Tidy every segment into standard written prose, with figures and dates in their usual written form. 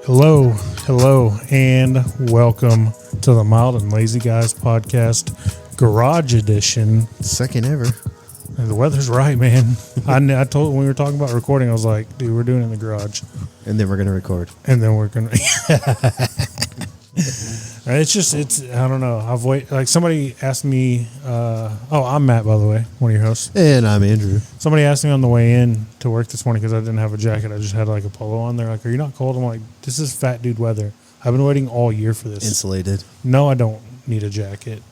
Hello, and welcome to the Mild and Lazy Guys podcast, Garage Edition. Second ever. And the weather's right, man. I told when we were talking about recording, I was like, dude, we're doing it in the garage. And then we're going to record. And then we're going to... It's I don't know. Like somebody asked me, I'm Matt, by the way, one of your hosts. And I'm Andrew. Somebody asked me on the way in to work this morning because I didn't have a jacket. I just had like a polo on. They're like, are you not cold? I'm like, this is fat dude weather. I've been waiting all year for this. Insulated. No, I don't need a jacket.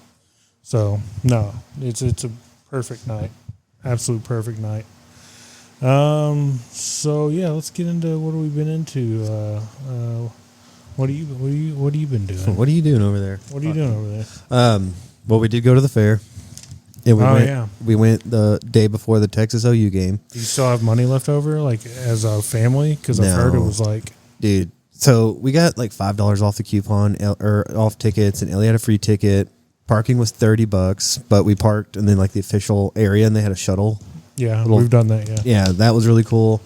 So, no, it's a perfect night. Absolute perfect night. So yeah, let's get into what have we been into. What have you been doing? What are you doing over there? What are you doing over there? Well, we did go to the fair. And we went the day before the Texas OU game. Do you still have money left over, like as a family? Because I've heard it was like, dude. So we got like $5 off the coupon or off tickets, and Ellie had a free ticket. Parking was $30, but we parked in then like the official area, and they had a shuttle. Yeah, we've done that. Yeah, that was really cool.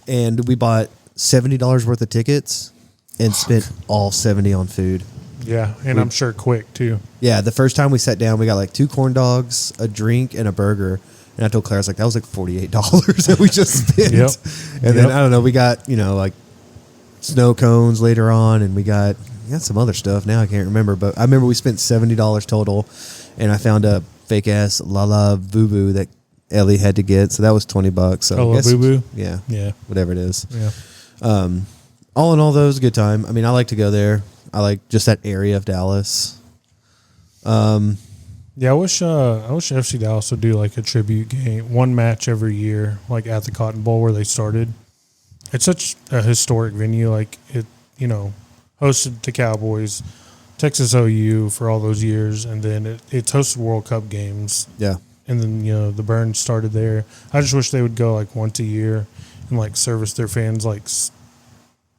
And we bought $70 worth of tickets and spent all $70 on food. Yeah, and I'm sure quick too. Yeah, the first time we sat down, we got like 2 corn dogs, a drink, and a burger. And I told Claire, I was like, that was like $48 that we just spent. And then, I don't know, we got, like snow cones later on, and we got some other stuff. Now I can't remember, but I remember we spent $70 total, and I found a fake-ass La Boo that Ellie had to get, so that was $20. So La Boo? Yeah. Yeah. Whatever it is. Yeah. All in all, though, it was a good time. I mean, I like to go there. I like just that area of Dallas. Yeah, I wish FC Dallas would do like a tribute game, one match every year, like at the Cotton Bowl where they started. It's such a historic venue, like it, hosted the Cowboys, Texas OU for all those years, and then it's hosted World Cup games. Yeah. And then, the Burns started there. I just wish they would go like once a year and like service their fans like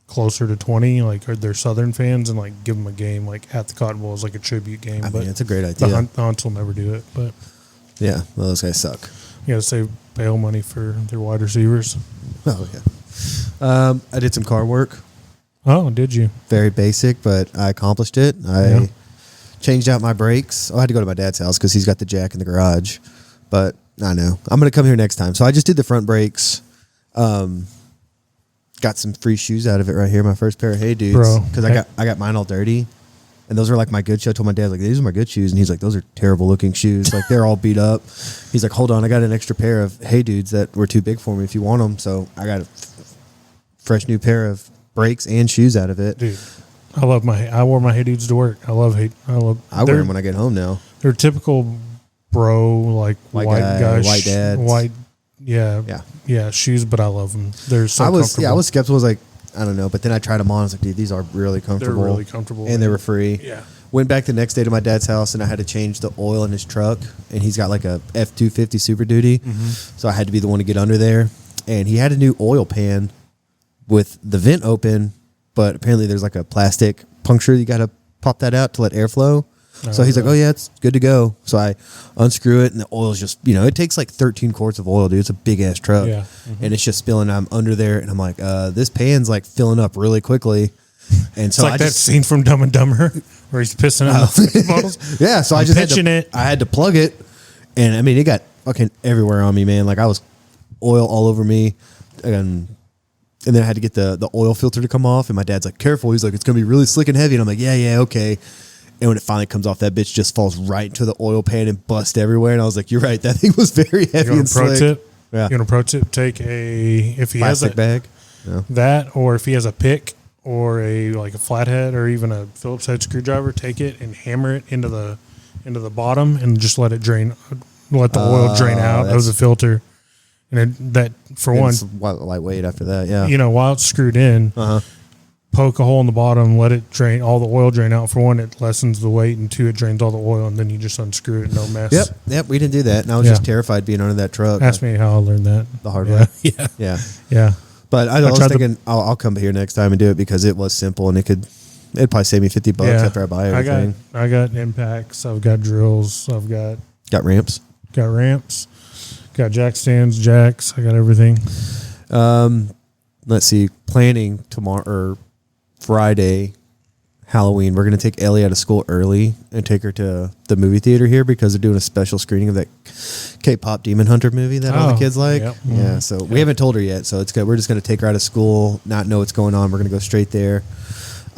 closer to 20, like, or their Southern fans, and like give them a game like at the Cotton Bowl as like a tribute game. I mean, it's a great idea. The Hunts will never do it, but yeah, well, those guys suck. You got to save bail money for their wide receivers. Oh yeah. I did some car work. Oh, did you? Very basic, but I accomplished it. I changed out my brakes. I had to go to my dad's house because he's got the jack in the garage. But I know I'm going to come here next time. So I just did the front brakes. Got some free shoes out of it right here. My first pair of Hey Dudes, because I got mine all dirty, and those are like my good shoes. I told my dad, like, these are my good shoes, and he's like, those are terrible looking shoes. Like, they're all beat up. He's like, hold on, I got an extra pair of Hey Dudes that were too big for me if you want them. So I got a fresh new pair of brakes and shoes out of it. Dude, I wore my Hey Dudes to work. I wear them when I get home now. They're typical bro, like white guy, white dad, yeah, shoes, but I love them. They're so comfortable. I was skeptical. I was like, I don't know, but then I tried them on. I was like, dude, these are really comfortable. They're really comfortable, and they were free. Yeah. Went back the next day to my dad's house, and I had to change the oil in his truck, and he's got like a F-250 Super Duty, so I had to be the one to get under there. And he had a new oil pan with the vent open, but apparently there's like a plastic puncture. You got to pop that out to let airflow. So he's like, oh, yeah, it's good to go. So I unscrew it, and the oil's just, it takes like 13 quarts of oil, dude. It's a big-ass truck. Yeah. And it's just spilling. I'm under there, and I'm like, this pan's like filling up really quickly. And so it's like that scene from Dumb and Dumber where he's pissing out the bottles. Yeah, so I had to plug it, and I mean, it got fucking everywhere on me, man. Like, I was oil all over me, and then I had to get the oil filter to come off, and my dad's like, careful. He's like, it's going to be really slick and heavy. And I'm like, yeah, okay. And when it finally comes off, that bitch just falls right into the oil pan and busts everywhere. And I was like, you're right. That thing was very heavy and slick. Yeah. You want a pro tip? Take if he plastic has a bag, that, or if he has a pick or a flathead or even a Phillips head screwdriver, take it and hammer it into the bottom and just let it drain. Let the oil drain out of the filter. And it's lightweight after that. Yeah. While it's screwed in. Poke a hole in the bottom, let it drain, all the oil drain out. For one, it lessens the weight, and two, it drains all the oil, and then you just unscrew it, no mess. Yep, we didn't do that, and I was just terrified being under that truck. Ask me how I learned that. The hard way. Yeah. But I was thinking I'll come here next time and do it because it was simple, and it'd probably save me $50 after I buy everything. I got impacts, I've got drills, I've got ramps, got jack stands, jacks, I got everything. Let's see, planning tomorrow or Friday, Halloween, we're going to take Ellie out of school early and take her to the movie theater here because they're doing a special screening of that K-pop Demon Hunter movie that all the kids like. Yep. Yeah, so we haven't told her yet, so it's good. We're just going to take her out of school, not know what's going on. We're going to go straight there.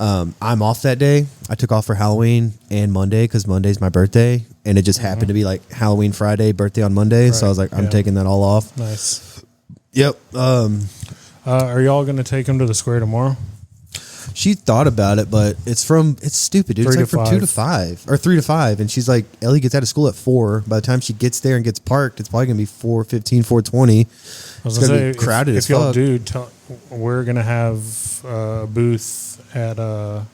I'm off that day. I took off for Halloween and Monday because Monday's my birthday, and it just happened to be like Halloween Friday, birthday on Monday. Right. So I was like, I'm taking that all off. Nice. Yep. Are y'all going to take him to the square tomorrow? She thought about it, but it's stupid, dude. It's like from 2 to 5 or 3 to 5. And she's like, Ellie gets out of school at 4. By the time she gets there and gets parked, it's probably going to be 4:15, 4:20. It's going to be crowded as fuck. If y'all do, we're going to have a booth at our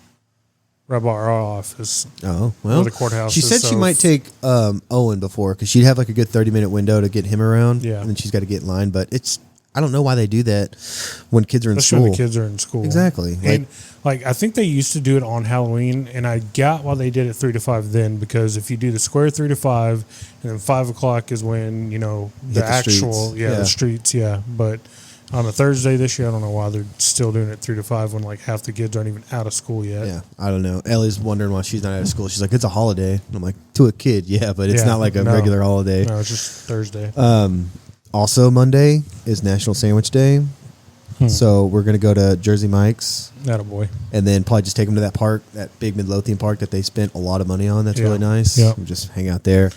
office. Oh, well. The courthouse. She said she might take Owen before because she'd have like a good 30-minute window to get him around. Yeah. And then she's got to get in line. But I don't know why they do that when kids are in Especially school. when the kids are in school. Exactly. And I think they used to do it on Halloween, and I got why they did it 3 to 5 then, because if you do the square 3 to 5, and then 5 o'clock is when, the actual, streets. the streets, yeah. But on a Thursday this year, I don't know why they're still doing it 3 to 5 when like half the kids aren't even out of school yet. Yeah, I don't know. Ellie's wondering why she's not out of school. She's like, it's a holiday. And I'm like, to a kid, yeah, but it's not like a regular holiday. No, it's just Thursday. Also, Monday is National Sandwich Day. So we're going to go to Jersey Mike's. Attaboy. And then probably just take them to that park, that big Midlothian park that they spent a lot of money on. That's really nice. Yep. We'll just hang out there.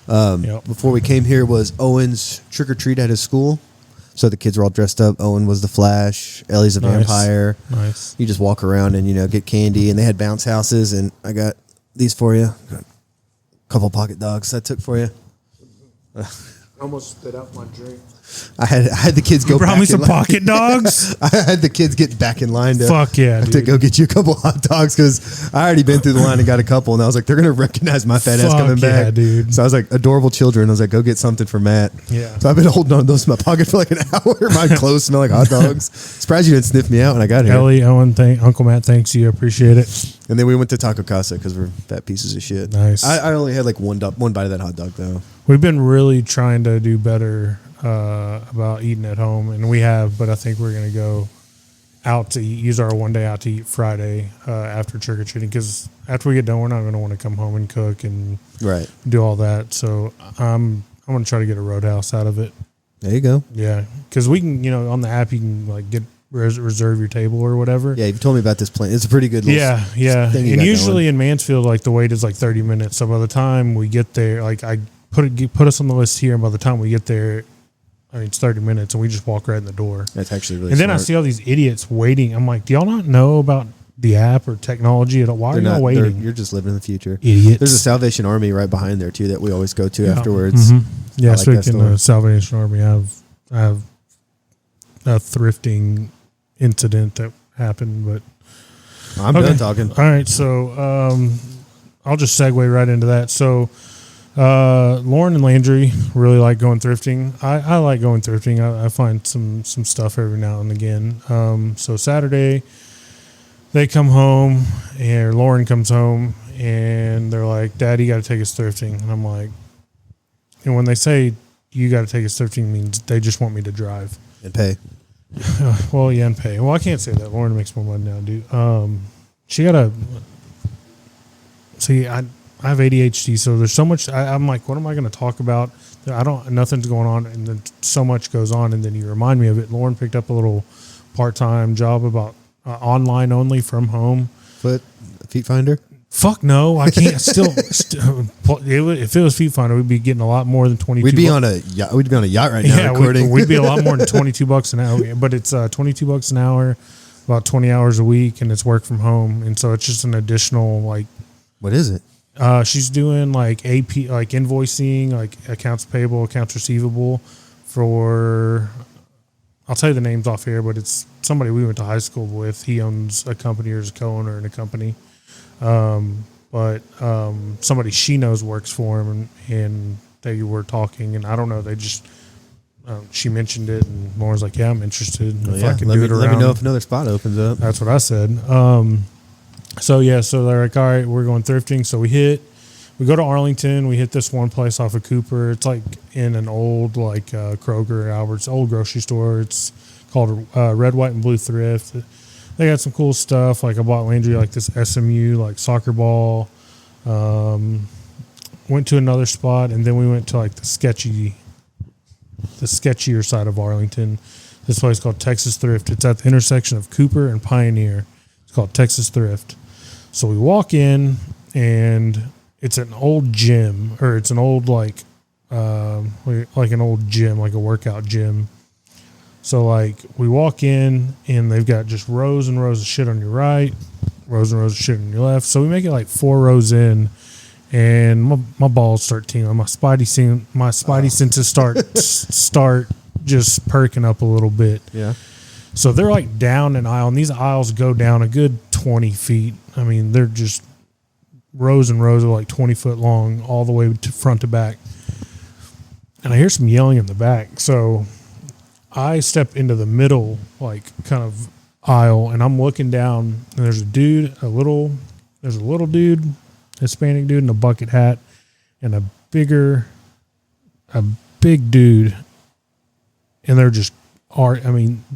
Before we came here was Owen's trick-or-treat at his school. So the kids were all dressed up. Owen was the Flash. Ellie's a vampire. Nice. You just walk around and, get candy. And they had bounce houses. And I got these for you. Got a couple pocket dogs I took for you. Almost spit out my drink. I had the kids go. You brought back me some in line. pocket dogs. I had the kids get back in line to Fuck yeah, to dude. go get you a couple hot dogs because I already been through the line and got a couple, and I was like, they're gonna recognize my fat ass Fuck coming yeah, back, dude. So I was like, adorable children. I was like, go get something for Matt. Yeah. So I've been holding on to those in my pocket for like an hour. My clothes smell like hot dogs. Surprised you didn't sniff me out when I got here. Ellie, Owen, Uncle Matt, thanks you. Appreciate it. And then we went to Taco Casa because we're fat pieces of shit. Nice. I only had like one bite of that hot dog though. We've been really trying to do better about eating at home, and we have, but I think we're going to go out to eat, use our one day out to eat Friday after trick-or-treating, because after we get done, we're not going to want to come home and cook and do all that. So I'm going to try to get a Roadhouse out of it. There you go. Yeah, because we can, on the app, you can like get reserve your table or whatever. Yeah, you've told me about this plan. It's a pretty good little thing you And got usually going. in Mansfield, like the wait is like 30 minutes. So by the time we get there, like I put us on the list here, and by the time we get there, it's 30 minutes, and we just walk right in the door. That's actually really And then smart. I see all these idiots waiting. I'm like, do y'all not know about the app or technology at all? Why are y'all waiting? You're just living in the future. Idiots. There's a Salvation Army right behind there too that we always go to afterwards. Yeah, I like that speaking store. of Salvation Army, I have a thrifting incident that happened, but I'm done talking. All right, so I'll just segue right into that. So Lauren and Landry really like going thrifting. I like going thrifting. I find some stuff every now and again. So Saturday, they come home, and Lauren comes home, and they're like, Daddy, you got to take us thrifting. And I'm like, and when they say you got to take us thrifting, means they just want me to drive. And pay. Well, yeah, and pay. Well, I can't say that. Lauren makes more money now, dude. She got to see. I have ADHD, so there's so much. I'm like, what am I going to talk about? Nothing's going on, and then so much goes on, and then you remind me of it. Lauren picked up a little part-time job about online only from home. Feet finder. Fuck no, I can't. If it was Feet Finder, we'd be getting a lot more than 22. We'd be on a yacht right now Yeah, recording. we'd be a lot more than $22 an hour. But it's $22 an hour, about 20 hours a week, and it's work from home, and so it's just an additional like. What is it? She's doing like AP, like invoicing, like accounts payable, accounts receivable for. I'll tell you the names off here, but it's somebody we went to high school with. He owns a company or is a co-owner in a company. But somebody she knows works for him, and they were talking, and I don't know, they just she mentioned it, and Lauren's like, yeah, I'm interested. If I can do it around, let me know if another spot opens up. That's what I said. So they're like, all right, we're going thrifting. So we go to Arlington. We hit this one place off of Cooper. It's like in an old Kroger, Albert's old grocery store. It's called Red, White, and Blue Thrift. they got some cool stuff. Like I bought Landry like this SMU like soccer ball. Went to another spot, and then we went to like the sketchier side of Arlington. This place called Texas Thrift. It's at the intersection of Cooper and Pioneer. It's called Texas Thrift. So we walk in, and it's an old gym, or it's an old like an old gym, like a workout gym. So like we walk in, and they've got just rows and rows of shit on your right, rows and rows of shit on your left. So we make it like 4 rows in, and my balls start tingling. My spidey senses start just perking up a little bit. Yeah. So they're like down an aisle, and these aisles go down a good 20 feet. I mean, they're just rows and rows of like 20 foot long all the way to front to back. And I hear some yelling in the back. So I step into the middle, like kind of aisle, and I'm looking down, and there's a little dude, Hispanic dude in a bucket hat, and a big dude. And they're just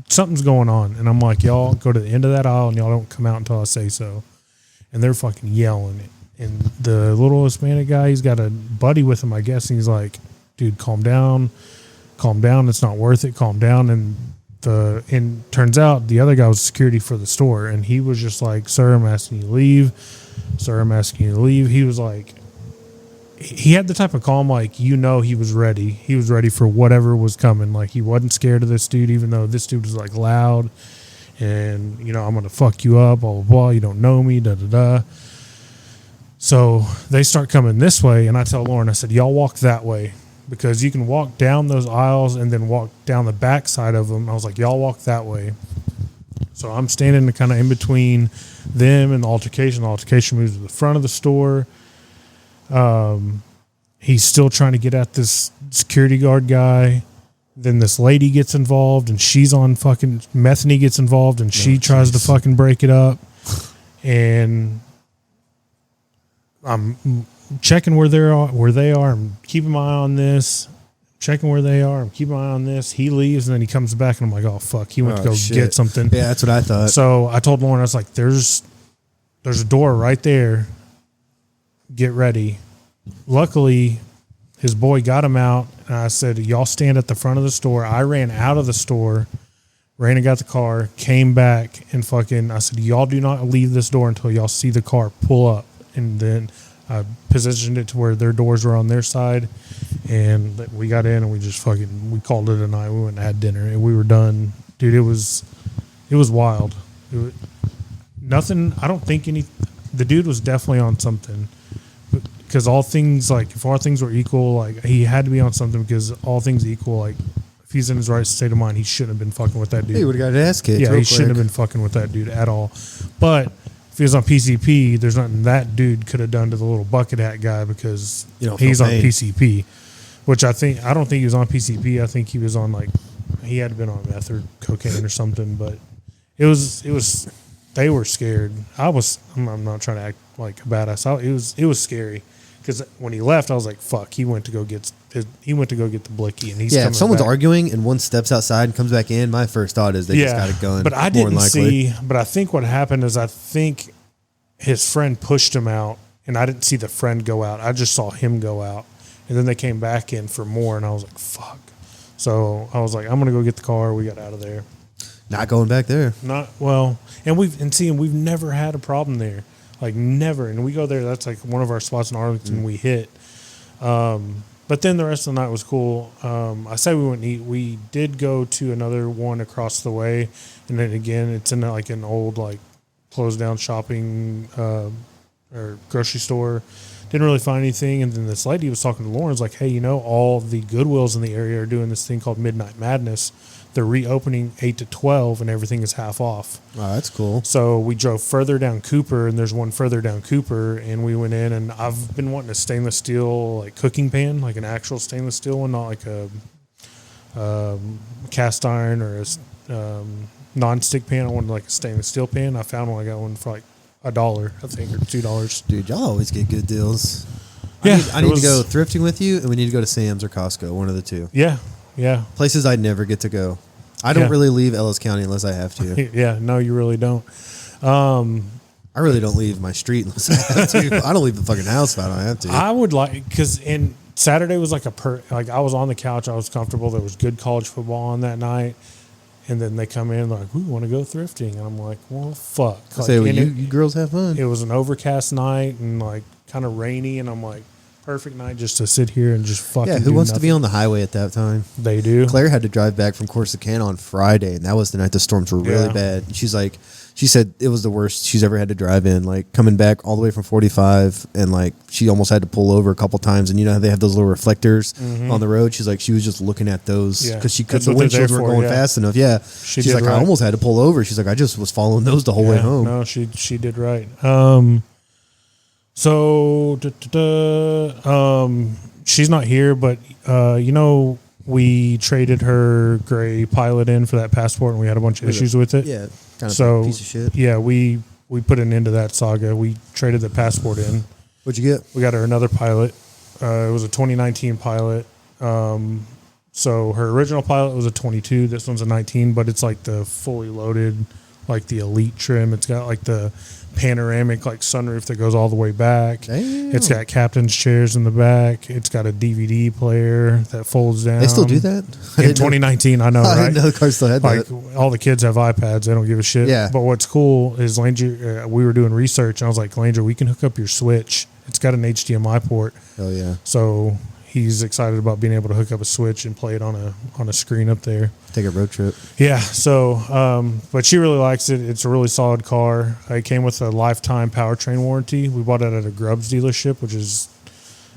something's going on. And I'm like, y'all go to the end of that aisle and y'all don't come out until I say so. And they're fucking yelling it. And the little Hispanic guy, he's got a buddy with him, I guess. And he's like, dude, calm down. It's not worth it. Calm down. And turns out the other guy was security for the store. And he was just like, sir, I'm asking you to leave. Sir, I'm asking you to leave. He was like, he had the type of calm, like, he was ready. He was ready for whatever was coming. Like, he wasn't scared of this dude, even though this dude was, like, loud. And, I'm going to fuck you up, blah, blah, blah. You don't know me, da-da-da. So they start coming this way, and I tell Lauren, I said, y'all walk that way. Because you can walk down those aisles and then walk down the back side of them. I was like, y'all walk that way. So I'm standing kind of in between them and the altercation. The altercation moves to the front of the store. He's still trying to get at this security guard guy. Then this lady gets involved, and she's on fucking Methany gets involved, and she tries to fucking break it up. And I'm checking where they are. I'm keeping my eye on this. Checking where they are. I'm keeping my eye on this. He leaves, and then he comes back, and I'm like, oh fuck, he went to go get something. Yeah, that's what I thought. So I told Lauren, I was like, there's a door right there. Get ready. Luckily, his boy got him out, and I said, y'all stand at the front of the store. I ran out of the store, ran and got the car, came back, and I said, y'all do not leave this door until y'all see the car pull up. And then I positioned it to where their doors were on their side, and we got in, and we just we called it a night. We went and had dinner, and we were done. Dude, it was wild. Nothing, I don't think the dude was definitely on something. Because all things, like, if all things were equal, like, he had to be on something, because all things equal, like, if he's in his right state of mind, he shouldn't have been fucking with that dude. He would have got his ass kicked. Yeah, he shouldn't have been fucking with that dude at all. But if he was on PCP, there's nothing that dude could have done to the little bucket hat guy, because he's on PCP. Which I don't think he was on PCP. I think he was on, like, he had been on meth or cocaine or something. But it was, they were scared. I'm not trying to act like a badass. It was scary. Because when he left, I was like, "Fuck!" He went to go get the blicky, and he's coming if someone's back. arguing and one steps outside and comes back in, my first thought is they just got a gun. But I didn't see. But I think what happened is I think his friend pushed him out, and I didn't see the friend go out. I just saw him go out, and then they came back in for more, and I was like, "Fuck!" So I was like, "I'm gonna go get the car." We got out of there. Not going back there. Not well, and we've never had a problem there. Like, never. And we go there. That's like one of our spots in Arlington we hit. But then the rest of the night was cool. I say we went and eat. We did go to another one across the way. And then again, it's in like an old, like, closed down shopping or grocery store. Didn't really find anything. And then this lady was talking to Lauren's like, hey, all the Goodwills in the area are doing this thing called Midnight Madness. They're reopening 8 to 12, and everything is half off. Oh, that's cool. So we drove further down Cooper, and there's one further down Cooper, and we went in, and I've been wanting a stainless steel, like, cooking pan, like an actual stainless steel one, not like a cast iron or a non-stick pan. I wanted like a stainless steel pan. I found one. I got one for like $1, I think, or $2. Dude, y'all always get good deals. Yeah, I need to go thrifting with you, and we need to go to Sam's or Costco, one of the two. Yeah, yeah. Places I never get to go. I don't really leave Ellis County unless I have to. Yeah, no, you really don't. I really don't leave my street unless I have to. I don't leave the fucking house if I don't have to. I would like, because Saturday was like like I was on the couch, I was comfortable. There was good college football on that night, and then they come in like, we want to go thrifting, and I'm like, well, fuck. I say, well, you girls have fun. It was an overcast night and like kind of rainy, and I'm like, perfect night just to sit here and just fucking. Yeah, who wants to be on the highway at that time? They do. Claire had to drive back from Corsicana on Friday, and that was the night the storms were really bad. She said it was the worst she's ever had to drive in, like coming back all the way from 45, and like she almost had to pull over a couple times. And you know how they have those little reflectors on the road? She's like, she was just looking at those because she couldn't. The windshields weren't going fast enough. Yeah, she's like, I almost had to pull over. She's like, I just was following those the whole way home. No, she did right. So she's not here, but you know, we traded her gray Pilot in for that Passport, and we had a bunch of issues with it. Yeah. Kind of a piece of shit. Yeah, we put an end to that saga. We traded the Passport in. What'd you get? We got her another Pilot. It was a 2019 Pilot. So her original Pilot was a 22. This one's a 19, but it's like the fully loaded, like the Elite trim. It's got like the panoramic like sunroof that goes all the way back. Damn. It's got captain's chairs in the back. It's got a DVD player that folds down. They still do that? In 2019, I know, right? I didn't know the car still had like, that. all the kids have iPads. They don't give a shit. Yeah. But what's cool is Langer, we were doing research, and I was like, Langer, we can hook up your Switch. It's got an HDMI port. Hell yeah. So he's excited about being able to hook up a Switch and play it on a screen up there. Take a road trip. Yeah. So, but she really likes it. It's a really solid car. It came with a lifetime powertrain warranty. We bought it at a Grubbs dealership, which is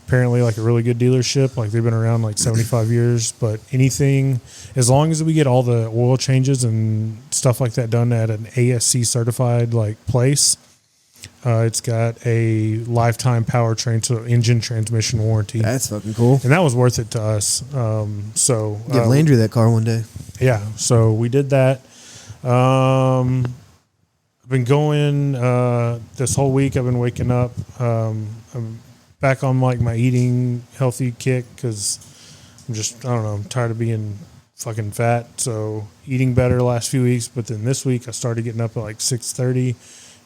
apparently like a really good dealership. Like they've been around like 75 years. But anything, as long as we get all the oil changes and stuff like that done at an ASC certified like place, it's got a lifetime powertrain, so engine transmission warranty. That's fucking cool. And that was worth it to us. So give Landry that car one day. Yeah, so we did that. I've been going this whole week. I've been waking up. I'm back on like my eating healthy kick because I'm just, I don't know, I'm tired of being fucking fat. So eating better the last few weeks, but then this week I started getting up at like 6:30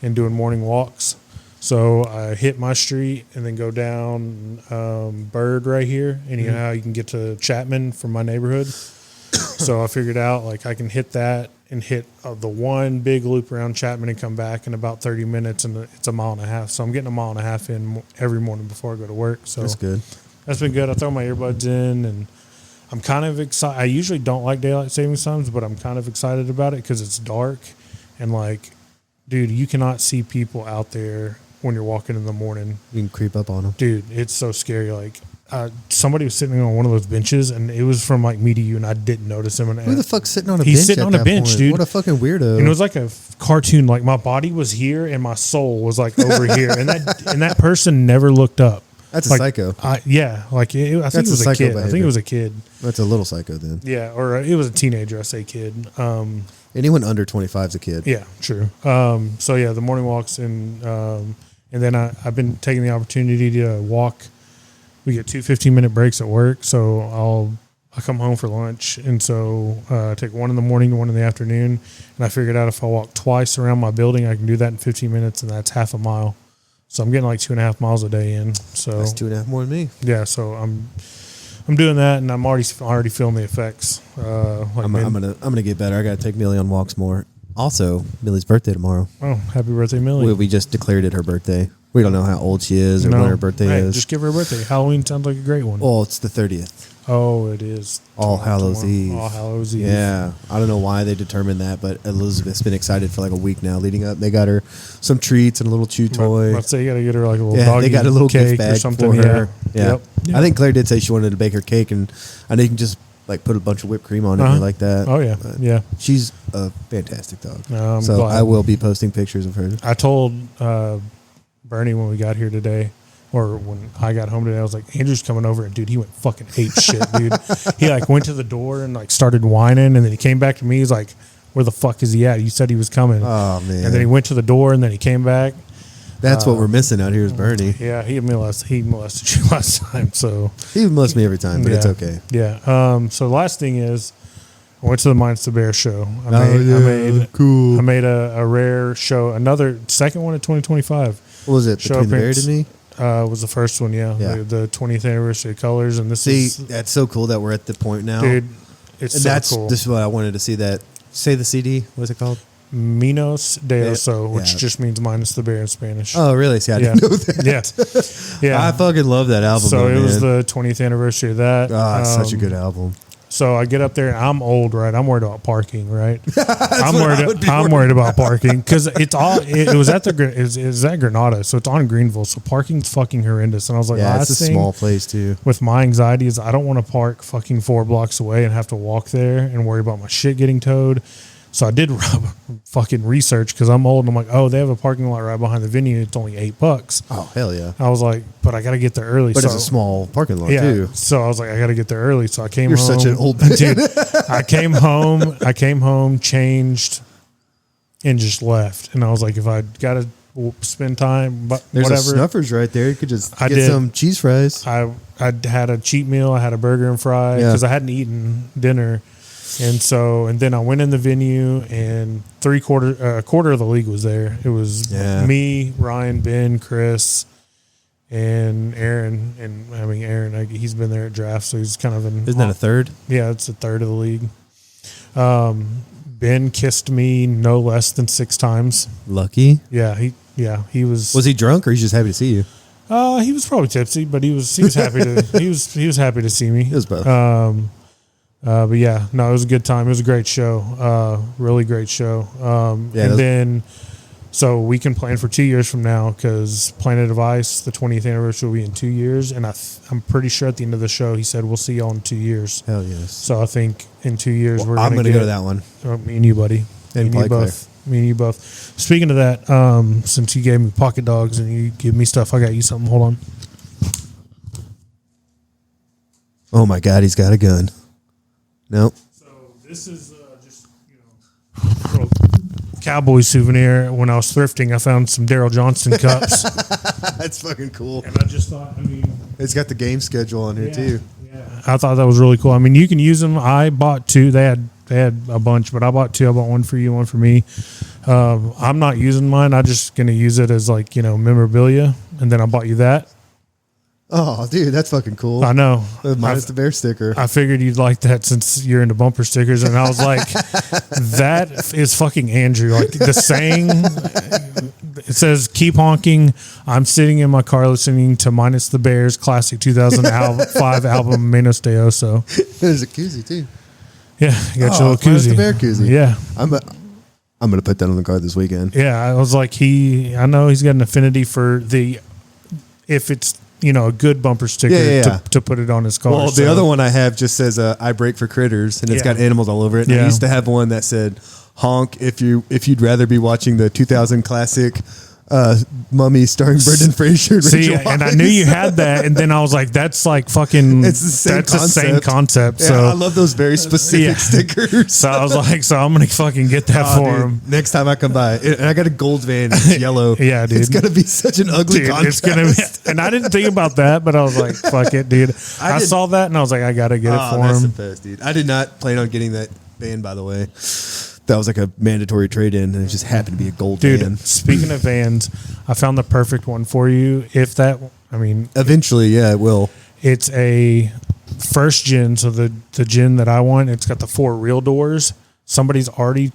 and doing morning walks. So I hit my street and then go down Bird right here. And you know how you can get to Chapman from my neighborhood? So I figured out like I can hit that and hit the one big loop around Chapman and come back in about 30 minutes, and it's a mile and a half. So I'm getting a mile and a half in every morning before I go to work. So that's good. That's been good. I throw my earbuds in, and I'm kind of excited. I usually don't like daylight savings times, but I'm kind of excited about it because it's dark. And like, dude, you cannot see people out there when you're walking in the morning. You can creep up on them. Dude, it's so scary. Like, somebody was sitting on one of those benches, and it was from like me to you, and I didn't notice him. And who the fuck's sitting on a bench? He's sitting on a bench, dude. What a fucking weirdo. And it was like a cartoon. Like my body was here, and my soul was like over here, and that person never looked up. That's like, a psycho. Yeah, like I think it was a kid. Behavior. I think it was a kid. That's a little psycho then. Yeah, or it was a teenager. I say kid. Anyone under 25 is a kid. Yeah, true. So yeah, the morning walks, and then I've been taking the opportunity to walk. We get 2 15-minute breaks at work, so I'll come home for lunch, and so I take one in the morning, one in the afternoon, and I figured out if I walk twice around my building, I can do that in 15 minutes, and that's half a mile. So I'm getting like 2.5 miles a day in. So that's 2.5 more than me. Yeah, so I'm doing that, and I'm already feeling the effects. I'm gonna get better. I gotta take Millie on walks more. Also, Millie's birthday tomorrow. Oh, happy birthday, Millie! We just declared it her birthday. We don't know how old she is or when her birthday is. Just give her a birthday. Halloween sounds like a great one. Oh, it's the 30th. Oh, it is. All Hallows Eve. All Hallows Eve. Yeah. I don't know why they determined that, but Elizabeth's been excited for like a week now leading up. They got her some treats and a little chew toy. I'd say you got to get her like a little doggy they got a little cake gift bag or something. for her. Yeah. Yep. I think Claire did say she wanted to bake her cake, and I know you can just like put a bunch of whipped cream on it and like that. Oh, yeah. But yeah. She's a fantastic dog. So glad. I will be posting pictures of her. I told Bernie when we got here today, or when I got home today, I was like, Andrew's coming over, and dude, he went fucking ape shit, dude. He like went to the door and like started whining, and then he came back to me. He's like, where the fuck is he at? You said he was coming. Oh, man. And then he went to the door, and then he came back. That's what we're missing out here is Bernie. Yeah, he molested you last time. So he molests me every time, but it's okay. Yeah. So the last thing is, I went to the Minus the Bear show. I made a rare show, another second one of 2025. What was it? Show Between the Bear to Me? Was the first one, yeah. The 20th anniversary of Colors, and this is that's so cool that we're at the point now, dude. It's and so cool. This is why I wanted to see that. Say the CD. What's it called? Minos de Oso, which just means minus the bear in Spanish. Oh, really? See, I didn't know that. Yeah. I fucking love that album. So it was the 20th anniversary of that. It's such a good album. So I get up there and I'm old, right? I'm worried about parking, right? I'm worried about parking because it's all. It was at Granada, so it's on Greenville. So parking's fucking horrendous. And I was like, it's a small place too. With my anxiety is I don't want to park fucking 4 blocks away and have to walk there and worry about my shit getting towed. So I did fucking research because I'm old and I'm like, oh, they have a parking lot right behind the venue. It's only $8. Oh, hell yeah. I was like, but I got to get there early. But it's a small parking lot too. So I was like, I got to get there early. So I came You're home. You're such an old man. Dude, I came home, changed, and just left. And I was like, if I got to spend time, but there's whatever. A Snuffers right there. You could just get some cheese fries. I had a cheat meal. I had a burger and fries because I hadn't eaten dinner. And then I went in the venue and a quarter of the league was there. It was me, Ryan, Ben, Chris, and Aaron. And I mean, Aaron, he's been there at draft, so he's kind of Isn't that a third? Yeah, it's a third of the league. Ben kissed me no less than 6 times. Lucky. Yeah, he was. Was he drunk or he's just happy to see you? He was probably tipsy, but he was happy to he was happy to see me. It was both. But yeah, no, it was a good time. It was a great show. Really great show. Then, so we can plan for 2 years from now because Planet of Ice, the 20th anniversary will be in 2 years. And I'm pretty sure at the end of the show, he said, we'll see y'all in 2 years. Hell yes. So I think in 2 years, I'm going to go to that one. Me and you, buddy. Me and you both. Speaking of that, since you gave me pocket dogs and you give me stuff, I got you something. Hold on. Oh my God, he's got a gun. Nope. So this is just a little cowboy souvenir. When I was thrifting, I found some Daryl Johnston cups. That's fucking cool. And I just thought, it's got the game schedule on here too. Yeah, I thought that was really cool. I mean, you can use them. I bought 2. They had a bunch, but I bought 2. I bought one for you, one for me. I'm not using mine. I'm just gonna use it as memorabilia, and then I bought you that. Oh, dude, that's fucking cool. I know. Minus the bear sticker. I figured you'd like that since you're into bumper stickers. And I was like, that is fucking Andrew. Like the saying, it says, keep honking. I'm sitting in my car listening to Minus the Bears classic 2005 album, Menos de Oso. There's a koozie, too. Yeah, you got your little koozie. Minus the Bear koozie. Yeah. I'm going to put that on the card this weekend. Yeah, I was like, I know he's got an affinity for if it's, a good bumper sticker to put it on his car. Well, the other one I have just says, I break for critters, and it's got animals all over it. And I used to have one that said, honk if you'd rather be watching the 2000 classic Mummy starring Brendan Fraser. See, and I knew you had that, and then I was like, that's like fucking, it's the same that's concept. The same concept. Yeah, so I love those very specific stickers. So I was like, I'm going to fucking get that for him. Next time I come by. And I got a gold van. It's yellow. Yeah, dude. It's going to be such an ugly contrast. It's going to be, and I didn't think about that, but I was like, fuck it, dude. I saw that, and I was like, I got to get it for that's him. The best, dude. I did not plan on getting that van, by the way. That was like a mandatory trade-in, and it just happened to be a gold van. Speaking of vans, I found the perfect one for you. Eventually, yeah, it will. It's a first gen, so the gen that I want, it's got the 4 real doors. Somebody's already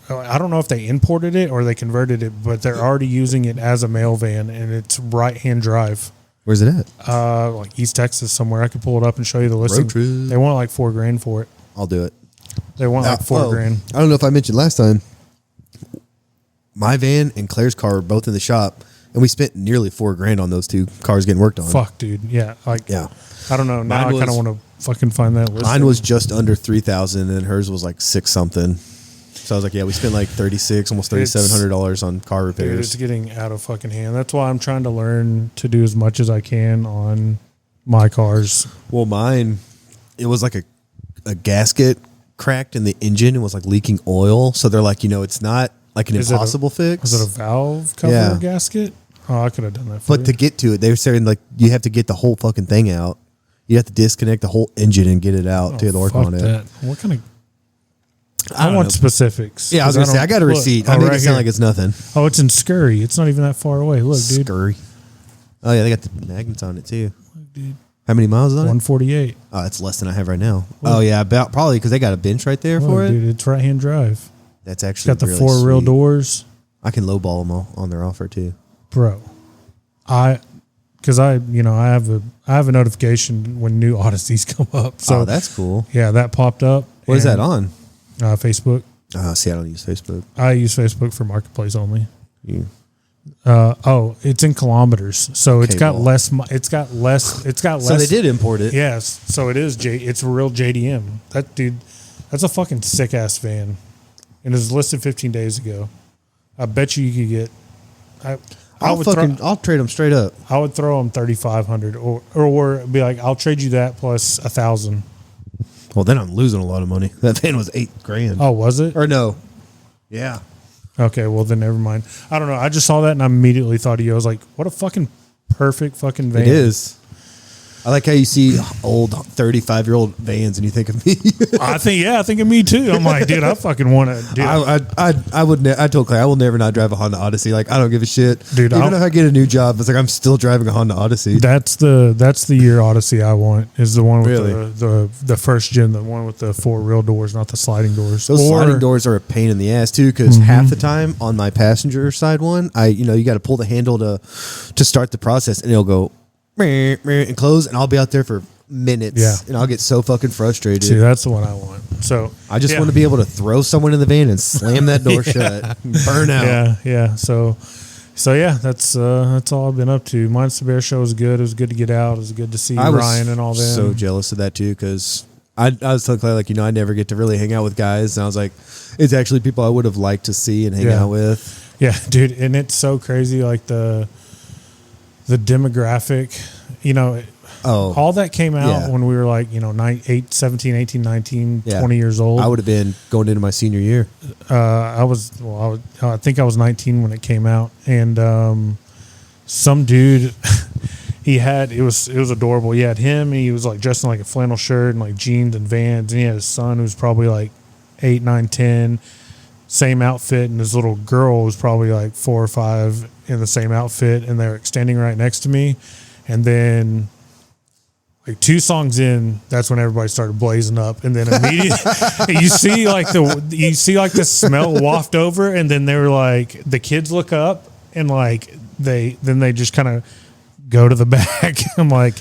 I don't know if they imported it or they converted it, but they're already using it as a mail van, and it's right-hand drive. Where's it at? Like East Texas somewhere. I could pull it up and show you the listing. Road trip. They want like $4,000 for it. I'll do it. They want like $4,000. I don't know if I mentioned last time. My van and Claire's car were both in the shop, and we spent nearly $4,000 on those 2 cars getting worked on. Fuck, dude. Yeah. I don't know. Now I kind of want to fucking find that listing. Mine was just under $3,000, and hers was like 6 something. So I was like, we spent like $3,600, almost $3,700 on car repairs. Dude, it's getting out of fucking hand. That's why I'm trying to learn to do as much as I can on my cars. Well, mine, it was like a gasket cracked in the engine and was like leaking oil. So they're like, it's not like an impossible fix. Was it a valve cover gasket? Oh, I could have done that for you. But to get to it, they were saying like you have to get the whole fucking thing out. You have to disconnect the whole engine and get it out to work on it. What kind of I want specifics. Yeah, I was gonna say I got a receipt. I made it sound like it's nothing. Oh, it's in Scurry. It's not even that far away. Look, dude. Scurry. Oh yeah, they got the magnets on it too. Look, dude. How many miles on it? 148. Oh, that's less than I have right now. Look. Oh yeah, about probably because they got a bench right there for it. Dude, it's right-hand drive. That's actually Got the really 4 real sweet. doors. I can lowball them all on their offer too. Bro, because I have a notification when new Odysseys come up. So that's cool. Yeah, that popped up. What is that on? Facebook. See, I don't use Facebook. I use Facebook for marketplace only. You. It's in kilometers, so it's got Well. less. It's got less. So they did import it. Yes, so it is. It's a real JDM. That dude, that's a fucking sick ass van, and it was listed 15 days ago. I bet you could get. I'll trade them straight up. I would throw them 3,500, or be like, I'll trade you that plus 1,000. Well, then I'm losing a lot of money. That van was $8,000. Oh, was it? Or no? Yeah. Okay, well then never mind. I don't know. I just saw that and I immediately thought of you. I was like, what a fucking perfect fucking van. It is. I like how you see old 35-year-old vans and you think of me. I think of me too. I'm like, dude, I fucking want to. Dude, I would. I told Clay I will never not drive a Honda Odyssey. Like I don't give a shit, Dude, Even if I get a new job, it's like I'm still driving a Honda Odyssey. that's the year Odyssey I want is the one with Really? the first gen, the one with the 4 real doors, not the sliding doors. Those sliding doors are a pain in the ass too, because half the time on my passenger side one, you got to pull the handle to start the process, and it'll go meh, meh, and close, and I'll be out there for minutes, Yeah. and I'll get so fucking frustrated. See, that's the one I want. So I just want to be able to throw someone in the van and slam that door shut, and burn out. Yeah. So yeah, that's all I've been up to. Mine's the Bear Show was good. It was good to get out. It was good to see Ryan and all them. So jealous of that too, because I was telling Clay, like, I never get to really hang out with guys, and I was like, it's actually people I would have liked to see and hang out with. Yeah, dude, and it's so crazy, like the demographic, all that came out when we were like, 17, 18, 19, 20 years old. I would have been going into my senior year. I think I was 19 when it came out, and some dude, it was adorable. He had him, and he was like dressed in like a flannel shirt and like jeans and Vans, and he had his son who was probably like 8, 9, 10, same outfit, and his little girl was probably like 4 or 5 in the same outfit, and they were standing right next to me, and then like 2 songs in, that's when everybody started blazing up, and then immediately you see like the smell waft over, and then they were like, the kids look up and like they just kind of go to the back. I'm like,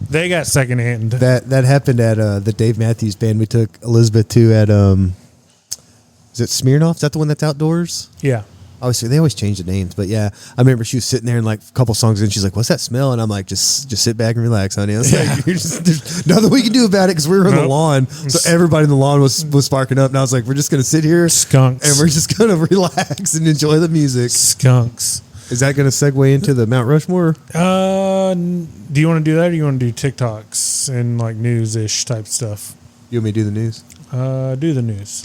they got secondhand. That happened at the Dave Matthews Band. We took Elizabeth to at is it Smirnoff? Is that the one that's outdoors? Yeah. Obviously, they always change the names, but yeah, I remember she was sitting there and like a couple songs in, she's like, "What's that smell?" And I'm like, "Just sit back and relax, honey." I was like, "There's nothing we can do about it because we were on the lawn, so everybody in the lawn was sparking up." And I was like, "We're just gonna sit here, skunks, and we're just gonna relax and enjoy the music." Skunks. Is that gonna segue into the Mount Rushmore? Do you want to do that, or you want to do TikToks and like news ish type stuff? You want me to do the news? Do the news.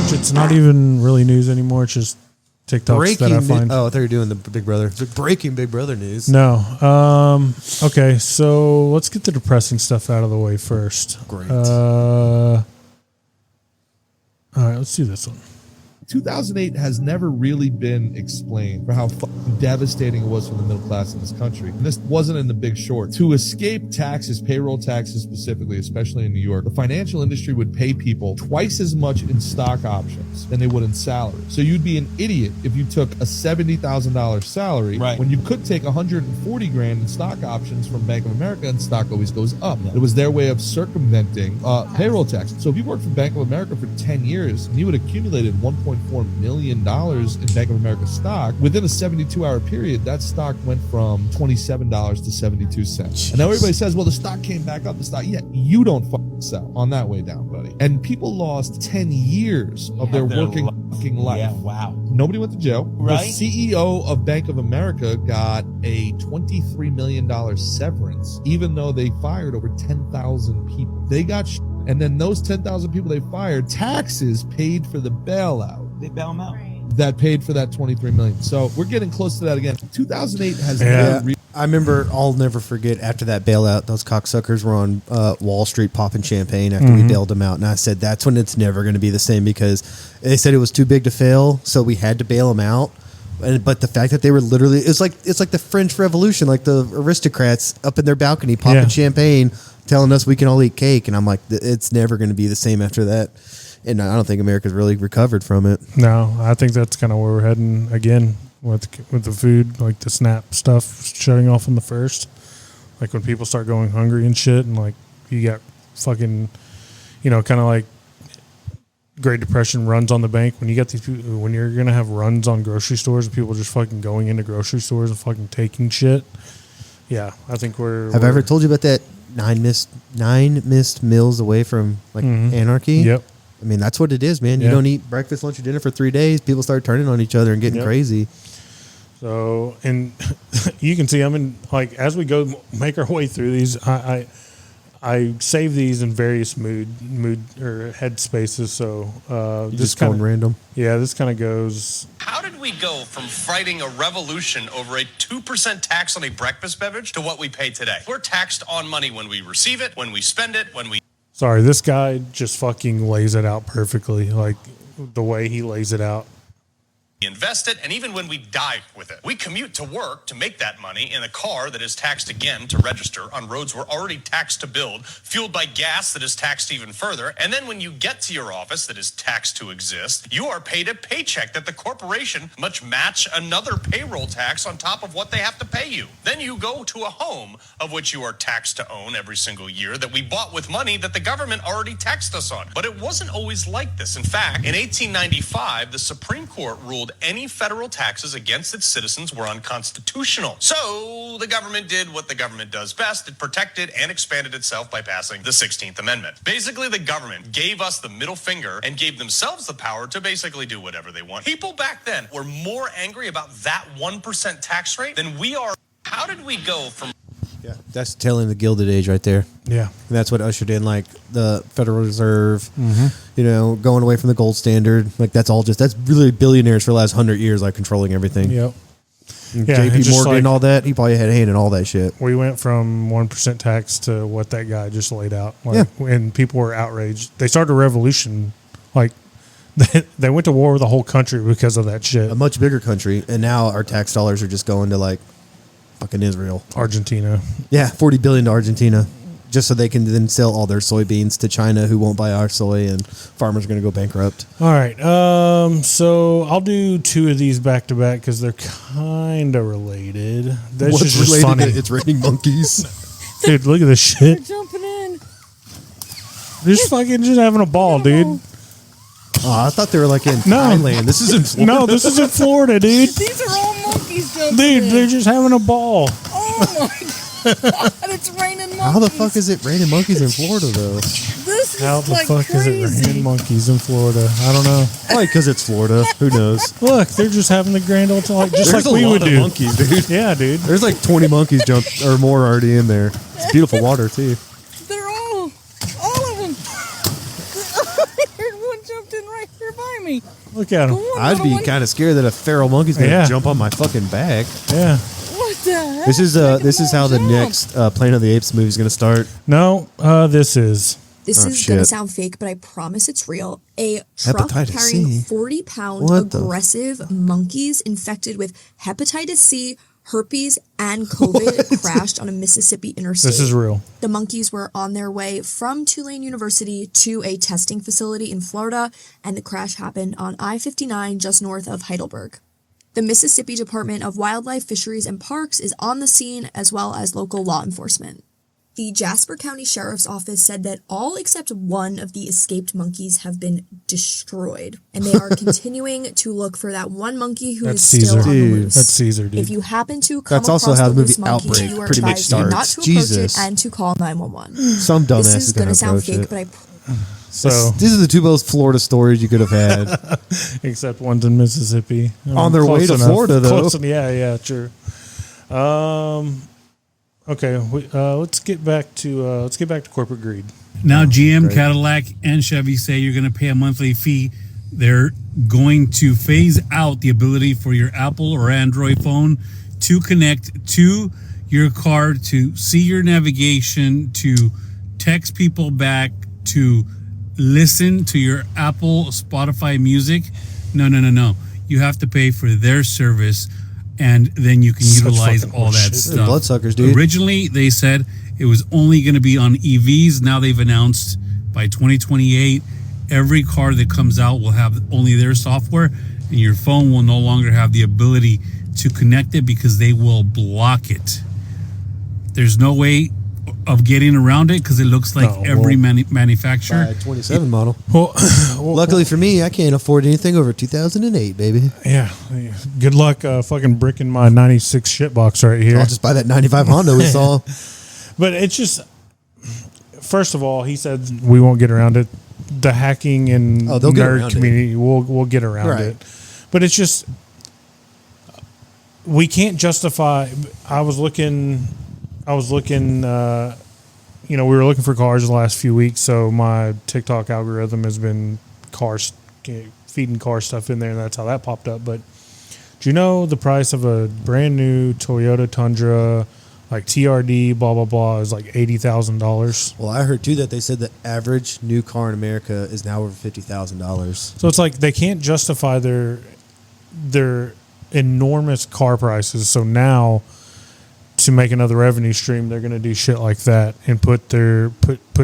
It's not even really news anymore. It's just TikToks that I find. I thought you were doing the Big Brother. It's like breaking Big Brother news. No. Okay, so let's get the depressing stuff out of the way first. Great. All right, let's do this one. 2008 has never really been explained for how fucking devastating it was for the middle class in this country. And this wasn't in The Big Short. To escape taxes, payroll taxes specifically, especially in New York, the financial industry would pay people twice as much in stock options than they would in salary. So you'd be an idiot if you took a $70,000 salary when you could take 140 grand in stock options from Bank of America, and stock always goes up. It was their way of circumventing payroll tax. So if you worked for Bank of America for 10 years and you had accumulated $1.4 million in Bank of America stock, within a 72-hour period, that stock went from $27 to 72 cents. And now everybody says, well, the stock came back up. The stock, you don't fucking sell on that way down, buddy. And people lost 10 years of their working fucking life. Yeah, wow. Nobody went to jail. Right. The CEO of Bank of America got a $23 million severance, even though they fired over 10,000 people. They got and then those 10,000 people they fired, taxes paid for the bailout. They bail them out. That paid for that $23 million. So we're getting close to that again. 2008 has I remember, I'll never forget, after that bailout, those cocksuckers were on Wall Street popping champagne after we bailed them out. And I said, that's when it's never going to be the same, because they said it was too big to fail, so we had to bail them out. But the fact that they were literally, it's like the French Revolution, like the aristocrats up in their balcony popping champagne, telling us we can all eat cake. And I'm like, it's never going to be the same after that. And I don't think America's really recovered from it. No, I think that's kind of where we're heading again with the food, like the SNAP stuff shutting off on the 1st. Like when people start going hungry and shit, and like you got fucking, kind of like Great Depression runs on the bank. When you got these people, when you're gonna have runs on grocery stores and people just fucking going into grocery stores and fucking taking shit. Yeah, I think Have I ever told you about that 9 missed meals away from like anarchy? Yep. I mean, that's what it is, man. You don't eat breakfast, lunch, or dinner for 3 days. People start turning on each other and getting crazy. So, and you can see, as we go make our way through these, I save these in various mood or head spaces. So this kind of random. Yeah, this kind of goes. How did we go from fighting a revolution over a 2% tax on a breakfast beverage to what we pay today? We're taxed on money when we receive it, when we spend it, when we. Sorry, this guy just fucking lays it out perfectly. Like the way he lays it out. Invest it, and even when we die with it. We commute to work to make that money in a car that is taxed again to register on roads we're already taxed to build, fueled by gas that is taxed even further. And then when you get to your office that is taxed to exist, you are paid a paycheck that the corporation must match another payroll tax on top of what they have to pay you. Then you go to a home of which you are taxed to own every single year that we bought with money that the government already taxed us on. But it wasn't always like this. In fact, in 1895, the Supreme Court ruled any federal taxes against its citizens were unconstitutional. So the government did what the government does best. It protected and expanded itself by passing the 16th Amendment. Basically, the government gave us the middle finger and gave themselves the power to basically do whatever they want. People back then were more angry about that 1% tax rate than we are. How did we go from... Yeah, that's telling the Gilded Age right there. Yeah. And that's what ushered in, like, the Federal Reserve, going away from the gold standard. Like, that's really billionaires for the last 100 years, like, controlling everything. Yep. JP Morgan and all that, he probably had a hand in all that shit. We went from 1% tax to what that guy just laid out. Like, and people were outraged. They started a revolution. Like, they went to war with the whole country because of that shit. A much bigger country, and now our tax dollars are just going to, like, fucking Israel. Argentina. Yeah, $40 billion to Argentina, just so they can then sell all their soybeans to China, who won't buy our soy, and farmers are going to go bankrupt. All right. So I'll do 2 of these back to back because they're kind of related. That's What's just related? funny. It's raining monkeys. Dude, look at this shit. They're jumping in. They're just fucking just having a ball, dude. Oh, I thought they were like in Thailand. This is in Florida. No, this is in Florida, dude. These are all monkeys jumping Dude, in. they're just having a ball. Oh my god, it's raining monkeys. How the fuck is it raining monkeys in Florida, though? This is How the like fuck crazy. is it raining monkeys in Florida? I don't know. Probably because it's Florida. Who knows? Look, they're just having the grand old time, just There's like we a lot would of do. monkeys, dude. Yeah, dude. There's like 20 monkeys jumped or more already in there. It's beautiful water, too. They're all of them. One jumped in right here by me. Look at them. I'd be kind of scared that a feral monkey's going to jump on my fucking back. Yeah. What the heck? This is how the next Planet of the Apes movie is going to start. No, this is. This Oh, is shit. going to sound fake, but I promise it's real. A truck Hepatitis carrying C? 40-pound What the- aggressive monkeys infected with hepatitis C, herpes, and COVID crashed on a Mississippi interstate. This is real. The monkeys were on their way from Tulane University to a testing facility in Florida, and the crash happened on I-59 just north of Heidelberg. The Mississippi Department of Wildlife, Fisheries, and Parks is on the scene, as well as local law enforcement. The Jasper County Sheriff's Office said that all except one of the escaped monkeys have been destroyed, and they are continuing to look for that one monkey who That's is still Caesar. on the Dude. loose. That's Caesar, dude. If you happen to come That's also across how the movie loose monkey, Outbreak you are pretty much advised not starts. to approach Jesus. it and to call 911. Some dumbass This is is going going to to sound approach fake, it. but I So, These are the two most Florida stories you could have had. except one's in Mississippi. On their way Close to enough. Florida, though. Close, yeah, sure. Okay, let's get back to corporate greed. Now, GM, Cadillac, and Chevy say you're going to pay a monthly fee. They're going to phase out the ability for your Apple or Android phone to connect to your car to see your navigation, to text people back, to listen to your Apple, Spotify music. No. You have to pay for their service, and then you can Such utilize fucking all that horseshit. stuff. They're bloodsuckers, dude. Originally, they said it was only going to be on EVs. Now they've announced by 2028, every car that comes out will have only their software, and your phone will no longer have the ability to connect it because they will block it. There's no way of getting around it because it looks like No, every well- manufacturer. Buy a 27 model. Well, Luckily for me, I can't afford anything over 2008, baby. yeah. Good luck fucking bricking my 96 shitbox right here. I'll just buy that 95 Honda we saw. But it's just, first of all, he said we won't get around it. The hacking and Oh, they'll get nerd around it. community, we'll get around Right. it. But it's just, we can't justify. I was looking. We were looking for cars the last few weeks, so my TikTok algorithm has been feeding car stuff in there, and that's how that popped up. But do you know the price of a brand new Toyota Tundra, like TRD, blah blah blah, is like $80,000? Well, I heard too that they said the average new car in America is now over $50,000. So it's like they can't justify their enormous car prices. So now, to make another revenue stream, they're going to do shit like that and put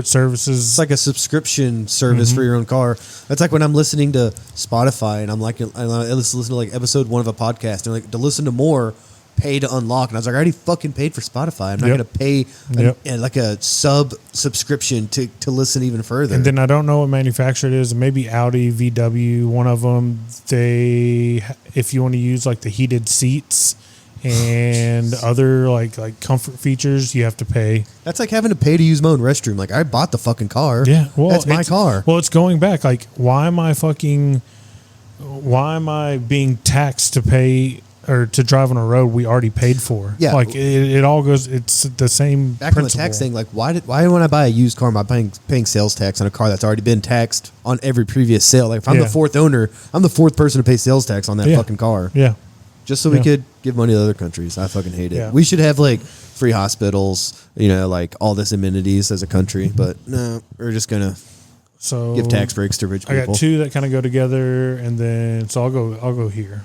services. It's like a subscription service for your own car. That's like when I'm listening to Spotify and I listen to like episode 1 of a podcast and like to listen to more, pay to unlock. And I was like, I already fucking paid for Spotify. I'm not Yep. going to pay Yep. like a subscription to listen even further. And then I don't know what manufacturer it is. Maybe Audi, VW, one of them. If you want to use like the heated seats and other like comfort features, you have to pay. That's like having to pay to use my own restroom. Like I bought the fucking car. Yeah, well, that's my it's- car. Well, it's going back. Like, why am I being taxed to pay or to drive on a road we already paid for? Yeah. like it all goes. It's the same Back on the principle. tax thing, like why when I buy a used car, am I paying sales tax on a car that's already been taxed on every previous sale? Like if I'm Yeah. the fourth owner, I'm the fourth person to pay sales tax on that Yeah. fucking car. Yeah, Just so we Yeah. could give money to other countries. I fucking hate it. Yeah. We should have like free hospitals, like all this amenities as a country, but no, we're just gonna so give tax breaks to rich I people. got two that kind of go together, and then so I'll go here.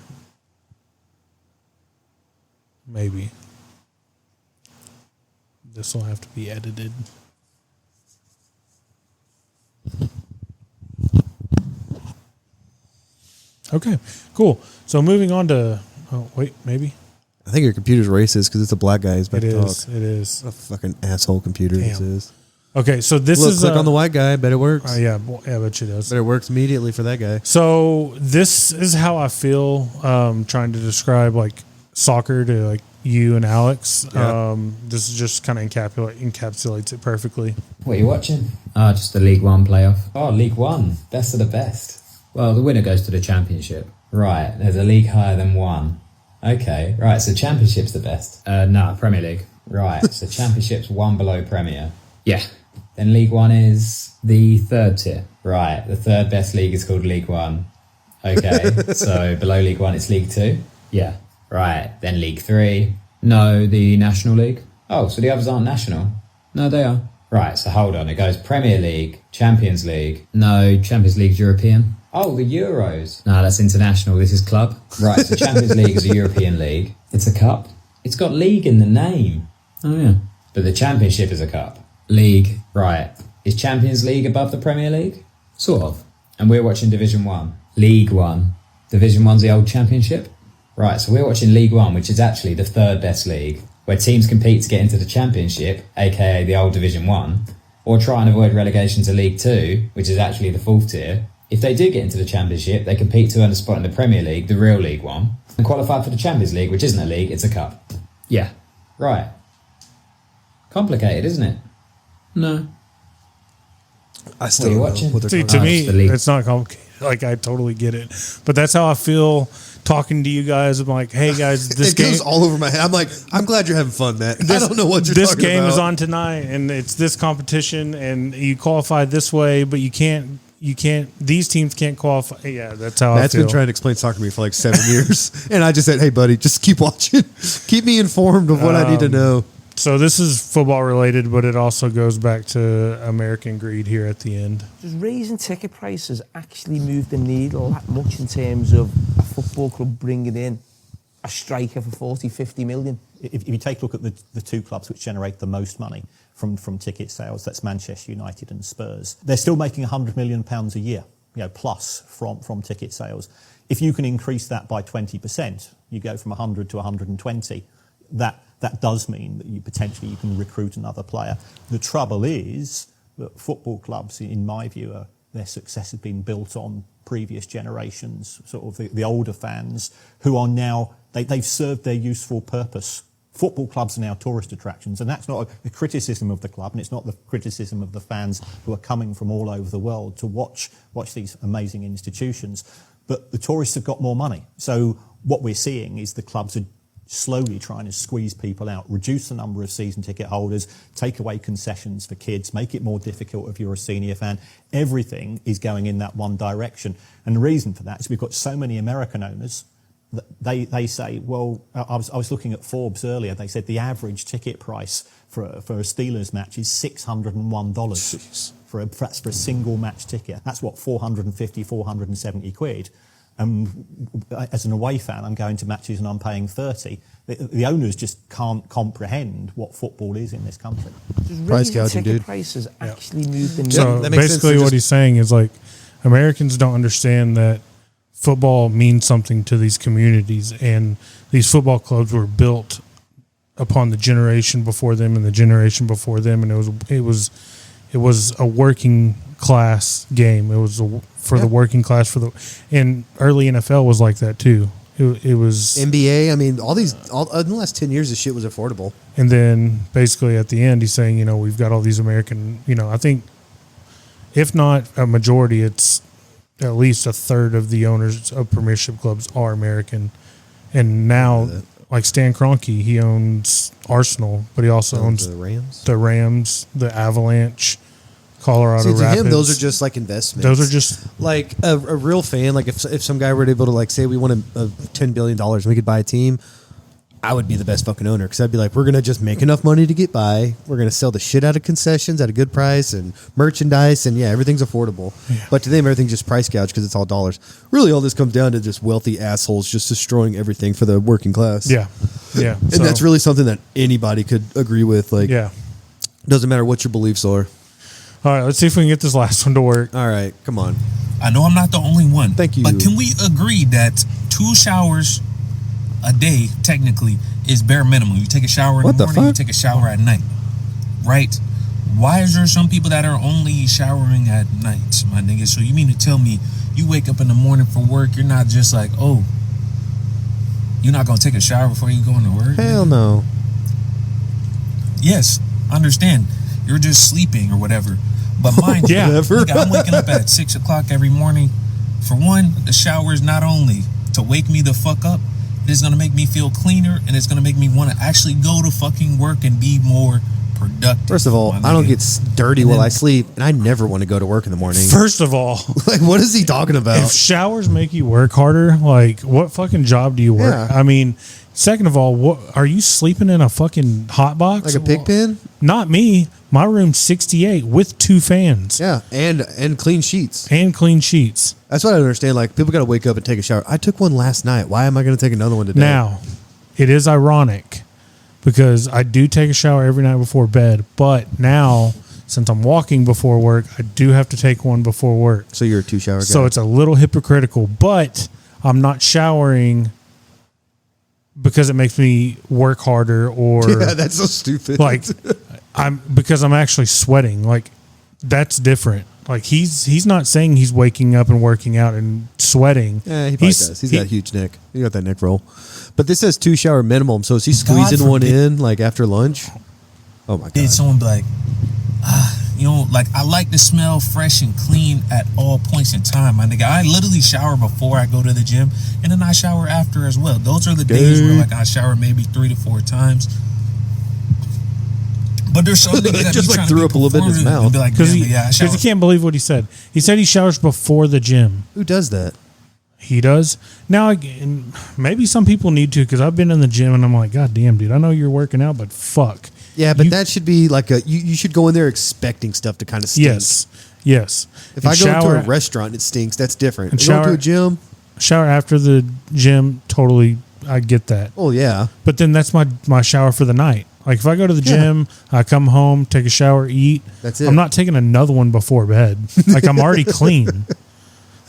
Maybe this will have to be edited. Okay, cool. So moving on to maybe I think your computer's racist because it's a black guy who's about it to is. talk. It is. What a fucking asshole computer this Damn. is. Okay, so this Look, is click on the white guy. Bet it works. yeah, I bet you does. Bet it works immediately for that guy. So this is how I feel trying to describe like soccer to like you and Alex. Yeah. This is just kind of encapsulates it perfectly. What are you watching? Just the League One playoff. Oh, League One. Best of the best. Well, the winner goes to the Championship. Right, there's a league higher than one. Okay, right, so Championship's the best. No, Premier League. Right, so Championship's one below Premier. Yeah. Then League One is the third tier. Right, the third best league is called League One. Okay, so below League One it's League Two? Yeah. Right, then League Three. No, the National League. Oh, so the others aren't national? No, they are. Right, so hold on. It goes Premier League, Champions League. No, Champions League's European. Oh, the Euros. No, that's international. This is club. Right, so Champions League is a European league. It's a cup. It's got league in the name. Oh, yeah. But the Championship is a cup. League. Right. Is Champions League above the Premier League? Sort of. And we're watching Division 1. League 1. Division 1's the old Championship? Right, so we're watching League 1, which is actually the third best league, where teams compete to get into the Championship, aka the old Division 1, or try and avoid relegation to League 2, which is actually the fourth tier. If they do get into the Championship, they compete to earn a spot in the Premier League, the real League 1, and qualify for the Champions League, which isn't a league, it's a cup. Yeah. Right. Complicated, isn't it? No. I What are you watching? what they're See, talking to about. me, the league. it's not complicated. Like I totally get it, but that's how I feel talking to you guys. I'm like, hey guys, this it game. goes all over my head. I'm like, I'm glad you're having fun, Matt. I don't know what you're this talking game about. is on tonight, and it's this competition, and you qualify this way, but you can't you can't. These teams can't qualify. Yeah, that's how Matt's I feel. been trying to explain soccer to me for like 7 years, and I just said, "Hey, buddy, just keep watching, keep me informed of what I need to know." So this is football related, but it also goes back to American greed here at the end. Does raising ticket prices actually move the needle that much in terms of a football club bringing in a striker for 40, 50 million? If you take a look at the two clubs which generate the most money from ticket sales, that's Manchester United and Spurs. They're still making £100 million a year, plus from ticket sales. If you can increase that by 20%, you go from 100 to 120. That does mean that you can recruit another player. The trouble is that football clubs, in my view, their success has been built on previous generations, sort of the older fans who are now, they've served their useful purpose. Football clubs are now tourist attractions, and that's not a criticism of the club, and it's not the criticism of the fans who are coming from all over the world to watch these amazing institutions. But the tourists have got more money. So what we're seeing is the clubs are slowly trying to squeeze people out, reduce the number of season ticket holders, take away concessions for kids, make it more difficult if you're a senior fan. Everything is going in that one direction. And the reason for that is we've got so many American owners that they say, well, I was looking at Forbes earlier, they said the average ticket price for a Steelers match is $601 for a single match ticket. That's what, 450, 470 quid. As an away fan, I'm going to matches and I'm paying 30. The owners just can't comprehend what football is in this country. Price gouging, dude. Prices actually move the So that makes basically, sense. what he's saying is like Americans don't understand that football means something to these communities, and these football clubs were built upon the generation before them and the generation before them, and it was a working class game. It was for the working class, and early NFL was like that too. It was NBA. I mean, all in the last 10 years, this shit was affordable. And then basically at the end, he's saying, we've got all these American, I think if not a majority, it's at least a third of the owners of Premiership clubs are American. And now, like Stan Kroenke, he owns Arsenal, but he also owns the Rams, the Avalanche, Colorado See, to Rapids. him, those are just like investments. Those are just like a real fan. Like if some guy were able to like say we wanted $10 billion and we could buy a team, I would be the best fucking owner because I'd be like, we're gonna just make enough money to get by. We're gonna sell the shit out of concessions at a good price and merchandise, and everything's affordable. Yeah. But to them, everything's just price gouge because it's all dollars. Really, all this comes down to just wealthy assholes just destroying everything for the working class. Yeah. And that's really something that anybody could agree with. Like, doesn't matter what your beliefs are. All right, let's see if we can get this last one to work. All right, come on. I know I'm not the only one. Thank you. But can we agree that 2 showers a day, technically, is bare minimum? You take a shower in the morning, you take a shower at night, right? Why is there some people that are only showering at night, my nigga? So you mean to tell me you wake up in the morning for work, you're not just like, oh, you're not going to take a shower before you go into work? Hell no. Yes, understand. You're just sleeping or whatever. But mind you, nigga, I'm waking up at 6 o'clock every morning. For one, the shower is not only to wake me the fuck up, it is going to make me feel cleaner, and it's going to make me want to actually go to fucking work and be more productive. First of all, I don't get dirty while I sleep, and I never want to go to work in the morning. First of all, like, what is he talking about? If showers make you work harder, like, what fucking job do you work? Yeah. I mean, second of all, what are you sleeping in a fucking hot box? Like a pig pen? Not me. My room's 68 with 2 fans. Yeah, and clean sheets. And clean sheets. That's what I understand. Like, people got to wake up and take a shower. I took one last night. Why am I going to take another one today? Now, it is ironic because I do take a shower every night before bed, but now, since I'm walking before work, I do have to take one before work. So you're a 2-shower guy. So it's a little hypocritical, but I'm not showering because it makes me work harder or... Yeah, that's so stupid. Like, because I'm actually sweating. Like, that's different. Like, he's not saying he's waking up and working out and sweating. Yeah, he probably does. He's got a huge neck. He got that neck roll. But this says 2-shower minimum. So is he squeezing one in like after lunch? Oh my god! Did someone be like, like I like to smell fresh and clean at all points in time, my nigga. I literally shower before I go to the gym, and then I shower after as well. Those are the days where like I shower maybe 3 to 4 times. But there's some niggas that Just be like trying to threw be up a little bit in his performative and mouth. be like, Because yeah, I shower. he can't believe what he said. He said he showers before the gym. Who does that? He does. Now, again, maybe some people need to, because I've been in the gym and I'm like, God damn, dude, I know you're working out, but fuck. Yeah, but that should be like you should go in there expecting stuff to kind of stink. Yes. If And I go shower- into a restaurant and it stinks, that's different. And If you go to shower- a gym, shower after the gym, totally, I get that. oh yeah. But then that's my shower for the night. Like if I go to the gym, I come home, take a shower, eat. That's it. I'm not taking another one before bed. Like I'm already clean.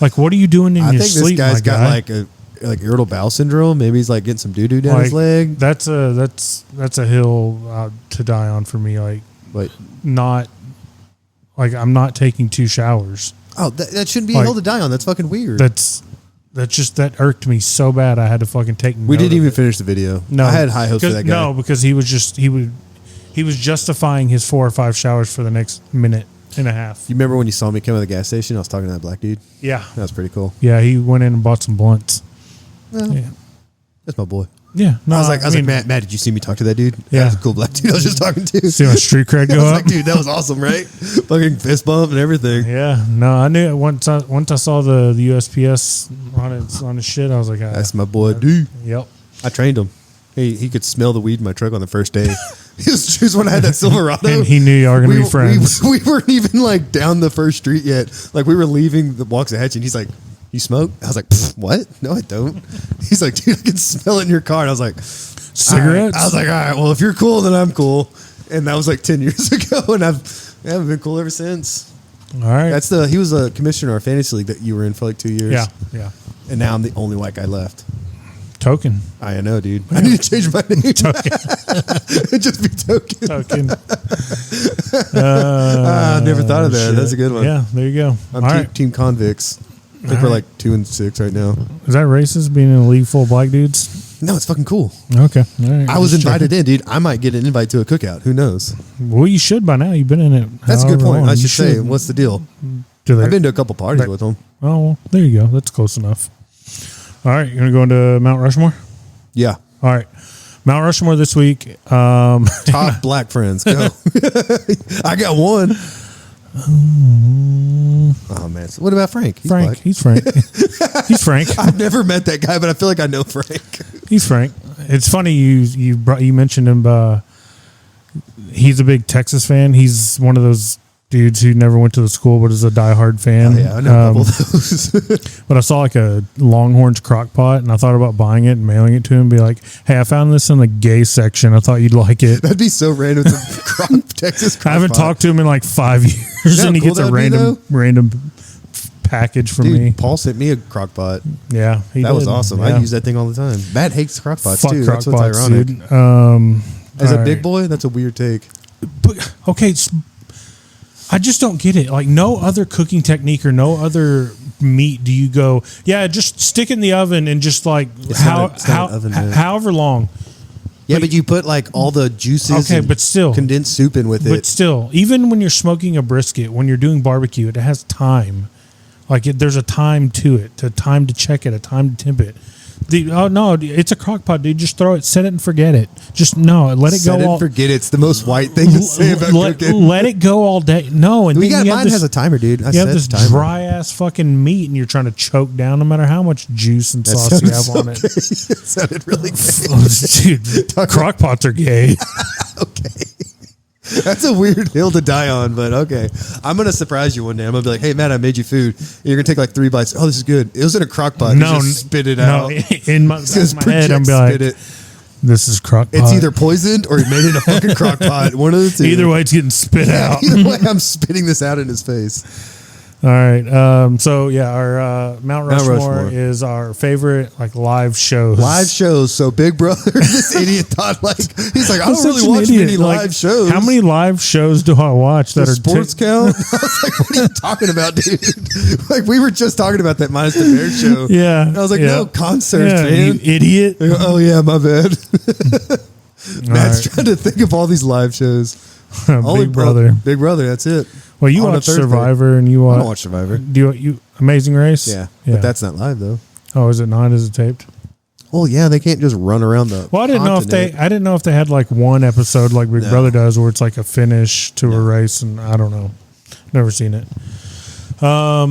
Like what are you doing in I your think sleep, this guy's my got guy? like irritable bowel syndrome. Maybe he's like getting some doo doo down his Like, leg. That's a hill to die on for me. Like But not like I'm not taking 2 showers. oh, that shouldn't be Like, a hill to die on. That's fucking weird. That irked me so bad. I had to fucking take. We note didn't of even it. finish the video. No, I had high hopes for that guy. No, because he was justifying his 4 or 5 showers for the next minute and a half. You remember when you saw me come out of the gas station? I was talking to that black dude. Yeah, That was pretty cool. yeah. He went in and bought some blunts. Well, Yeah, that's my boy. yeah. No, I was like, mean, Matt, did you see me talk to that dude? Yeah. That was a cool black dude I was just talking to. see my street cred I go was up. like, dude, that was awesome, right? Fucking fist bump and everything. Yeah, no, I knew it once I saw the USPS on his shit. I was like, That's my boy, dude. Yep. I trained him. He could smell the weed in my truck on the first day. He was when I had that Silverado. And he knew y'all were gonna be friends. We weren't even like down the first street yet. Like we were leaving the Waxahachie, and he's like, "You smoke?" I was like, "What? No, I don't." He's like, "Dude, I can smell it in your car." And I was like, Cigarettes? "All right." I was like, "All right, well, if you're cool, then I'm cool." And that was like 10 years ago, and I haven't been cool ever since. All right. He was a commissioner of our fantasy league that you were in for like 2 years. Yeah. And now I'm the only white guy left. Token. I know, dude. I need to change my name. Token. Just be Token. Token. I never thought of that. Shit. That's a good one. Yeah, there you go. I'm All team, right. team convicts. I think we're like 2-6 right now. Is that racist being in a league full of black dudes? No, it's fucking cool. Okay. All right. I was Just invited checking. in, dude. I might get an invite to a cookout. Who knows? Well, you should by now. You've been in it. That's a good however point. long. I You should say, should. what's the deal? Do they- I've been to a couple parties Right. with them. Oh, well, there you go. That's close enough. All right. You're going to go into Mount Rushmore? Yeah. All right. Mount Rushmore this week. Top black friends. Go. I got one. Oh, man. So what about Frank? He's black. He's Frank. He's Frank. I've never met that guy, but I feel like I know Frank. He's Frank. It's funny you mentioned him. He's a big Texas fan. He's one of those dudes who never went to the school but is a diehard fan. Oh, yeah, I know a couple of those. But I saw like a Longhorns crock pot and I thought about buying it and mailing it to him and be like, hey, I found this in the gay section. I thought you'd like it. That'd be so random. It's a Texas crock I haven't pot. talked to him in like 5 years Yeah, and he cool gets a that'd be, random package from Dude, me. Paul sent me a crock pot. Yeah. That was awesome. I Yeah. use that thing all the time. Matt hates crock pots Fuck too. crock That's what's pots, ironic. dude. As all a big right. boy, that's a weird take. But, okay, I just don't get it. Like no other cooking technique or no other meat do you go, yeah, just stick it in the oven and just like It's not an oven, man. however long. Yeah, but you put like all the juices Okay, and but still. condensed soup in with But it. still, even when you're smoking a brisket, when you're doing barbecue, it has time. Like there's a time to it, a time to check it, a time to temp it. No, it's a crock pot, dude. Just throw it, set it, and forget it. Just no, let it Set go. it, all, forget it. It's the most white thing to say about cooking. let it go all day. No, and We then got you have mine this, has a timer, dude. I you have set this the timer. dry ass fucking meat, and you're trying to choke down, no matter how much juice and sauce you have sounds on it. okay. It sounded really gay. Dude, crock pots are gay. Okay. That's a weird hill to die on, but okay. I'm gonna surprise you one day. I'm gonna be like, "Hey, Matt, I made you food. You're gonna take like 3 bites. Oh, this is good. It was in a crock pot. You just spit it out. in my, It's just back of my head, I'm project be like, spit it. this is crock pot. It's either poisoned or he made it in a fucking crock pot. One of the two. Either way, it's getting spit out. Either way, I'm spitting this out in his face. All right. So yeah, our Mount Rushmore, Rushmore. is our favorite like live shows. Live shows. So Big Brother, this idiot thought like he's like, I I'm don't really such an watch idiot. many Like, live shows. How many live shows do I watch that Does are sports count? I was like, what are you talking about, dude? Like we were just talking about that minus the bear show. Yeah. And I was like, yeah. no, concerts, Yeah, man. you idiot. They go, oh yeah, my bad. Matt's right. trying to think of all these live shows. Big Brother. Big Brother, that's it. Well, you On a watch Thursday. Survivor and you I watch. don't watch Survivor. Do you Amazing Race? Yeah, but that's not live though. Oh, is it not? Is it taped? Oh yeah, they can't just run around the. Well, I didn't know if they had like one episode like Big Brother does, where it's like a finish to a race, and I don't know, never seen it. I'll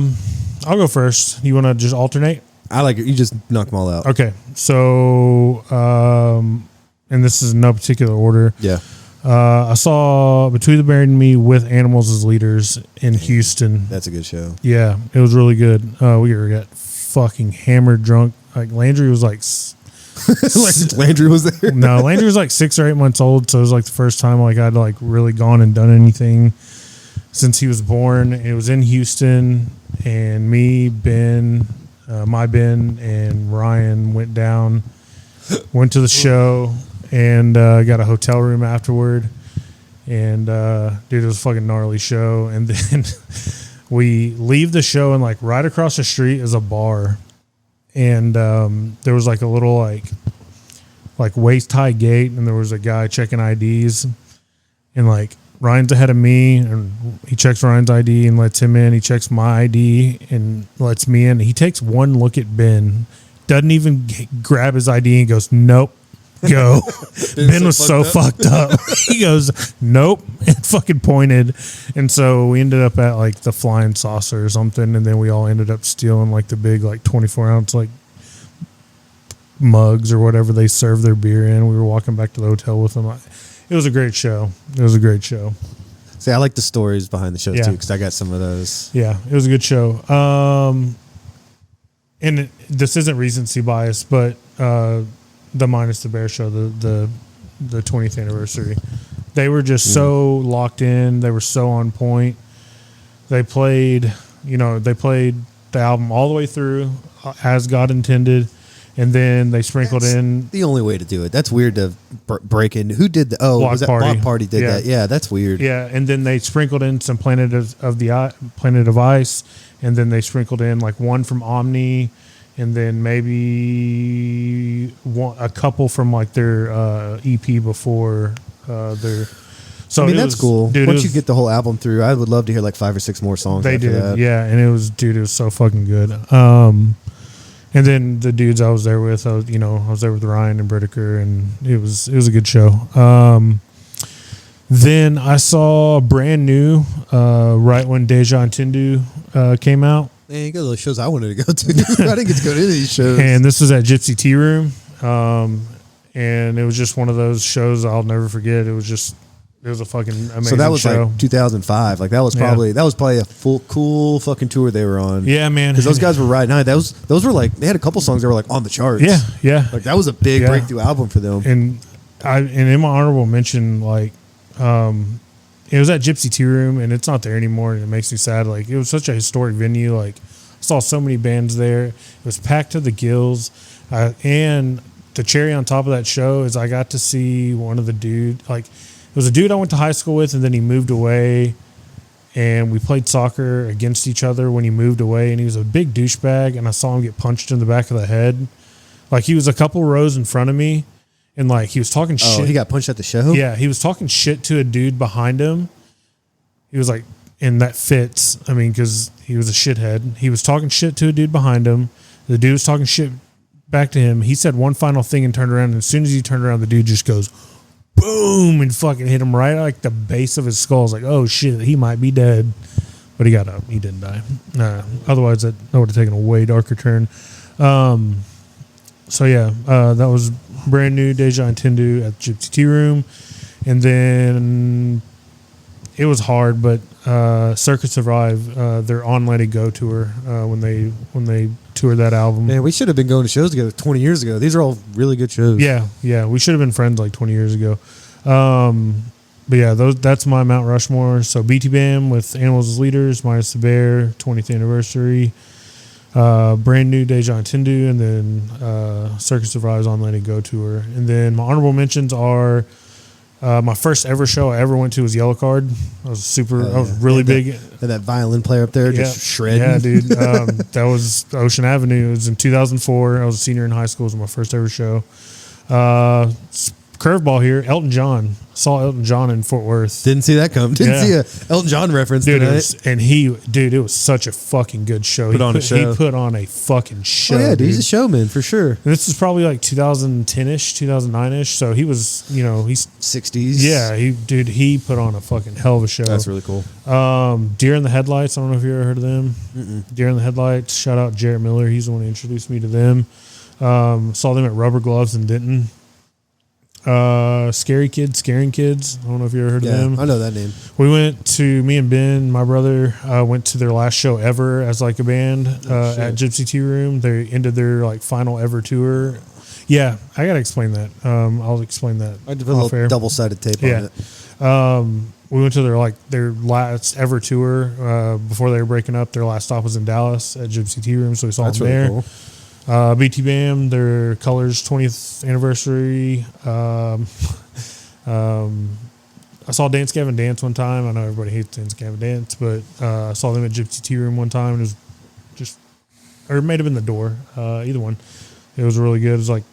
go first. You want to just alternate? I like it. You just knock them all out. Okay, so and this is in no particular order. Yeah. I saw Between the Bear and Me with Animals as Leaders in Houston. That's a good show. Yeah, it was really good. We got fucking hammered drunk. Like Landry was like Landry was there. No, Landry was like 6 or 8 months old, so it was like the first time like I'd like really gone and done anything since he was born. It was in Houston, and me, Ben, my Ben, and Ryan went to the show and got a hotel room afterward. And dude, it was a fucking gnarly show. And then we leave the show, and like right across the street is a bar. And there was like a little like waist high gate, and there was a guy checking IDs, and like Ryan's ahead of me, and he checks Ryan's ID and lets him in. He checks my ID and lets me in. He takes one look at Ben, doesn't even grab his ID, and goes, "Nope, go." Ben was so fucked up. He goes, "Nope," and fucking pointed. And so we ended up at like the Flying Saucer or something, and then we all ended up stealing like the big like 24-ounce like mugs or whatever they serve their beer in. We were walking back to the hotel with them. It was a great show. See, I like the stories behind the show Yeah. too, because I got some of those. Yeah, it was a good show. And this isn't recency bias, but the Minus the Bear show, the 20th anniversary, they were just so locked in. They were so on point. They played the album all the way through as God intended. And then they sprinkled in the only way to do it. That's weird to break in. Who did the? Oh, Block was that Party. Block Party did that? Yeah, that's weird. Yeah, and then they sprinkled in some Planet of Ice, and then they sprinkled in like one from Omni, and then maybe a couple from like their EP before their. So I mean, that's cool. Dude, Once you get the whole album through, I would love to hear like 5 or 6 more songs. They after did, that. yeah, and it was so fucking good. And then the dudes I was there with, I was there with Ryan and Brittaker, and it was a good show. Then I saw Brand New right when Deja and Tindu came out. Man, you go to those shows I wanted to go to. I didn't get to go to any of these shows. And this was at Gypsy Tea Room. And it was just one of those shows I'll never forget. It was a fucking amazing show. So that was like 2005. Like that was probably a full cool fucking tour they were on. Yeah, man. Because those guys were riding high. Those were like, they had a couple songs that were like on the charts. Yeah. Like that was a big breakthrough album for them. And in my honorable mention, like, it was at Gypsy Tea Room, and it's not there anymore, and it makes me sad. Like, it was such a historic venue. Like, I saw so many bands there. It was packed to the gills. And the cherry on top of that show is I got to see one of the dudes. Like, it was a dude I went to high school with, and then he moved away, and we played soccer against each other when he moved away, and he was a big douchebag, and I saw him get punched in the back of the head. Like, he was a couple rows in front of me, and like he was talking shit. Oh, he got punched at the show? Yeah, he was talking shit to a dude behind him. He was like, and that fits. I mean, because he was a shithead. He was talking shit to a dude behind him. The dude was talking shit back to him. He said one final thing and turned around, and as soon as he turned around, the dude just goes, boom, and fucking hit him right at like the base of his skull. I was like, oh shit, he might be dead. But he got up. He didn't die. Otherwise, that would have taken a way darker turn. So yeah, that was Brand New, Deja and Tindu at the Gypsy Tea Room. And then it was hard, but Circuit Survive, they're on Let It Go tour when they toured that album. Man, we should have been going to shows together 20 years ago. These are all really good shows. Yeah, we should have been friends like 20 years ago. But yeah, that's my Mount Rushmore. So BT Bam with Animals as Leaders, Minus the Bear, 20th anniversary, Brand New, Deja and Tindu, and then Circuit Survive's on Let It Go tour. And then my honorable mentions are my first ever show I ever went to was Yellow Card. I was really big. And that violin player up there just shredding. Yeah, dude. That was Ocean Avenue. It was in 2004. I was a senior in high school. It was my first ever show. curveball here. Elton John. Saw Elton John in Fort Worth. Didn't see that come. Didn't see a Elton John reference dude, tonight. It was such a fucking good show. He put on a fucking show. Oh, yeah, dude, he's a showman for sure. And this is probably like 2010-ish, 2009-ish. So he was, he's 60s. Yeah, he put on a fucking hell of a show. That's really cool. Deer in the Headlights. I don't know if you ever heard of them. Mm-mm. Deer in the Headlights. Shout out Jarrett Miller. He's the one who introduced me to them. Saw them at Rubber Gloves in Denton. Scary Kids, Scaring Kids. I don't know if you ever heard of them. I know that name. Me and Ben, my brother, went to their last show ever as like a band at Gypsy Tea Room. They ended their like final ever tour. Yeah, I gotta explain that. I'll explain that. I did a little double-sided tape on it. We went to their last ever tour before they were breaking up. Their last stop was in Dallas at Gypsy Tea Room, so we saw them really there. Cool. BT Bam, their Colors 20th anniversary. I saw Dance Gavin Dance one time. I know everybody hates Dance Gavin Dance, but I saw them at Gypsy Tea Room one time. It was or it might have been The Door. Either one. It was really good. It was like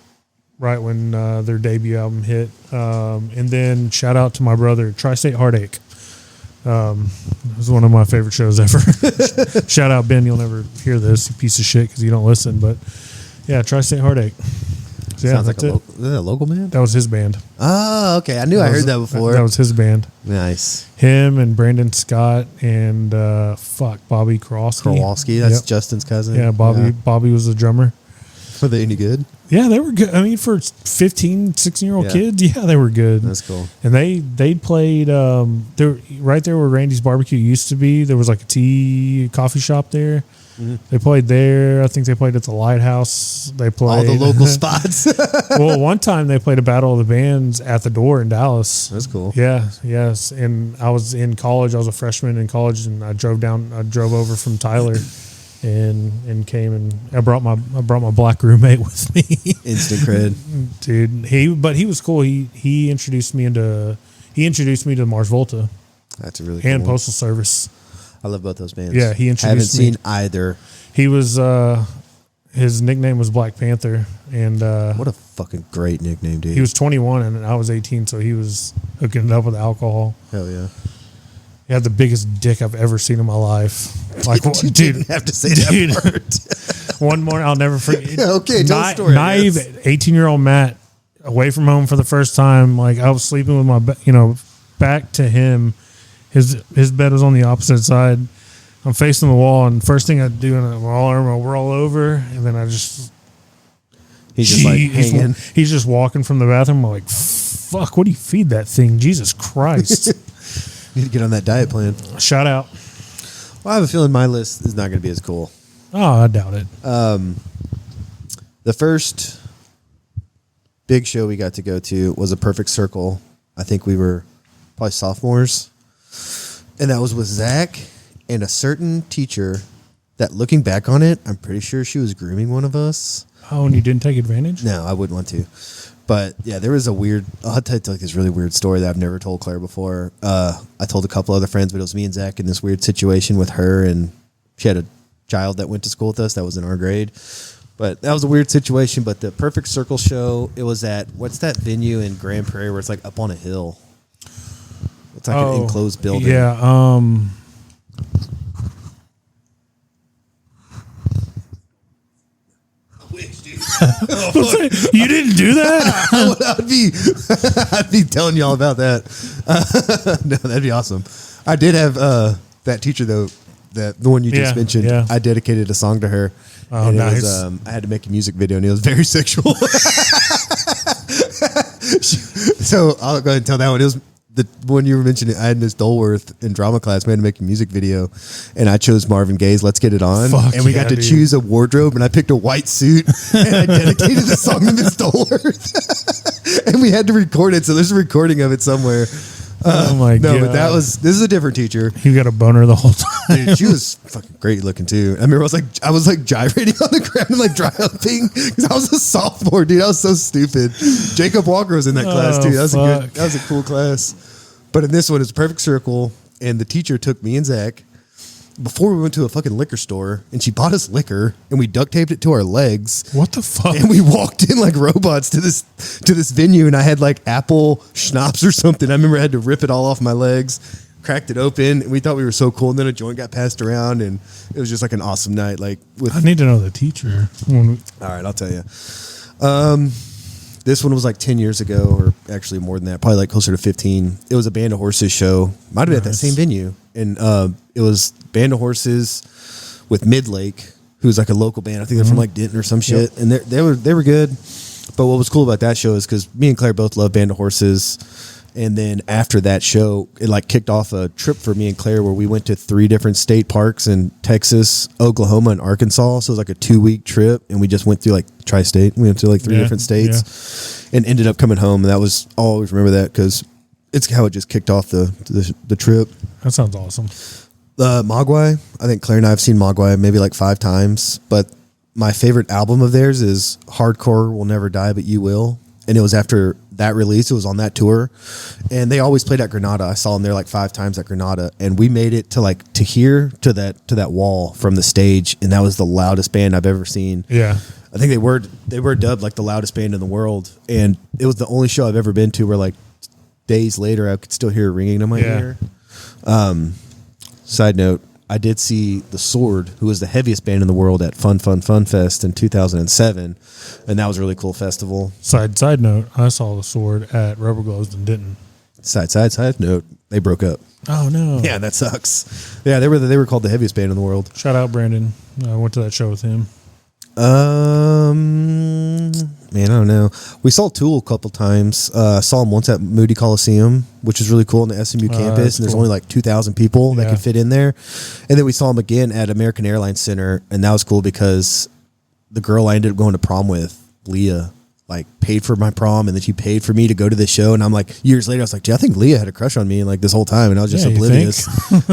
right when their debut album hit. And then shout out to my brother, Tri-State Heartache. It was one of my favorite shows ever. Shout out, Ben. You'll never hear this, you piece of shit, because you don't listen. But yeah, Tri-State Heartache. So yeah, Sounds that's like it. Is that a local band? That was his band. Oh, okay. I knew I heard that before. That was his band. Nice. Him and Brandon Scott and Bobby Kowalski. That's Justin's cousin. Yeah, Bobby was the drummer. Were they any good? Yeah, they were good. I mean, for 15, 16-year-old kids, they were good. That's cool. And they played right there where Randy's Barbecue used to be. There was like a coffee shop there. Mm-hmm. They played there. I think they played at the Lighthouse. They played all the local spots. Well, one time they played a Battle of the Bands at the Door in Dallas. That's cool. Yeah, yes. And I was in college. I was a freshman in college, and I drove over from Tyler. And came and I brought my black roommate with me. Instant cred, dude. He was cool. He introduced me to Mars Volta. That's a really and cool Postal Service. I love both those bands. Yeah, he introduced me. Haven't seen either. He was his nickname was Black Panther, and what a fucking great nickname, dude. He was 21 and I was 18, so he was hooking it up with alcohol. Hell yeah. He had the biggest dick I've ever seen in my life. Like, you didn't have to say that part. One morning, I'll never forget. Okay, tell the story. Naive 18-year-old Matt, away from home for the first time. Like, I was sleeping with my, back to him. His bed was on the opposite side. I'm facing the wall, and first thing I do, and I roll over, and then I just. He's just like hanging. He's just walking from the bathroom. I'm like, fuck, what do you feed that thing? Jesus Christ. Need to get on that diet plan. Shout out. Well, I have a feeling my list is not going to be as cool. Oh, I doubt it. The first big show we got to go to was a Perfect Circle. I think we were probably sophomores. And that was with Zach and a certain teacher that, looking back on it, I'm pretty sure she was grooming one of us. Oh, and you didn't take advantage? No, I wouldn't want to. But yeah, there was I'll tell you like this really weird story that I've never told Claire before. I told a couple other friends, but it was me and Zach in this weird situation with her, and she had a child that went to school with us that was in our grade. But that was a weird situation. But the Perfect Circle show, it was at, what's that venue in Grand Prairie where it's like up on a hill? It's like an enclosed building. Yeah. You didn't do that? I'd be telling you all about that. No, that'd be awesome. I did have that teacher though, the one you just mentioned. Yeah. I dedicated a song to her. Oh, and nice. It was, I had to make a music video, and it was very sexual. So I'll go ahead and tell that one. It was the one you were mentioning. I had Miss Dolworth in drama class. We had to make a music video, and I chose Marvin Gaye's "Let's Get It On." And we got to choose a wardrobe, and I picked a white suit, and I dedicated the song to Miss Dolworth. And we had to record it, so there's a recording of it somewhere. Oh my god! No, but this is a different teacher. You got a boner the whole time. Dude, she was fucking great looking too. I remember I was like gyrating on the ground and like dry humping because I was a sophomore, dude. I was so stupid. Jacob Walker was in that class too. That was a cool class. But in this one, it's a Perfect Circle, and the teacher took me and Zach, before we went to a fucking liquor store, and she bought us liquor, and we duct taped it to our legs. What the fuck? And we walked in like robots to this venue, and I had like apple schnapps or something. I remember I had to rip it all off my legs, cracked it open, and we thought we were so cool. And then a joint got passed around, and it was just like an awesome night. Like with I need to know the teacher. all right, I'll tell you. This one was like 10 years ago, or actually more than that, probably like closer to 15. It was a Band of Horses show. Might have been at that same venue. And it was Band of Horses with Midlake, who's like a local band. I think they're from like Denton or some shit. Yep. And they were good. But what was cool about that show is because me and Claire both love Band of Horses. And then after that show, it like kicked off a trip for me and Claire where we went to 3 different state parks in Texas, Oklahoma, and Arkansas. So it was like a 2-week trip, and we just went through like tri-state. We went to like 3 different states and ended up coming home. And that was, I'll always remember that because it's how it just kicked off the trip. That sounds awesome. Mogwai, I think Claire and I have seen Mogwai maybe like 5 times, but my favorite album of theirs is Hardcore Will Never Die But You Will. And it was after that release. It was on that tour, and they always played at Granada. I saw them there like 5 times at Granada, and we made it to that wall from the stage, and that was the loudest band I've ever seen. Yeah, I think they were dubbed like the loudest band in the world, and it was the only show I've ever been to where like days later I could still hear it ringing in my ear. Side note, I did see The Sword, who was the heaviest band in the world, at Fun Fest in 2007, and that was a really cool festival. Side note, I saw The Sword at Rubber Gloves and didn't. Side note, they broke up. Oh no! Yeah, that sucks. Yeah, they were called the heaviest band in the world. Shout out Brandon. I went to that show with him. Man, I don't know. We saw Tool a couple times. Saw them once at Moody Coliseum, which is really cool on the SMU campus. And there's only like 2,000 people that could fit in there. And then we saw them again at American Airlines Center, and that was cool because the girl I ended up going to prom with, Leah, like paid for my prom, and then she paid for me to go to the show. And I'm like, years later, I was like, I think Leah had a crush on me like this whole time, and I was just oblivious.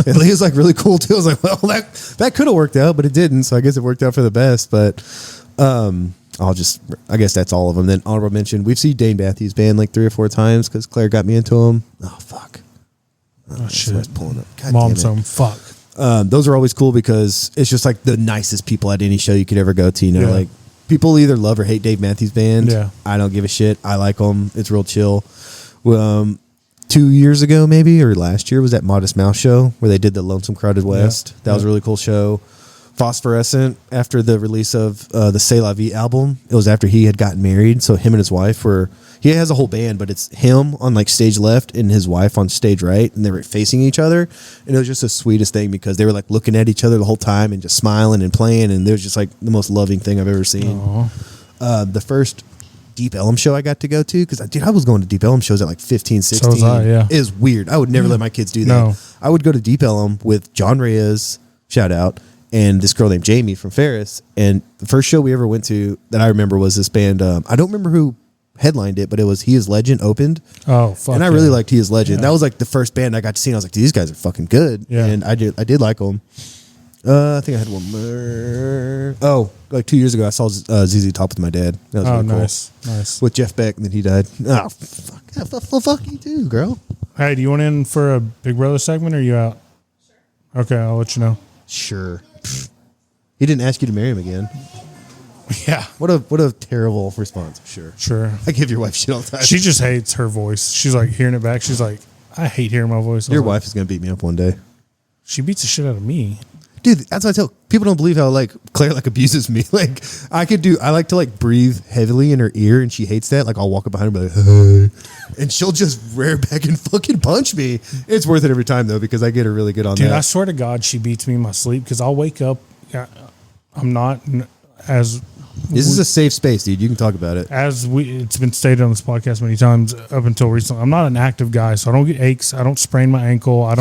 And Leah's like really cool too. I was like, well, that could have worked out, but it didn't. So I guess it worked out for the best. But I guess that's all of them. Then honorable mention, we've seen Dane Matthews Band like 3 or 4 times because Claire got me into him. Oh fuck! Oh shit! Pulling up. God Mom's damn it. home. Fuck. Those are always cool because it's just like the nicest people at any show you could ever go to. You know, like people either love or hate Dave Matthews Band. Yeah, I don't give a shit. I like them. It's real chill. 2 years ago, maybe, or last year, was that Modest Mouse show where they did the Lonesome Crowded West. That was a really cool show. Phosphorescent, after the release of the C'est La Vie album, it was after he had gotten married. So him and his wife he has a whole band, but it's him on like stage left and his wife on stage right, and they were facing each other. And it was just the sweetest thing because they were like looking at each other the whole time and just smiling and playing, and it was just like the most loving thing I've ever seen. The first Deep Ellum show I got to go to, because I was going to Deep Ellum shows at like 15, 16. So was I, yeah. It was weird. I would never let my kids do that. No. I would go to Deep Ellum with John Reyes, shout out, and this girl named Jamie from Ferris. And the first show we ever went to that I remember was this band. I don't remember who headlined it, but it was He Is Legend opened. Oh, fuck. And I really liked He Is Legend. That was like the first band I got to see, and I was like, these guys are fucking good. Yeah. And I did like them. I think I had one more. Oh, like 2 years ago, I saw ZZ Top with my dad. That was really cool. Nice. With Jeff Beck, and then he died. Oh, fuck. Yeah, fuck you too, girl. Hey, do you want in for a Big Brother segment, or are you out? Sure. Okay, I'll let you know. Sure. He didn't ask you to marry him again. Yeah. What a terrible response. Sure. I give your wife shit all the time. She just hates her voice. She's like hearing it back. She's like, I hate hearing my voice. Your wife is going to beat me up one day. She beats the shit out of me. Dude, that's what I tell people. Don't believe how like Claire like abuses me. Like I like to like breathe heavily in her ear, and she hates that. Like I'll walk up behind her and be like, hey, and she'll just rear back and fucking punch me. It's worth it every time though, because I get her really good on that. Dude, I swear to God, she beats me in my sleep because I'll wake up. I'm not as. This is a safe space, dude. You can talk about it. It's been stated on this podcast many times up until recently. I'm not an active guy, so I don't get aches. I don't sprain my ankle.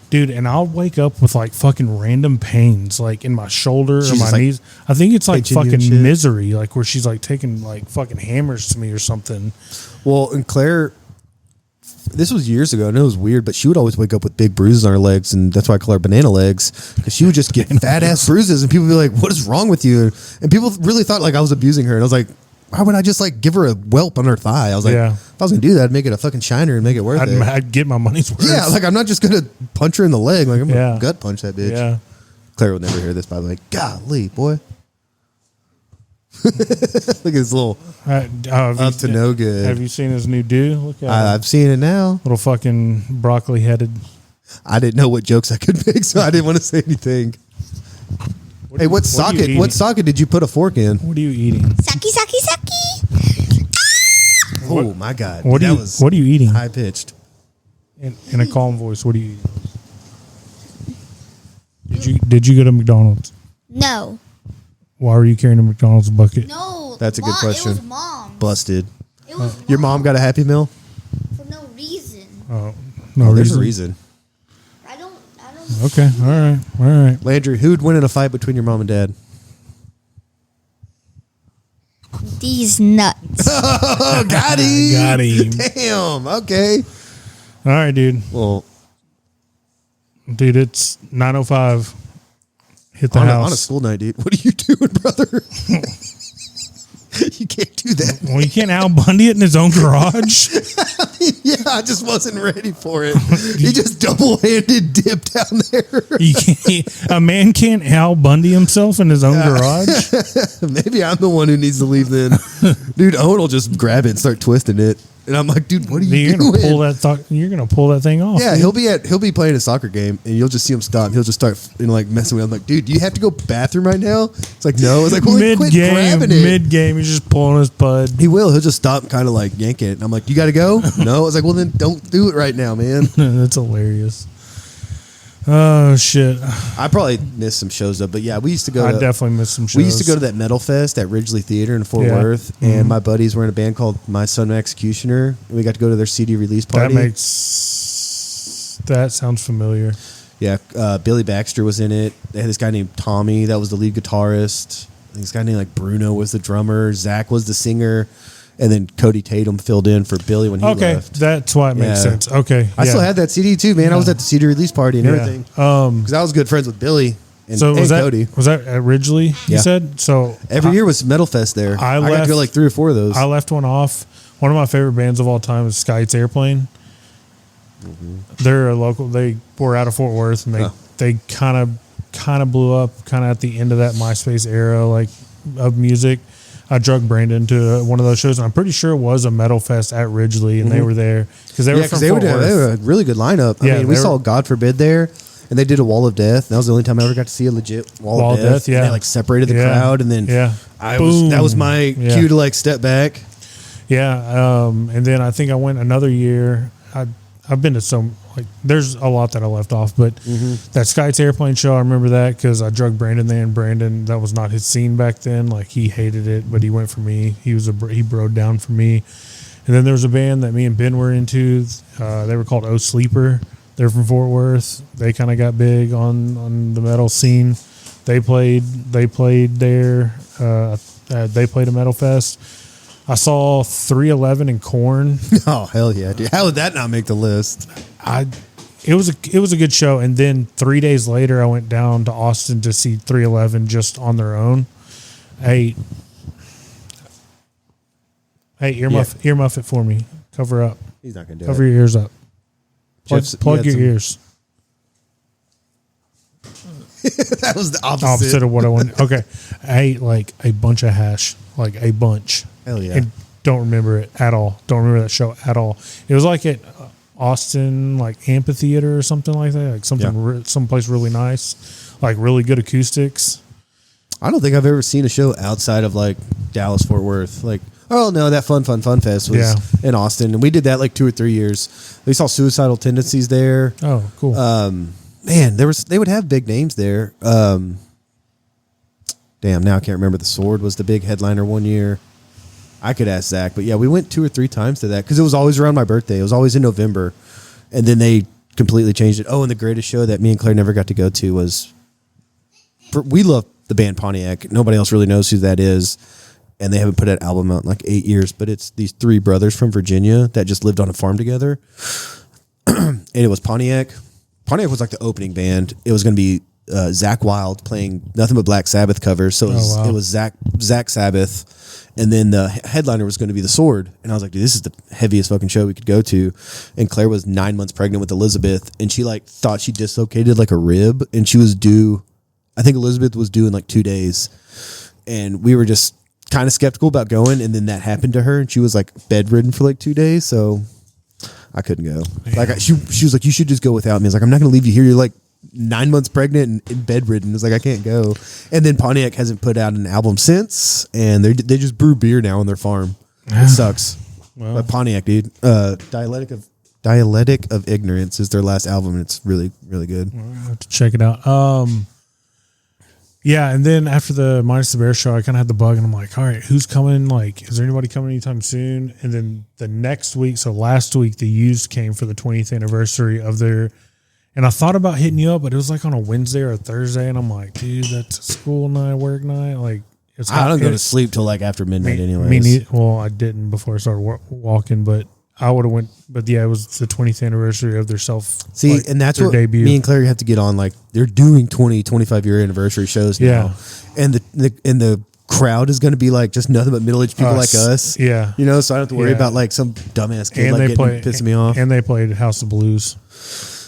Dude, and I'll wake up with like fucking random pains, like in my shoulder or my knees. I think it's like fucking Misery, like where she's like taking like fucking hammers to me or something. Well, and Claire, this was years ago, and it was weird, but she would always wake up with big bruises on her legs, and that's why I call her banana legs, because she would just get fat ass bruises, and people would be like, "What is wrong with you?" And people really thought like I was abusing her, and I was like, why would I just like give her a whelp on her thigh? I was like, if I was gonna do that, I'd make it a fucking shiner and make it worth it. I'd get my money's worth. Yeah, like I'm not just gonna punch her in the leg. Like I'm gonna gut punch that bitch. Yeah. Claire will never hear this, by the way. Golly, boy. Look at his little up to no good. Have you seen his new do? Look at him. I've seen it now. Little fucking broccoli headed. I didn't know what jokes I could make, so I didn't want to say anything. Hey, what socket did you put a fork in? What are you eating? Saki. Oh my God! What are you eating? High pitched. In a calm voice. What are you eating? Did you go to McDonald's? No. Why were you carrying a McDonald's bucket? No. That's a good question. It was mom. Busted. It was Your mom got a Happy Meal? for no reason. No There's reason. a reason. I don't. Okay. All right. Landry, who'd win in a fight between your mom and dad? These nuts. Oh, got him. Got him. Damn. Okay. All right, dude. Well, dude, it's 9:05. Hit the on house. a school night, dude. What are you doing, brother? You can't do that. Well, you can't Al Bundy it in his own garage. Yeah, I just wasn't ready for it. He just double-handed dipped down there. A man can't Al Bundy himself in his own garage. Maybe I'm the one who needs to leave then. Dude, Owen will just grab it and start twisting it. And I'm like, dude, what are you doing? You're gonna pull that thing off. Yeah, dude. he'll be playing a soccer game and you'll just see him stop. And he'll just start messing with him. I'm like, dude, do you have to go bathroom right now? It's like, no. It's like, well, quit grabbing it. Mid game, he's just pulling his pud. He will. He'll just stop and kind of like yank it. And I'm like, you got to go? No. I was like, well, then don't do it right now, man. That's hilarious. Oh shit! I probably missed some shows though, but yeah, we used to go. I definitely missed some shows. We used to go to that Metal Fest at Ridgely Theater in Fort Worth, and my buddies were in a band called My Son Executioner. And we got to go to their CD release party. That sounds familiar. Yeah, Billy Baxter was in it. They had this guy named Tommy that was the lead guitarist. This guy named like Bruno was the drummer. Zach was the singer. And then Cody Tatum filled in for Billy when he left. That's why it makes sense. Okay. I still had that CD too, man. I was at the CD release party and everything. Because I was good friends with Billy and Cody. Was that at Ridgely, you said? So every year was Metal Fest there. I got to go like 3 or 4 of those. I left one off. One of my favorite bands of all time is Sky's Airplane. Mm-hmm. They're a local. They were out of Fort Worth, and they kind of blew up kind of at the end of that MySpace era, like of music. I drug Brandon to one of those shows, and I'm pretty sure it was a Metal Fest at Ridgely, and they were there because they were from Fort Worth. They were a really good lineup. I mean, we saw God Forbid there, and they did a Wall of Death. That was the only time I ever got to see a legit Wall of Death. Yeah, and they like separated the crowd, and then that was my cue to like step back. Yeah, and then I think I went another year. I've been to some, like, there's a lot that I left off, but that Sky's Airplane show, I remember that because I drug Brandon there, and Brandon, that was not his scene back then. Like, he hated it, but he went for me. He broed down for me. And then there was a band that me and Ben were into. They were called Oh Sleeper. They're from Fort Worth. They kind of got big on the metal scene. They played there. They played a Metal Fest. I saw 311 and Korn. Oh hell yeah, dude! How would that not make the list? It was a good show, and then 3 days later, I went down to Austin to see 311 just on their own. Hey, earmuff it for me. Cover up. He's not gonna do Cover it. your ears up. Plug your ears. That was the opposite of what I wanted. Okay, I ate like a bunch of hash, like a bunch. Hell yeah! And don't remember it at all. Don't remember that show at all. It was like at Austin, like amphitheater or something like that, like something someplace really nice, like really good acoustics. I don't think I've ever seen a show outside of like Dallas Fort Worth. Like, oh no, that Fun Fest was in Austin, and we did that like 2 or 3 years. We saw Suicidal Tendencies there. Oh, cool. Man, they would have big names there. Damn, now I can't remember. The Sword was the big headliner one year. I could ask Zach, but yeah, we went 2 or 3 times to that because it was always around my birthday. It was always in November, and then they completely changed it. Oh, and the greatest show that me and Claire never got to go to was we love the band Pontiac. Nobody else really knows who that is, and they haven't put an album out in like 8 years. But it's these 3 brothers from Virginia that just lived on a farm together, and it was Pontiac. Pontiac was like the opening band. It was going to be Zach Wilde playing nothing but Black Sabbath covers. So it was Zach Sabbath, and then the headliner was going to be The Sword. And I was like, dude, this is the heaviest fucking show we could go to. And Claire was 9 months pregnant with Elizabeth, and she like thought she dislocated like a rib, and she was due I think Elizabeth was due in like 2 days, and we were just kind of skeptical about going. And then that happened to her, and she was like bedridden for like 2 days. So I couldn't go. Like she was like, you should just go without me. I was like, I'm not going to leave you here. You're like 9 months pregnant and bedridden. It's like, I can't go. And then Pontiac hasn't put out an album since, and they just brew beer now on their farm. It sucks. Well. But Pontiac, dude, Dialectic of Ignorance is their last album, and it's really, really good. I have to check it out. Yeah, and then after the Minus the Bear show, I kind of had the bug, and I'm like, all right, who's coming? Like, is there anybody coming anytime soon? And then the next week, so last week, the Used came for the 20th anniversary of their, and I thought about hitting you up, but it was like on a Wednesday or a Thursday, and I'm like, dude, that's a school night, work night. Like, I don't go to sleep till like after midnight anyway. Well, I didn't before I started walking, but I would have went. But yeah, it was the 20th anniversary of their and that's what debut. Me and Claire have to get on. Like, they're doing 25 year anniversary shows now. And the crowd is going to be like just nothing but middle-aged people like us. Yeah. You know, so I don't have to worry about like some dumbass kid like pissing me off. And they played House of Blues.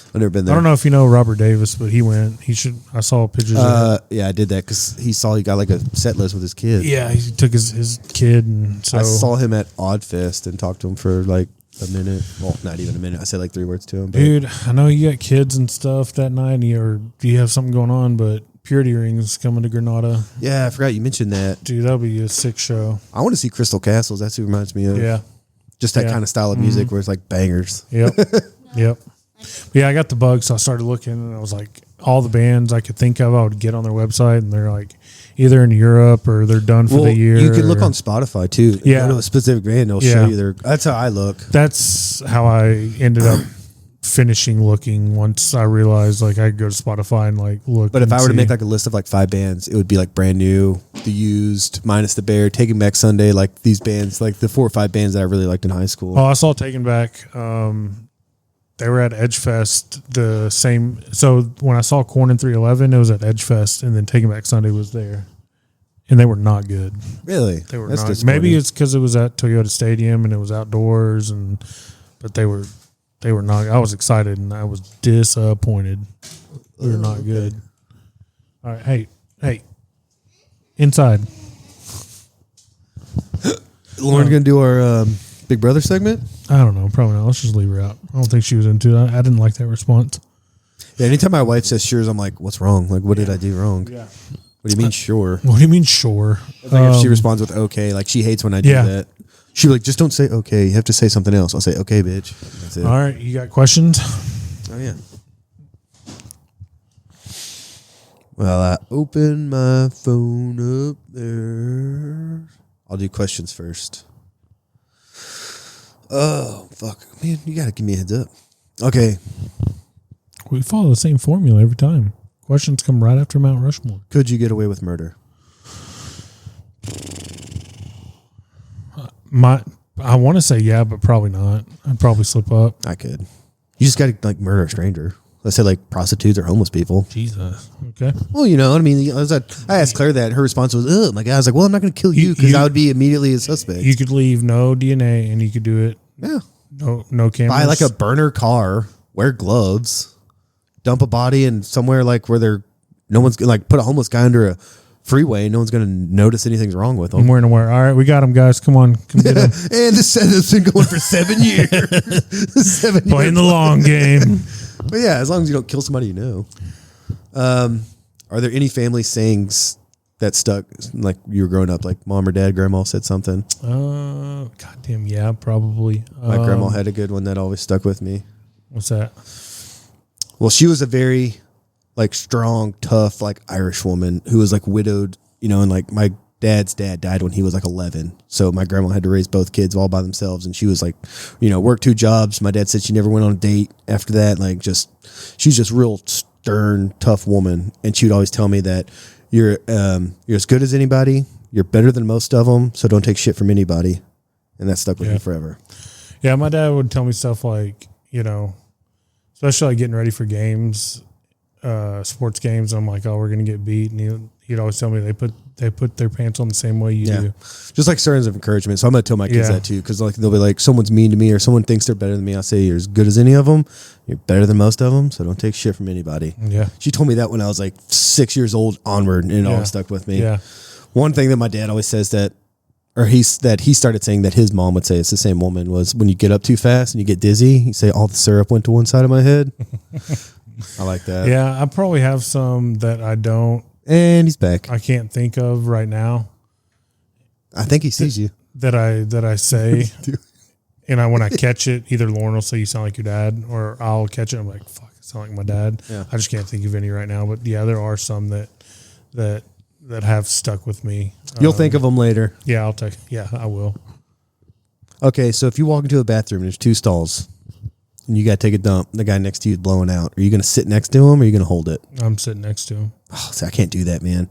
I've never been there. I don't know if you know Robert Davis, but he went. He should. I saw pictures of it. Yeah, I did that because he got like a set list with his kid. Yeah, he took his kid, and so I saw him at Oddfest and talked to him for like a minute. Well, not even a minute. I said like 3 words to him. Dude, I know you got kids and stuff that night, or do you have something going on? But Purity Rings coming to Granada. Yeah, I forgot you mentioned that. Dude, that'll be a sick show. I want to see Crystal Castles. That's who reminds me of. Yeah. Just that kind of style of music where it's like bangers. Yep. Yep. But yeah, I got the bug, so I started looking, and I was like, all the bands I could think of, I would get on their website, and they're like either in Europe or they're done for the year. You can look on Spotify too. Yeah. Go to a specific band, they'll show you their. That's how I look. That's how I ended up finishing looking once I realized like I could go to Spotify and like look. But if I were to make like a list of like 5 bands, it would be like Brand New, The Used, Minus the Bear, Taking Back Sunday, like these bands, like the 4 or 5 bands that I really liked in high school. Oh, I saw Taken Back. They were at Edgefest the same. So when I saw Korn in 311, it was at Edgefest, and then Taking Back Sunday was there, and they were not good. Really? They were That's not. disappointing. Maybe it's because it was at Toyota Stadium and it was outdoors, but they were not. I was excited and I was disappointed. They were not good. All right, hey, inside. Lauren gonna do our Big Brother segment? I don't know. Probably not. Let's just leave her out. I don't think she was into it. I didn't like that response. Yeah, anytime my wife says sure, I'm like, what's wrong? Like, what did I do wrong? Yeah. What do you mean sure? What do you mean sure? It's like if she responds with okay, like she hates when I do that. She's like, just don't say okay. You have to say something else. I'll say okay, bitch. That's it. All right, you got questions? Oh yeah. Well, I open my phone up there. I'll do questions first. Oh, fuck. Man, you got to give me a heads up. Okay. We follow the same formula every time. Questions come right after Mount Rushmore. Could you get away with murder? I want to say yeah, but probably not. I'd probably slip up. I could. You just got to like murder a stranger. Let's say like prostitutes or homeless people. Jesus. Okay. Well, you know what I mean. I asked Claire that. Her response was, "Oh my god." I was like, "Well, I'm not going to kill you because I would be immediately a suspect." You could leave no DNA and you could do it. Yeah. No cameras. Buy like a burner car. Wear gloves. Dump a body in somewhere like where no one's like put a homeless guy under a freeway. No one's going to notice anything's wrong with them. I'm wearing a wear. All right, we got him, guys. Come on, come get him. And this has been going for 7 years. 7 years. Playing the long game. But yeah, as long as you don't kill somebody you know. Are there any family sayings that stuck, like you were growing up, like mom or dad, grandma said something? Goddamn, yeah, probably. My grandma had a good one that always stuck with me. What's that? Well, she was a very like strong, tough, like Irish woman who was like widowed, you know, and like my dad's dad died when he was like 11. So my grandma had to raise both kids all by themselves. And she was like, you know, worked 2 jobs. My dad said she never went on a date after that. Like she's just real stern, tough woman. And she would always tell me that you're as good as anybody. You're better than most of them. So don't take shit from anybody. And that stuck with me forever. Yeah. My dad would tell me stuff like, you know, especially like getting ready for games, sports games. I'm like, oh, we're going to get beat. And he'd always tell me they put their pants on the same way you do. Just like terms of encouragement. So I'm gonna tell my kids that too, because like they'll be like, someone's mean to me or someone thinks they're better than me. I'll say, you're as good as any of them. You're better than most of them. So don't take shit from anybody. Yeah. She told me that when I was like 6 years old onward, and it always stuck with me. Yeah. One thing that my dad always says that he started saying that his mom would say, it's the same woman, was when you get up too fast and you get dizzy, you say, all the syrup went to one side of my head. I like that. Yeah, I probably have some that I don't. And he's back. I can't think of right now. I think he sees you. That I say. And when I catch it, either Lauren will say you sound like your dad, or I'll catch it. I'm like, fuck, I sound like my dad. Yeah. I just can't think of any right now. But yeah, there are some that have stuck with me. You'll think of them later. Yeah, I will. Okay, so if you walk into a bathroom and there's 2 stalls and you got to take a dump, the guy next to you is blowing out, are you going to sit next to him or are you going to hold it? I'm sitting next to him. Oh, see, I can't do that, man.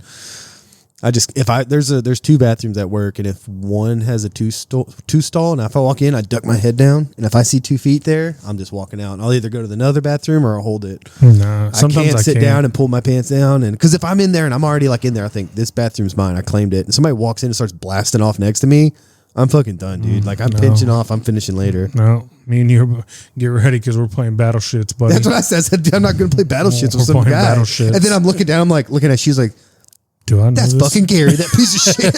There's 2 bathrooms at work, and if one has a two stall, and if I walk in, I duck my head down, and if I see 2 feet there, I'm just walking out. And I'll either go to another bathroom or I'll hold it. Nah, sometimes I can't sit down and pull my pants down, and because if I'm in there and I'm already like in there, I think this bathroom's mine. I claimed it, and somebody walks in and starts blasting off next to me, I'm fucking done, dude. Like I'm pinching off. I'm finishing later. No, me and you get ready because we're playing Battleshits, buddy. That's what I said. I said, I'm not going to play Battleshits with some guy. And then I'm looking down. I'm like looking at. She's like, do I know that's this? fucking Gary, that piece of shit.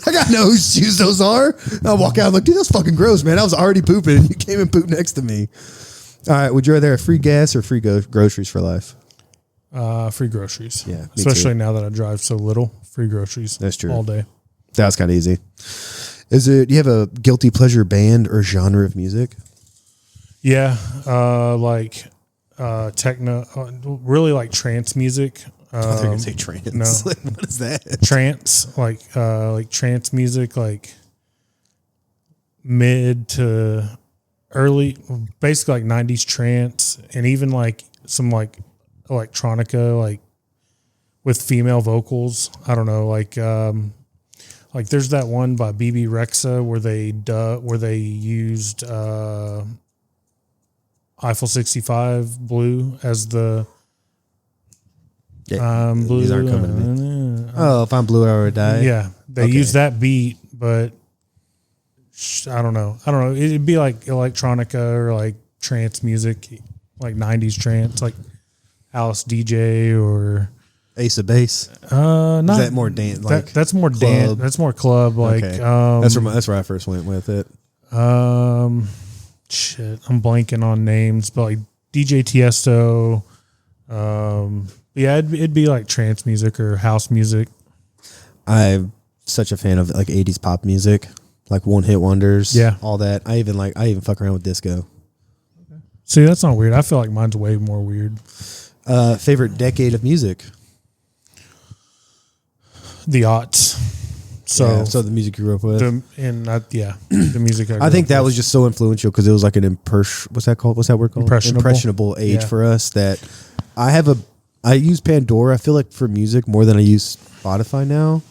Like, I know whose shoes those are. And I walk out, I'm like, dude, that's fucking gross, man. I was already pooping, and you came and pooped next to me. All right, would you rather have free gas or free groceries for life? Free groceries. Yeah, me especially too. now that I drive so little. Free groceries. That's true. All day. That was kind of easy. Do you have a guilty pleasure band or genre of music? Yeah, like techno, really like trance music. I thought you were gonna say trance. No, What is that? Trance, like trance music, like mid to early, basically like 90s trance, and even like some like electronica, like with female vocals. I don't know, like there's that one by BB Rexa where they used Eiffel 65 Blue as the blue. These aren't coming to me. Oh, if I'm blue, I would die. Yeah, they use that beat, but I don't know. It'd be like electronica or like trance music, like 90s trance, like Alice DJ or Ace of Base. Not is that more dance? Like that's more dance. That's more club. Like okay. That's where I first went with it. Shit, I'm blanking on names, but like DJ Tiesto. Yeah, it'd be like trance music or house music. I'm such a fan of like 80s pop music, like one hit wonders. Yeah, all that. I even fuck around with disco. See, that's not weird. I feel like mine's way more weird. Favorite decade of music? The aughts. So the music you grew up with. The music I think that was just so influential because it was like an what's that called? What's that word called? Impressionable age for us. That I use Pandora. I feel like for music more than I use Spotify now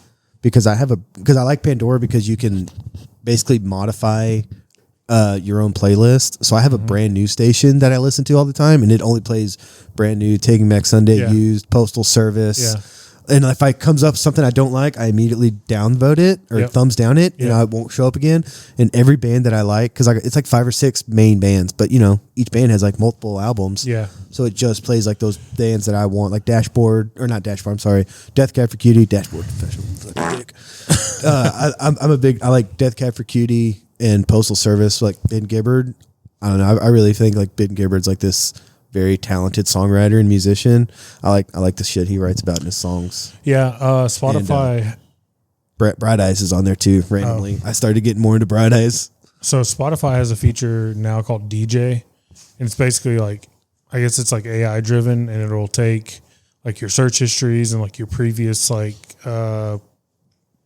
because I like Pandora because you can basically modify your own playlist. So I have a brand new station that I listen to all the time, and it only plays brand new, Taking Back Sunday, used, Postal Service. Yeah. And if it comes up something I don't like, I immediately downvote it or thumbs down it, and I won't show up again. And every band that I like, because it's like 5 or 6 main bands, but each band has like multiple albums. Yeah. So it just plays like those bands that I want, like Death Cab for Cutie, Dashboard Professional. I like Death Cab for Cutie and Postal Service, like Ben Gibbard. I don't know. I really think like Ben Gibbard's like this very talented songwriter and musician. I like the shit he writes about in his songs. Yeah, Spotify. And, Bright Eyes is on there too. Randomly, I started getting more into Bright Eyes. So Spotify has a feature now called DJ, and it's basically like, I guess it's like AI driven, and it'll take like your search histories and like your previous like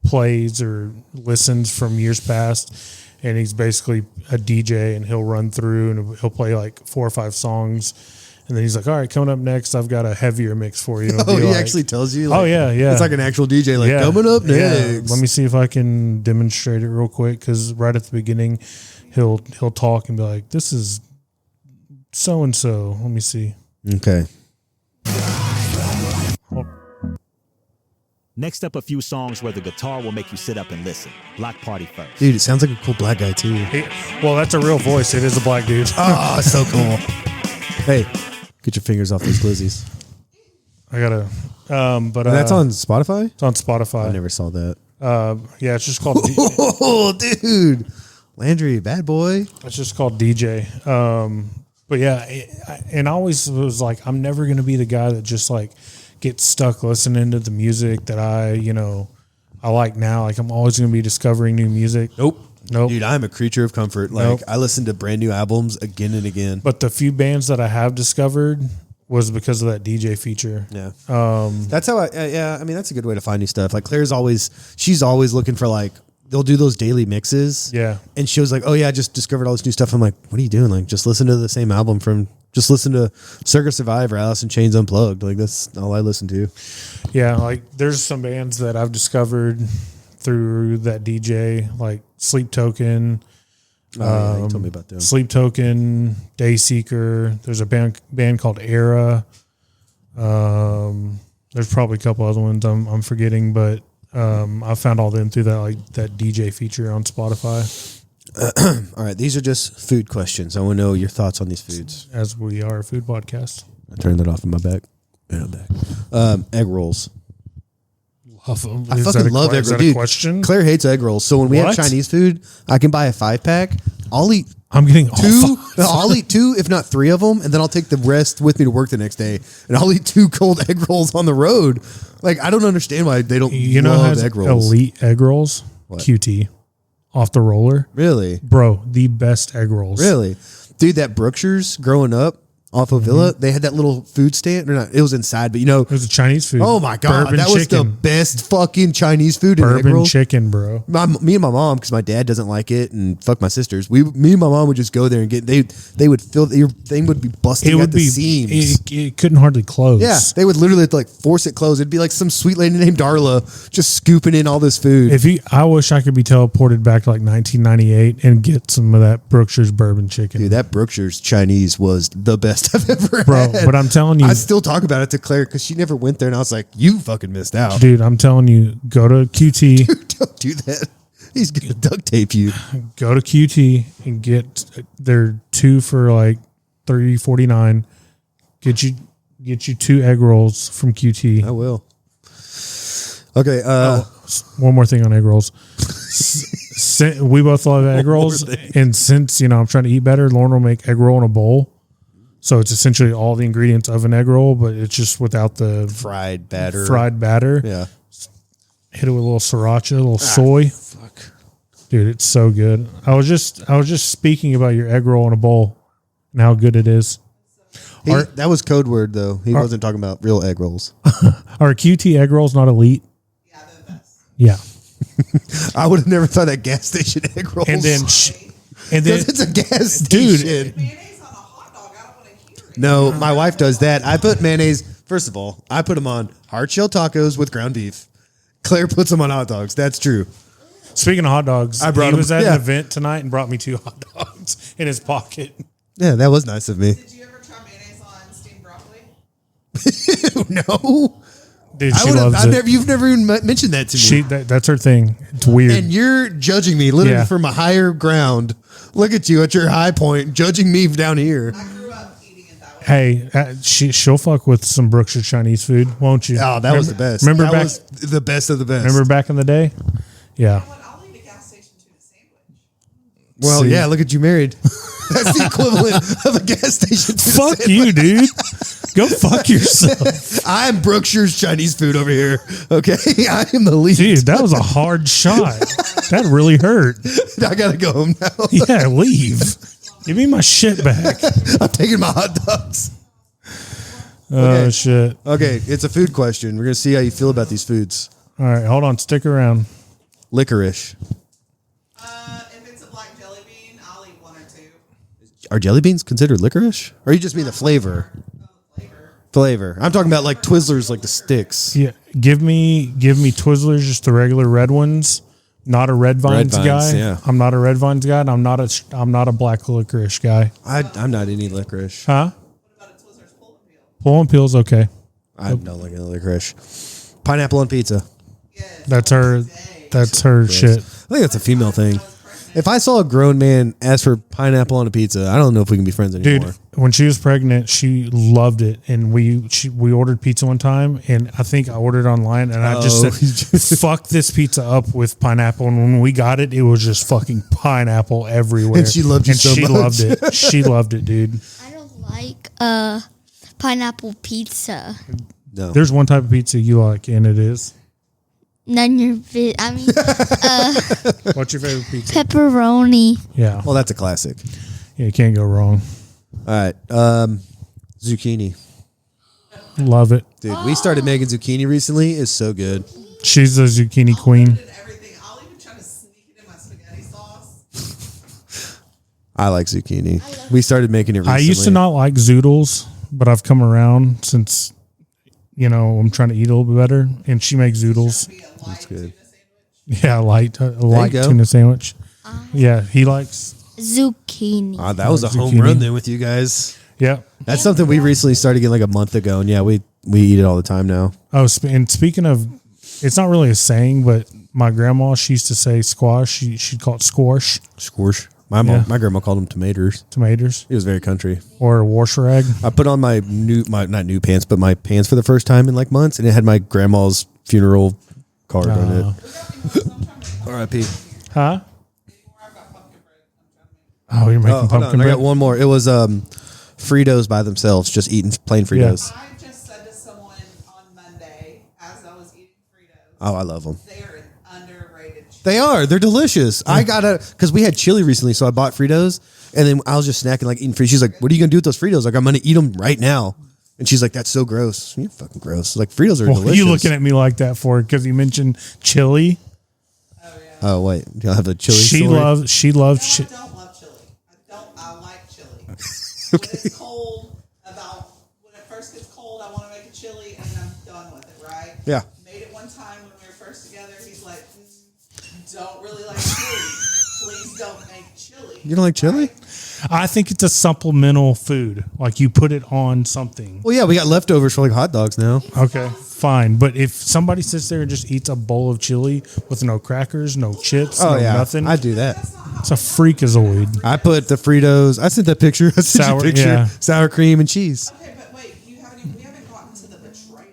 plays or listens from years past. And he's basically a DJ, and he'll run through and he'll play like 4 or 5 songs. And then he's like, all right, coming up next, I've got a heavier mix for you. He actually tells you? Like, yeah. It's like an actual DJ, like, coming up next. Let me see if I can demonstrate it real quick, because right at the beginning, he'll talk and be like, this is so-and-so. Let me see. Okay. Next up, a few songs where the guitar will make you sit up and listen. Block Party first. Dude, it sounds like a cool black guy too. Well, that's a real voice. It is a black dude. Oh, so cool. Hey, get your fingers off those glizzies. I gotta. But And that's on Spotify? It's on Spotify. I never saw that. Yeah, it's just called. Oh, dude, Landry, bad boy. It's just called DJ. But yeah, and I always was like, I'm never gonna be the guy that just like gets stuck listening to the music that I like now. Like I'm always gonna be discovering new music. Nope. Dude, I'm a creature of comfort. Like I listen to brand new albums again and again. But the few bands that I have discovered was because of that DJ feature. Yeah. That's how I mean, that's a good way to find new stuff. Like she's always looking for like, they'll do those daily mixes. Yeah. And she was like, oh yeah, I just discovered all this new stuff. I'm like, what are you doing? Like, just listen to the same album just listen to Circa Survive or Alice in Chains Unplugged. Like that's all I listen to. Yeah. Like there's some bands that I've discovered through that DJ, like Sleep Token. You told me about them. Sleep Token, Dayseeker. There's a band called Era. There's probably a couple other ones I'm forgetting, but I found all them through that DJ feature on Spotify. All right, these are just food questions. I want to know your thoughts on these foods. As we are a food podcast. I turned that off in my back. Yeah, I'm back. Egg rolls. Love them. I fucking love egg rolls. Is that a question? Claire hates egg rolls. So when we have Chinese food, I can buy a 5-pack. I'll eat. I'm getting two. No, I'll eat 2, if not 3 of them, and then I'll take the rest with me to work the next day. And I'll eat 2 cold egg rolls on the road. Like I don't understand why they don't. Love egg rolls. Elite egg rolls. What? QT, off the roller. Really, bro, the best egg rolls. Really, dude. That Brookshire's growing up. Off of Villa, they had that little food stand. Or not, it was inside, but it was a Chinese food. Oh my god, Bourbon that was chicken. the best fucking Chinese food. Bourbon chicken, bro. Me and my mom, because my dad doesn't like it, and fuck my sisters. Me and my mom would just go there and get. They would fill your thing would be busting at the seams. It couldn't hardly close. Yeah, they would literally like force it closed. It'd be like some sweet lady named Darla just scooping in all this food. I wish I could be teleported back to like 1998 and get some of that Brookshire's bourbon chicken. Dude, that Brookshire's Chinese was the best I've ever had. Bro, but I'm telling you, I still talk about it to Claire because she never went there, and I was like, "You fucking missed out, dude." I'm telling you, go to QT. Dude, don't do that. He's gonna duct tape you. Go to QT and get their 2 for like $3.49. Get you 2 egg rolls from QT. I will. Okay. One more thing on egg rolls. We both love egg rolls, and since I'm trying to eat better, Lauren will make egg roll in a bowl. So it's essentially all the ingredients of an egg roll, but it's just without the fried batter. Yeah. Hit it with a little sriracha, a little soy. Fuck. Dude, it's so good. I was just speaking about your egg roll in a bowl and how good it is. That was code word though. He wasn't talking about real egg rolls. Are QT egg rolls not elite? Yeah, they're the best. Yeah. I would have never thought that gas station egg rolls. And then it's a gas station. Dude. No, my wife does that. I put mayonnaise. First of all, I put them on hard shell tacos with ground beef. Claire puts them on hot dogs. That's true. Speaking of hot dogs, I brought he was him, at an event tonight and brought me 2 hot dogs in his pocket. Yeah, that was nice of me. Did you ever try mayonnaise on steamed broccoli? No. Dude, she loves it. You've never even mentioned that to me. That's her thing. It's weird. And you're judging me literally from a higher ground. Look at you at your high point, judging me down here. Hey, she'll fuck with some Brookshire Chinese food, won't you? Oh, that was the best. Remember that was the best of the best. Remember back in the day? Yeah. I'll eat a gas station tuna sandwich. Well, yeah, look at you married. That's the equivalent of a gas station tuna Fuck sandwich. you, dude. Go fuck yourself. I'm Brookshire's Chinese food over here. Okay, I am the lead. Dude, that was a hard shot. That really hurt. I gotta go home now. Yeah, leave. Give me my shit back. I'm taking my hot dogs. Oh, shit. Okay, it's a food question. We're gonna see how you feel about these foods. All right, hold on. Stick around. Licorice. If it's a black jelly bean, I'll eat 1 or 2. Are jelly beans considered licorice? Or you just mean the flavor? Flavor. I'm talking about like Twizzlers, like the sticks. Yeah, give me Twizzlers, just the regular red ones. Not a Red Vines guy. Yeah. I'm not a Red Vines guy, and I'm not a black licorice guy. I'm not any licorice. Huh? What about a Twizzlers pull and peel? Pull and peel's okay. I'm not liking licorice. Pineapple on pizza. That's her. That's her shit. I think that's a female thing. If I saw a grown man ask for pineapple on a pizza, I don't know if we can be friends anymore. Dude, when she was pregnant, she loved it, and we ordered pizza one time, and I think I ordered online, and I just said, "Fuck this pizza up with pineapple." And when we got it, it was just fucking pineapple everywhere. And she loved you so much. She loved it. She loved it, dude. I don't like pineapple pizza. No. There's one type of pizza you like, and it is. None your bit. I mean, What's your favorite pizza? pepperoni. Yeah. Well, that's a classic. Yeah, you can't go wrong. All right. Zucchini. Love it. Dude, we started making zucchini recently. It's so good. She's the zucchini queen. I like zucchini. We started making it recently. I used to not like zoodles, but I've come around since, I'm trying to eat a little bit better. And she makes zoodles. That's good. Yeah, a light you go. tuna sandwich. Yeah, he likes Zucchini. That was a home Zucchini. run then with you guys. Yeah. That's something we recently started getting like a month ago. And yeah, we eat it all the time now. Oh, and speaking of, it's not really a saying, but my grandma, she used to say squash. She'd call it squash. Squash. My grandma called them tomatoes. Tomatoes. It was very country. Or wash rag. I put on my not new pants, but my pants for the first time in like months, and it had my grandma's funeral card on it. R.I.P. Huh? Oh, you're making pumpkin I bread? got one more. It was Fritos by themselves, just eating plain Fritos. I just said to someone on Monday as I was eating Fritos. Oh, I love them. They are an underrated. They are. They're delicious. I because we had chili recently, so I bought Fritos, and then I was just snacking, like eating Fritos. She's like, "What are you gonna do with those Fritos?" Like, I'm gonna eat them right now. And she's like, "That's so gross." You're fucking gross. Like, Fritos are delicious. You looking at me like that for it because you mentioned chili? Oh wait, do I have a chili? She story? loves. She loves. I don't love chili. I like chili. Okay. When it's cold, when it first gets cold, I want to make a chili, and then I'm done with it. Right? Yeah. Made it one time when we were first together. He's like, "Don't really like chili. Please don't make chili." You don't like chili? I think it's a supplemental food. Like you put it on something. Well, yeah, we got leftovers for like hot dogs now. Okay, fine. But if somebody sits there and just eats a bowl of chili with no crackers, no chips, nothing, I do that. It's a freakazoid. I put the Fritos. I sent that picture. I sent you a picture. Sour cream and cheese. Okay, but wait, we haven't gotten to the betrayal.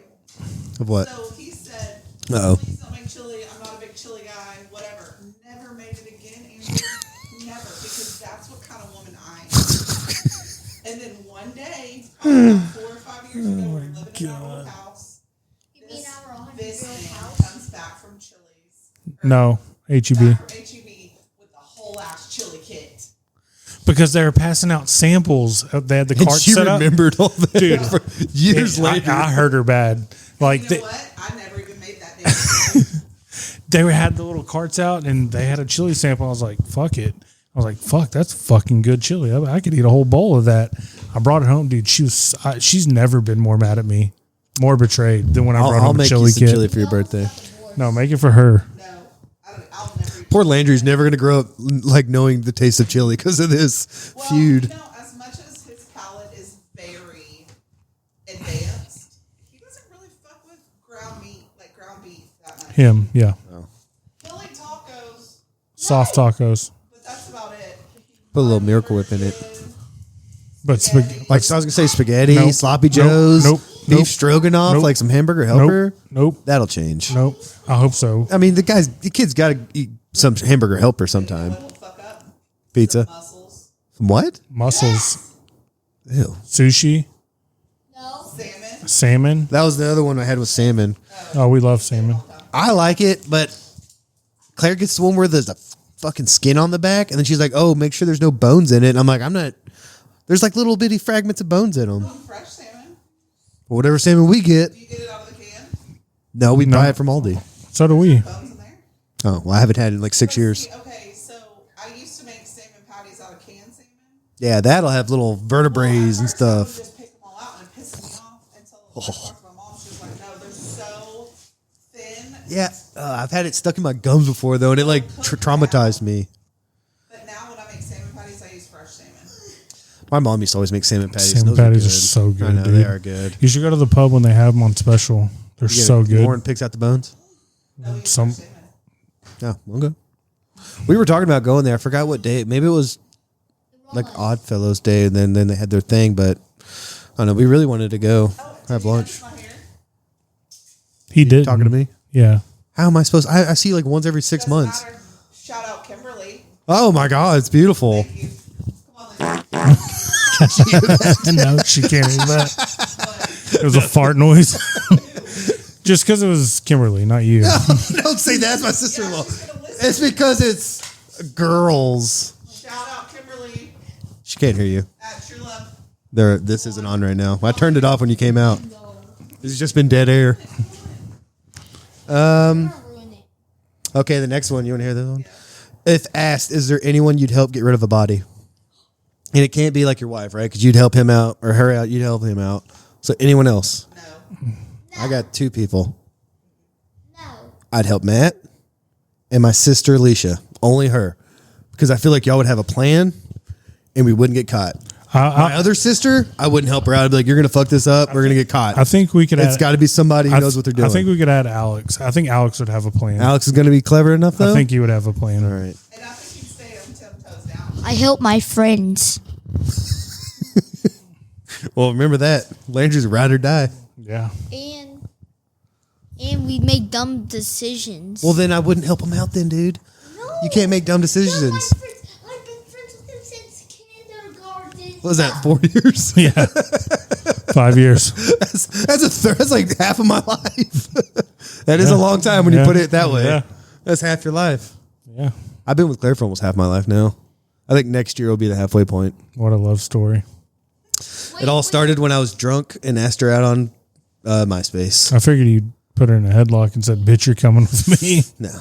Of what? So he said, Uh-oh. "Please don't make chili. I'm not a big chili guy. Whatever." Never made it again, Andrew. Never, because that's what kind of woman I am. And then one day, probably about 4 or 5 years ago, we were living in our old house. This man comes back from Chili's. No, HEB. Back from HEB with the whole ass chili kit. Because they were passing out samples. They had the And cart she set up. remembered all that Dude, for years later. I heard her bad. Like You know what? I never even made that damn they had the little carts out and they had a chili sample. I was like, fuck it. I was like, fuck, that's fucking good chili. I could eat a whole bowl of that. I brought it home, dude. She's never been more mad at me, more betrayed than when I brought I'll home a make chili you some kit. chili for your birthday. No, make it for her. Poor Landry's never going to grow up like knowing the taste of chili because of this feud. As much as his palate is very advanced, he doesn't really fuck with ground meat, like ground beef, that much. Him, yeah. He'll eat tacos, Soft tacos. but that's about it. Put a little Miracle Whip in it. But Like, I was going to say spaghetti, Nope. sloppy Nope. joes, Nope. beef Nope. stroganoff, Nope. like some hamburger helper. Nope. That'll change. Nope. I hope so. I mean, the kid's got to eat some hamburger helper sometime. Pizza. What? Mussels. Ew. Sushi. Salmon. That was the other one I had with salmon. Oh, we love salmon. I like it, but Claire gets the one where there's a fucking skin on the back, and then she's like, "Oh, make sure there's no bones in it." And I'm like, "I'm not." There's like little bitty fragments of bones in them. Fresh salmon. Whatever salmon we get. Do you get it out of the can? No, we No. buy it from Aldi. So do we. Oh, well, I haven't had it in like 6 years. Okay, so I used to make salmon patties out of canned salmon. Yeah, that'll have little vertebrae and stuff. Just pick them all out, and it pissed me off until I talked to my mom. She was like, "No, they're so thin." Yeah, I've had it stuck in my gums before though, and it like traumatized me. But now when I make salmon patties, I use fresh salmon. My mom used to always make salmon patties. Salmon Those patties are good. so good. I know dude. they are good. You should go to the pub when they have them on special. They're so good. Lauren picks out the bones. Some Yeah, okay. We were talking about going there. I forgot what day. Maybe it was like Oddfellows Day, and then they had their thing. But I don't know. We really wanted to go have lunch. he did Talking to me? Yeah. How am I supposed? I see like once every 6 months. Shout out Kimberly. Oh my god, it's beautiful. No, she can't hear that. It was a fart noise. Just because it was Kimberly, not you. Don't say that's my sister-in-law. It's because it's girls. Shout out Kimberly She can't hear you. at True Love. This isn't on right now. I turned it off when you came out. This has just been dead air. Okay, the next one. You want to hear this one? If asked, is there anyone you'd help get rid of a body? And it can't be like your wife, right? Because you'd help him out or her out. You'd help him out. So anyone else? No. I got 2 people. No. I'd help Matt and my sister Alicia. Only her. Because I feel like y'all would have a plan and we wouldn't get caught. My other sister, I wouldn't help her out. I'd be like, you're going to fuck this up. We're going to get caught. I think we could It's got to be somebody who knows what they're doing. I think we could add Alex. I think Alex would have a plan. Alex is going to be clever enough, though? I think he would have a plan. All right. And I think he'd stay on 10 toes down. I help my friends. Well, remember that. Landry's ride or die. Yeah. And we make dumb decisions. Well, then I wouldn't help him out then, dude. No. You can't make dumb decisions. I've been friends with him since kindergarten. What was that, 4 years? Yeah. 5 years. That's like half of my life. That is a long time when you put it that way. Yeah. That's half your life. Yeah. I've been with Claire for almost half my life now. I think next year will be the halfway point. What a love story. It all started when I was drunk and asked her out on MySpace. I figured you'd put her in a headlock and said, bitch, you're coming with me. No.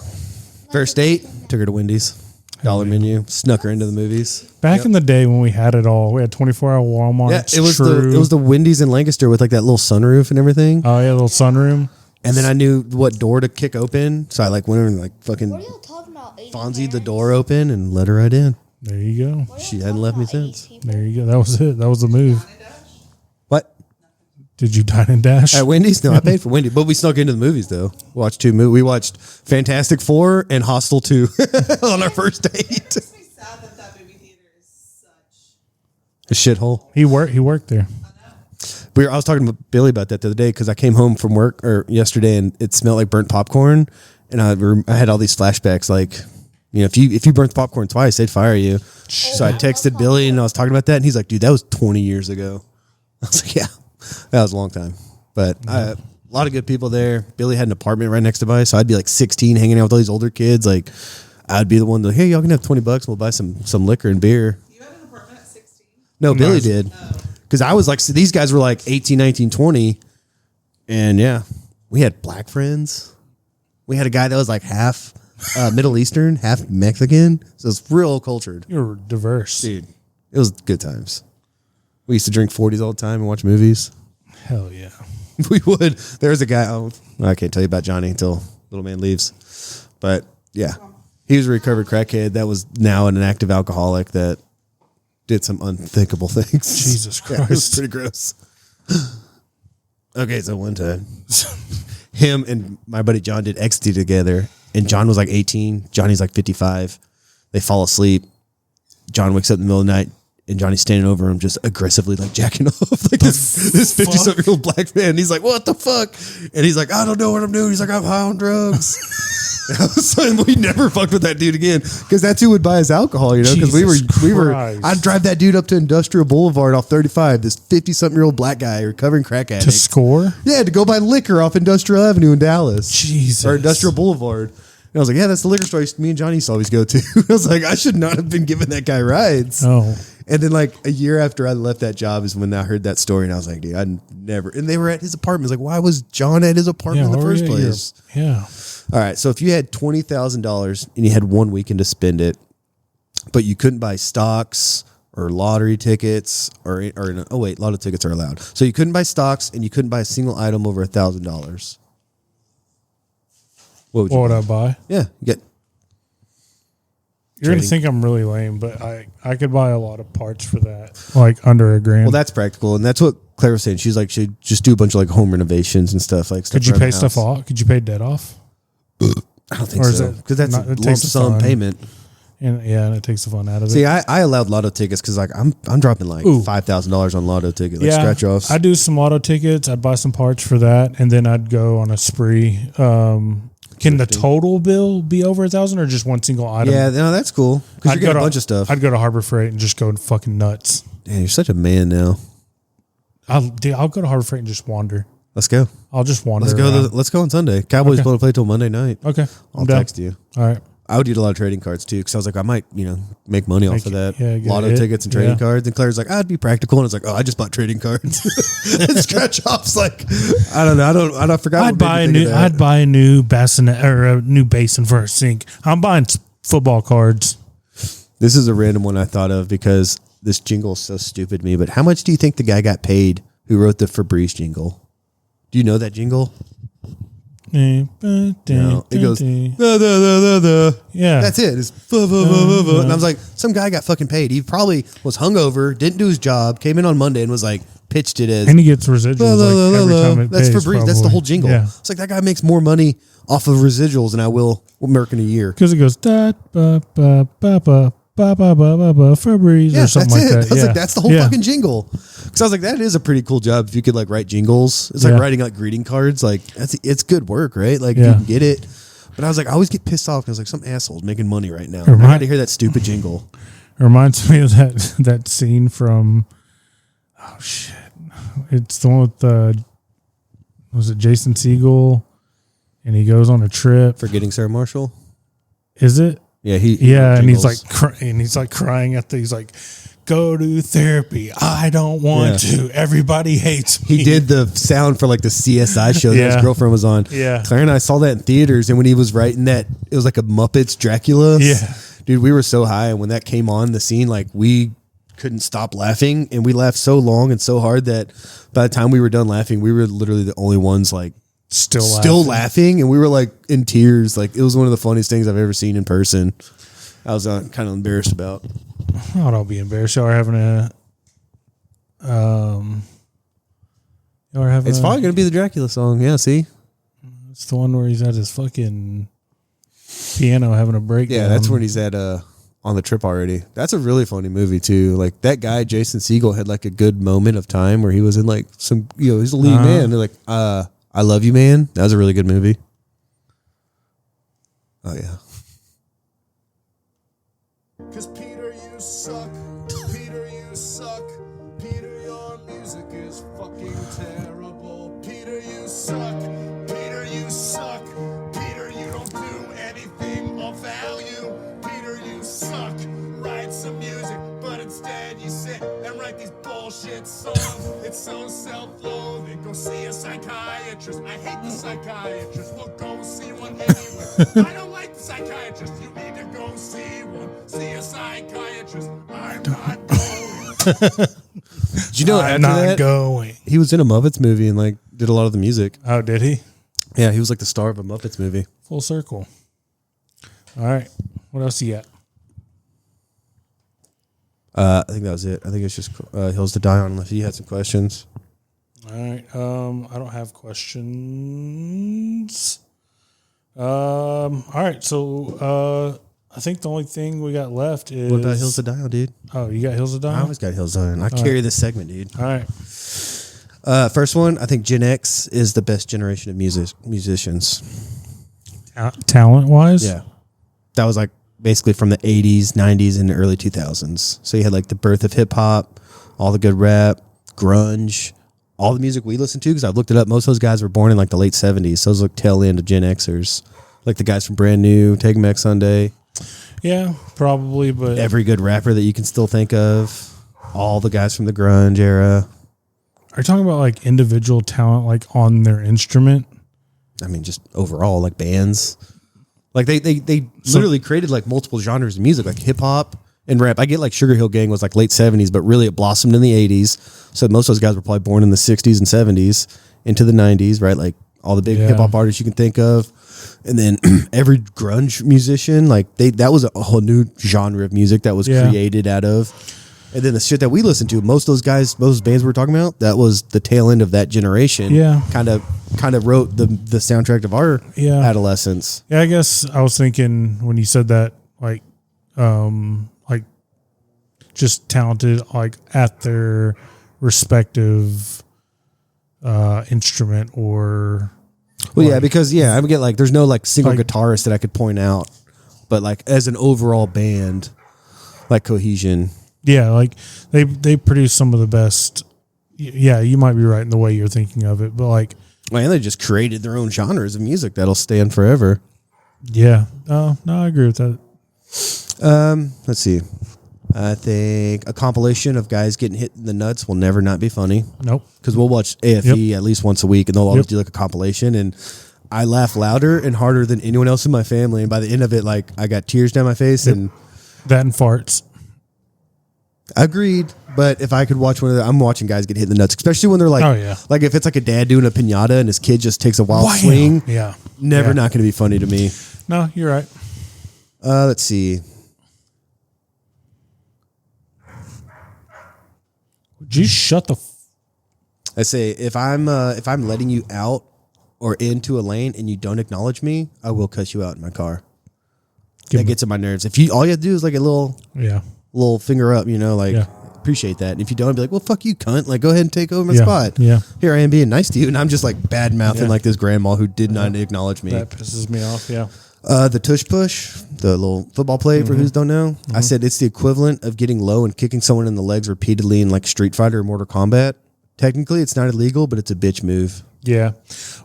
First date, took her to Wendy's. Dollar menu. Snuck her into the movies. Back in the day when we had it all, we had 24-hour Walmart. Yeah, it was the Wendy's in Lancaster with like that little sunroof and everything. Oh, yeah, little sunroom. And then I knew what door to kick open. So I like went in and like fucking What are y'all talking about? Fonzie the door open and let her right in. There you go. She hadn't left me since. There you go. That was it. That was the move. What? Did you dine and dash? At Wendy's? No, I paid for Wendy's. But we snuck into the movies, though. Watched 2 movies. We watched Fantastic Four and Hostel 2 on our first date. It makes me sad that movie theater is such A shithole. He worked there. I was talking to Billy about that the other day because I came home from work yesterday and it smelled like burnt popcorn. And I had all these flashbacks like, you know, if you burnt the popcorn twice, they'd fire you. So I texted Billy and I was talking about that. And he's like, dude, that was 20 years ago. I was like, yeah, that was a long time. But a lot of good people there. Billy had an apartment right next to mine. So I'd be like 16 hanging out with all these older kids. Like I'd be the one to, hey, y'all can have $20. We'll buy some liquor and beer. You had an apartment at 16? No, Billy did. Because I was like, so these guys were like 18, 19, 20. And yeah, we had black friends. We had a guy that was like half Middle Eastern, half Mexican. So it's real cultured. You were diverse. Dude, it was good times. We used to drink 40s all the time and watch movies. Hell yeah. We would. There was a guy, I can't tell you about Johnny until little man leaves. But yeah, he was a recovered crackhead that was now an active alcoholic that did some unthinkable things. Jesus Christ. Yeah, it was pretty gross. Okay, so one time, him and my buddy John did ecstasy together, and John was like 18. Johnny's like 55. They fall asleep. John wakes up in the middle of the night, and Johnny's standing over him, just aggressively like jacking off like this 50-something-year-old black man. He's like, "What the fuck?" And he's like, "I don't know what I'm doing." He's like, "I'm high on drugs." So we never fucked with that dude again because that's who would buy his alcohol, you know. Because we were. I'd drive that dude up to Industrial Boulevard off 35. This 50-something-year-old black guy, recovering crack addict, To score? Yeah, to go buy liquor off Industrial Avenue in Dallas. Jesus. Or Industrial Boulevard. And I was like, yeah, that's the liquor store me and Johnny used to always go to. I was like, I should not have been giving that guy rides. Oh. And then like a year after I left that job is when I heard that story, and I was like, dude, I'd never. And they were at his apartment. I was like, why was John at his apartment in the first place? Yeah. All right, so if you had $20,000 and you had 1 weekend to spend it, but you couldn't buy stocks or lottery tickets lotto tickets are allowed. So you couldn't buy stocks and you couldn't buy a single item over $1,000. What would I buy? Yeah, you get. You're going to think I'm really lame, but I could buy a lot of parts for that, like under $1,000. Well, that's practical, and that's what Claire was saying. She's like, she'd just do a bunch of like home renovations and stuff. Like, could you pay stuff off? Could you pay debt off? I don't think Or is so it because that's not- a it lump takes the sum fun. payment. And it takes the fun out of See, it. I allowed lotto tickets because like I'm dropping like Ooh. $5,000 on lotto ticket, like scratch offs. I do some lotto tickets. I'd buy some parts for that, and then I'd go on a spree. Can the total bill be over 1,000 or just one single item? Yeah, no, that's cool because you get a bunch of stuff. I'd go to Harbor Freight and just go fucking nuts. Damn, you're such a man now. I'll go to Harbor Freight and just wander. Let's go. I'll just wander. Let's go. around. Let's go on Sunday. Cowboys Okay. going to play till Monday night. Okay, I'll I'm down. text you. All right. I would get a lot of trading cards too because I was like, I might, make money off of that. Yeah, get lotto it. tickets and trading Yeah. cards. And Claire's like, I'd be practical, and it's like, oh, I just bought trading cards. And scratch offs, like, I don't know. I forgot. I'd buy a new bassinet or a new basin for a sink. I'm buying football cards. This is a random one I thought of because this jingle is so stupid to me. But how much do you think the guy got paid who wrote the Febreze jingle? Do you know that jingle? No, it goes, yeah. That's it. It's and I was like, some guy got fucking paid. He probably was hungover, didn't do his job, came in on Monday and was like, pitched it as, And he gets residuals like every time it that's pays, Febreze. That's the probably. whole jingle. Yeah. It's like that guy makes more money off of residuals than I will work in a year. Because it goes da ba ba ba ba ba ba ba ba ba Febreze Yeah, or something that's like it. that. I was Yeah. like, that's the whole Yeah. fucking jingle. Because I was like, that is a pretty cool job if you could like write jingles. It's like Yeah. writing like greeting cards. Like it's good work, right? Like if Yeah. you can get it. But I was like, I always get pissed off because like some asshole's making money right now. Or I my- had to hear that stupid jingle. It reminds me of that scene from it's the one with was it Jason Segel, and he goes on a trip. Forgetting Sarah Marshall. Is it? Yeah, he Yeah, and he's jingles. like crying at he's like, go to therapy. I don't want Yeah. to. Everybody hates me. He did the sound for like the CSI show that Yeah. his girlfriend was on. Yeah. Claire and I saw that in theaters, and when he was writing that, it was like a Muppets Dracula. Yeah. Dude, we were so high, and when that came on the scene, like we couldn't stop laughing, and we laughed so long and so hard that by the time we were done laughing, we were literally the only ones like Still laughing, and we were like in tears. Like it was one of the funniest things I've ever seen in person. I was kind of embarrassed about. Oh, don't be embarrassed. Y'all are having a It's probably gonna be the Dracula song. Yeah, see. It's the one where he's at his fucking piano having a breakdown. Yeah, that's when he's at on the trip already. That's a really funny movie too. Like that guy Jason Segel had like a good moment of time where he was in like some he's a lead man. They're like I Love You Man. That was a really good movie. Oh yeah. Cause Peter, you suck. Peter, you suck. Peter, your music is fucking terrible. Peter, you suck. Peter, you suck. Peter, you don't do anything of value. Peter, you suck. Write some music, but instead you sit and write these bullshit songs. It's so self-loathing. Go see a psychiatrist. I hate the psychiatrist. Well, go see one anyway. I don't like the psychiatrist. You need to go see one. See a psychiatrist. I'm not going. Did you know I'm after not that going. he was in a Muppets movie and like did a lot of the music. Oh, did he? Yeah, he was like the star of a Muppets movie. Full circle. All right. What else you got? I think that was it. I think it's just Hills to Die On unless you had some questions. All right. I don't have questions. All right. So I think the only thing we got left is What about Hills to Die On, dude? Oh, you got Hills to Die On? I always got Hills to Die On. I All carry right. this segment, dude. All right. First one, I think Gen X is the best generation of musicians. Talent wise? Yeah. That was like basically from the 80s, 90s, and the early 2000s. So you had like the birth of hip hop, all the good rap, grunge, all the music we listened to, because I've looked it up. Most of those guys were born in like the late 70s. So those look tail end of Gen Xers. Like the guys from Brand New, Take 'Em Back Sunday. Yeah, probably, but Every good rapper that you can still think of. All the guys from the grunge era. are you talking about like individual talent, like on their instrument? I mean, just overall, like bands. Like they literally created like multiple genres of music, like hip hop and rap. I get like Sugar Hill Gang was like late 70s, but really it blossomed in the 80s. So most of those guys were probably born in the 60s and 70s into the 90s, right? Like all the big Yeah. hip hop artists you can think of. And then every grunge musician, like that was a whole new genre of music that was Yeah. created out of. And then the shit that we listened to, most of those guys, most of those bands we were talking about, that was the tail end of that generation. Yeah. Kind of wrote the soundtrack of our adolescence. Yeah, I guess I was thinking when you said that, like just talented, like at their respective instrument or. Well, yeah, because I get like there's no like single guitarist that I could point out, but like as an overall band, like cohesion. Yeah, like they produce some of the best. Yeah, you might be right in the way you're thinking of it, but like, man, they just created their own genres of music that'll stand forever. Yeah, no, I agree with that. Let's see. I think a compilation of guys getting hit in the nuts will never not be funny. Nope. Because we'll watch AFE at least once a week, and they'll always do like a compilation, and I laugh louder and harder than anyone else in my family. And by the end of it, like I got tears down my face, and that and farts. Agreed, but if I could watch one of I'm watching guys get hit in the nuts, especially when they're like, like if it's like a dad doing a pinata and his kid just takes a wild swing. Yeah, never not going to be funny to me. No, you're right. Let's see. Would you shut the? I say if I'm letting you out or into a lane and you don't acknowledge me, I will cuss you out in my car. That gets on my nerves. If all you have to do is like a little finger up, appreciate that. And if you don't, I'd be like, well, fuck you, cunt. Like, go ahead and take over my spot. Yeah. Here I am being nice to you, and I'm just like bad mouthing like this grandma who did not acknowledge me. That pisses me off. Yeah. The tush push, the little football play for who's don't know. I said it's the equivalent of getting low and kicking someone in the legs repeatedly in like Street Fighter or Mortal Kombat. Technically, it's not illegal, but it's a bitch move. Yeah.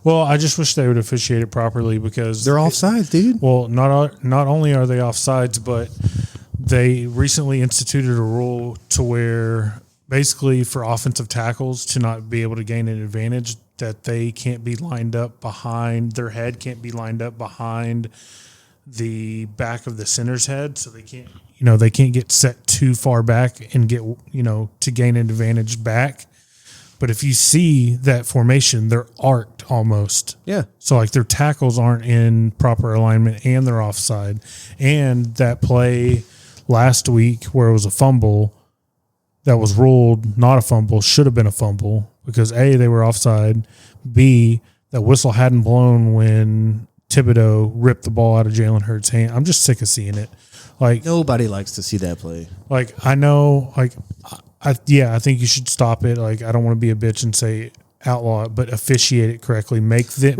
Well, I just wish they would officiate it properly because they're offsides, dude. Well, not only are they offsides, but they recently instituted a rule to where basically for offensive tackles to not be able to gain an advantage, that they can't be lined up behind their head, can't be lined up behind the back of the center's head. So they can't get set too far back and get, to gain an advantage back. But if you see that formation, they're arced almost. Yeah. So like their tackles aren't in proper alignment and they're offside. And that play last week where it was a fumble that was ruled not a fumble, should have been a fumble because A, they were offside. B, that whistle hadn't blown when Thibodeau ripped the ball out of Jalen Hurts' hand. I'm just sick of seeing it. Like nobody likes to see that play. Like I know, like I think you should stop it. Like I don't want to be a bitch and say outlaw it, but officiate it correctly. Make them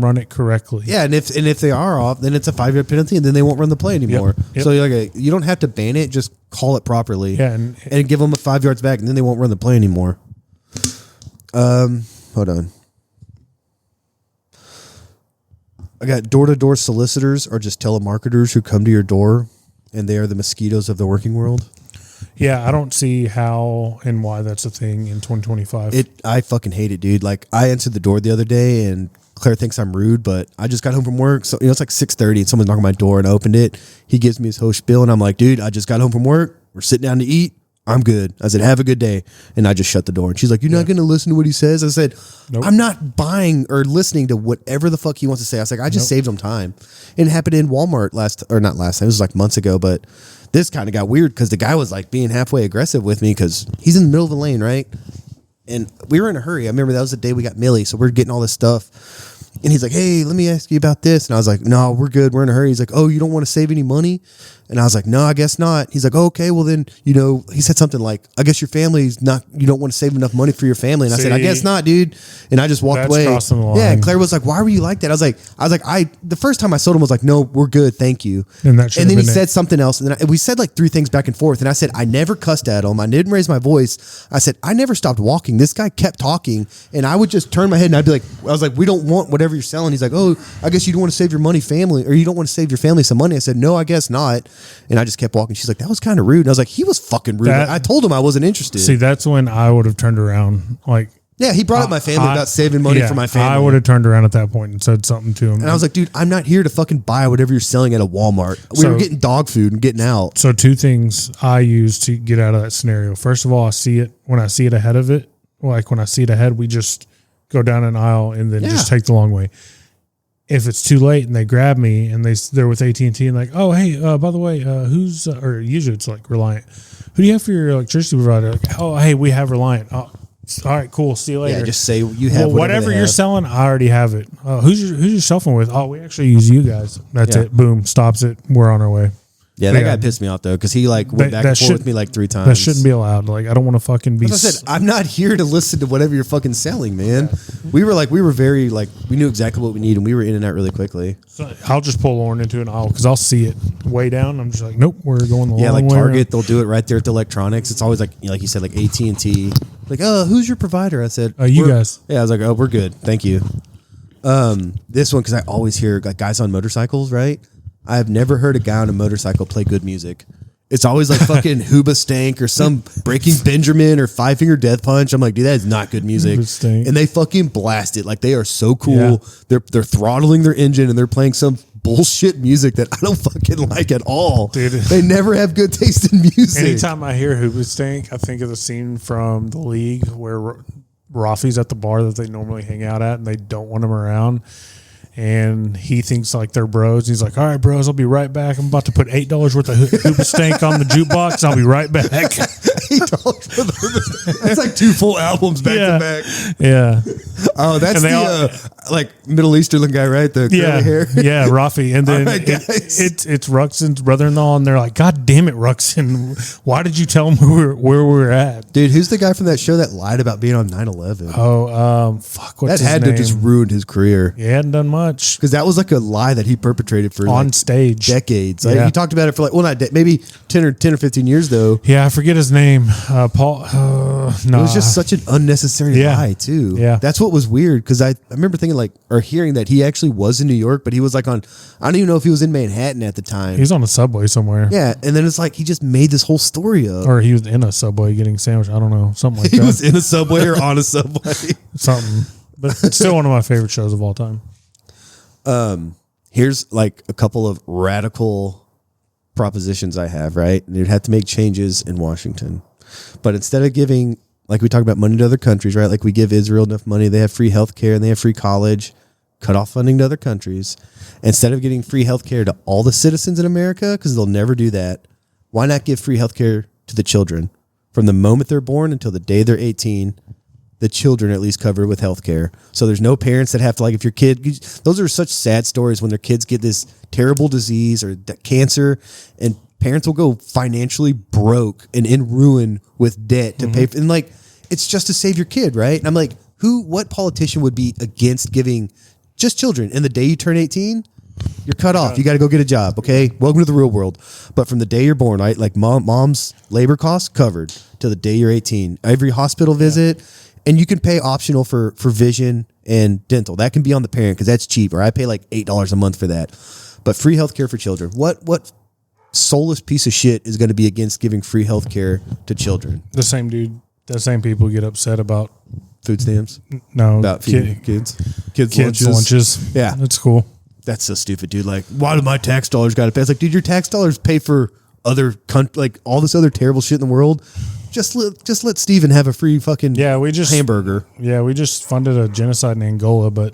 run it correctly. Yeah, and if they are off, then it's a 5-yard penalty, and then they won't run the play anymore. Yep. So you don't have to ban it; just call it properly. Yeah, and give them a 5 yards back, and then they won't run the play anymore. Hold on. I got door-to-door solicitors or just telemarketers who come to your door, and they are the mosquitoes of the working world. Yeah, I don't see how and why that's a thing in 2025. I fucking hate it, dude. Like, I answered the door the other day, and Claire thinks I'm rude, but I just got home from work. So, it's like 6:30, and someone's knocking on my door, and I opened it. He gives me his whole spiel, and I'm like, dude, I just got home from work. We're sitting down to eat. I'm good. I said, have a good day. And I just shut the door. And she's like, you're not going to listen to what he says? I said, nope. I'm not buying or listening to whatever the fuck he wants to say. I was like, I just saved him time. And it happened in Walmart not last time. It was like months ago, but this kind of got weird because the guy was like being halfway aggressive with me because he's in the middle of the lane, right? And we were in a hurry. I remember that was the day we got Millie. So we're getting all this stuff. And he's like, hey, let me ask you about this. And I was like, no, we're good. We're in a hurry. He's like, oh, you don't want to save any money? And I was like, no, I guess not. He's like, oh, okay, well then, he said something like, I guess your family's not, you don't want to save enough money for your family. And I said, I guess not, dude. And I just walked away. Crossing the line. Yeah. And Claire was like, why were you like that? I was like, the first time I sold him was like, no, we're good. Thank you. And then he said something else. And then we said like 3 things back and forth. And I said, I never cussed at him. I didn't raise my voice. I said, I never stopped walking. This guy kept talking. And I would just turn my head and I'd be like, I was like, we don't want whatever you're selling. He's like, oh, I guess you don't want to save your family, or you don't want to save your family some money. I said, no, I guess not. And I just kept walking. She's like, that was kind of rude. And I was like, he was fucking rude. I told him I wasn't interested. See, that's when I would have turned around. Like, yeah, he brought up my family about saving money for my family. I would have turned around at that point and said something to him. And I was like, dude, I'm not here to fucking buy whatever you're selling at a Walmart. We were getting dog food and getting out. So 2 things I use to get out of that scenario. First of all, when I see it ahead of it, like when I see it ahead, we just go down an aisle and then just take the long way. if it's too late and they grab me and they're with AT&T and like, oh, hey, by the way, who's, or usually it's like Reliant. Who do you have for your electricity provider? Like, oh, hey, we have Reliant. Oh, all right, cool. See you later. Yeah, just say you have whatever you're selling. I already have it. Who's your cell phone with? Oh, we actually use you guys. That's it. Boom, stops it. We're on our way. Yeah, that guy pissed me off though because he like went back and forth with me like 3 times. That shouldn't be allowed. Like I don't want to fucking be. As I said, I'm not here to listen to whatever you're fucking selling, man. Yeah. We were very like we knew exactly what we need and we were in and out really quickly. So I'll just pull Lauren into an aisle because I'll see it way down. I'm just like, nope, we're going the long way. Yeah, like Target, around. they'll do it right there at the electronics. It's always like you said, like AT&T. Like, who's your provider? I said, you guys. Yeah, I was like, we're good, thank you. This one because I always hear like guys on motorcycles, right? I've never heard a guy on a motorcycle play good music. It's always like fucking Huba Stank or some Breaking Benjamin or Five Finger Death Punch. I'm like, dude, that is not good music. And they fucking blast it. Like they are so cool. Yeah. They're throttling their engine and they're playing some bullshit music that I don't fucking like at all. Dude. They never have good taste in music. Anytime I hear Huba Stank, I think of the scene from The League where Rafi's at the bar that they normally hang out at and they don't want him around. And he thinks like they're bros. He's like, all right, bros, I'll be right back. I'm about to put $8 worth of Huba Stank on the jukebox. I'll be right back. $8 for the Huba Stank. That's like 2 full albums back to back. Yeah. Oh, that's like Middle Eastern guy, right? The curly hair. Yeah, Rafi. And then right, it's Ruxin's brother-in-law, and they're like, God damn it, Ruxin. Why did you tell him where we were at? Dude, who's the guy from that show that lied about being on 9/11? Oh, fuck, what's that had his name? to just ruined his career. He hadn't done much. Because that was like a lie that he perpetrated for on like stage decades. Like, he talked about it for like, well, not maybe 10 or 15 years though. Yeah, I forget his name. Paul. No, it was just such an unnecessary lie too. Yeah, that's what was weird because I remember thinking like or hearing that he actually was in New York, but he was like on. I don't even know if he was in Manhattan at the time. He's on a subway somewhere. Yeah, and then it's like he just made this whole story up, or he was in a subway getting a sandwich. I don't know, something like that. He was in a subway or on a subway, something. But it's still one of my favorite shows of all time. Here's like a couple of radical propositions I have, right? And you'd have to make changes in Washington. But instead of giving, like we talk about money to other countries, right? Like we give Israel enough money, they have free healthcare and they have free college, cut off funding to other countries. Instead of getting free healthcare to all the citizens in America, because they'll never do that, why not give free healthcare to the children? From the moment they're born until the day they're 18, the children at least covered with healthcare. So there's no parents that have to, like, if your kid, those are such sad stories when their kids get this terrible disease or cancer, and parents will go financially broke and in ruin with debt to pay for, and like, it's just to save your kid, right? And I'm like, what politician would be against giving just children, and the day you turn 18, you're cut off. You got to go get a job. Okay. Welcome to the real world. But from the day you're born, right? Like mom's labor costs covered till the day you're 18, every hospital visit. And you can pay optional for vision and dental. That can be on the parent because that's cheap. Or I pay like $8 a month for that. But free healthcare for children. What soulless piece of shit is going to be against giving free healthcare to children? The same people get upset about food stamps. No, about feeding kids lunches. Yeah, that's cool. That's so stupid, dude. Like, why do my tax dollars got to pay? It's like, dude, your tax dollars pay for other like all this other terrible shit in the world. Just let Steven have a free fucking hamburger. Yeah, we just funded a genocide in Angola, but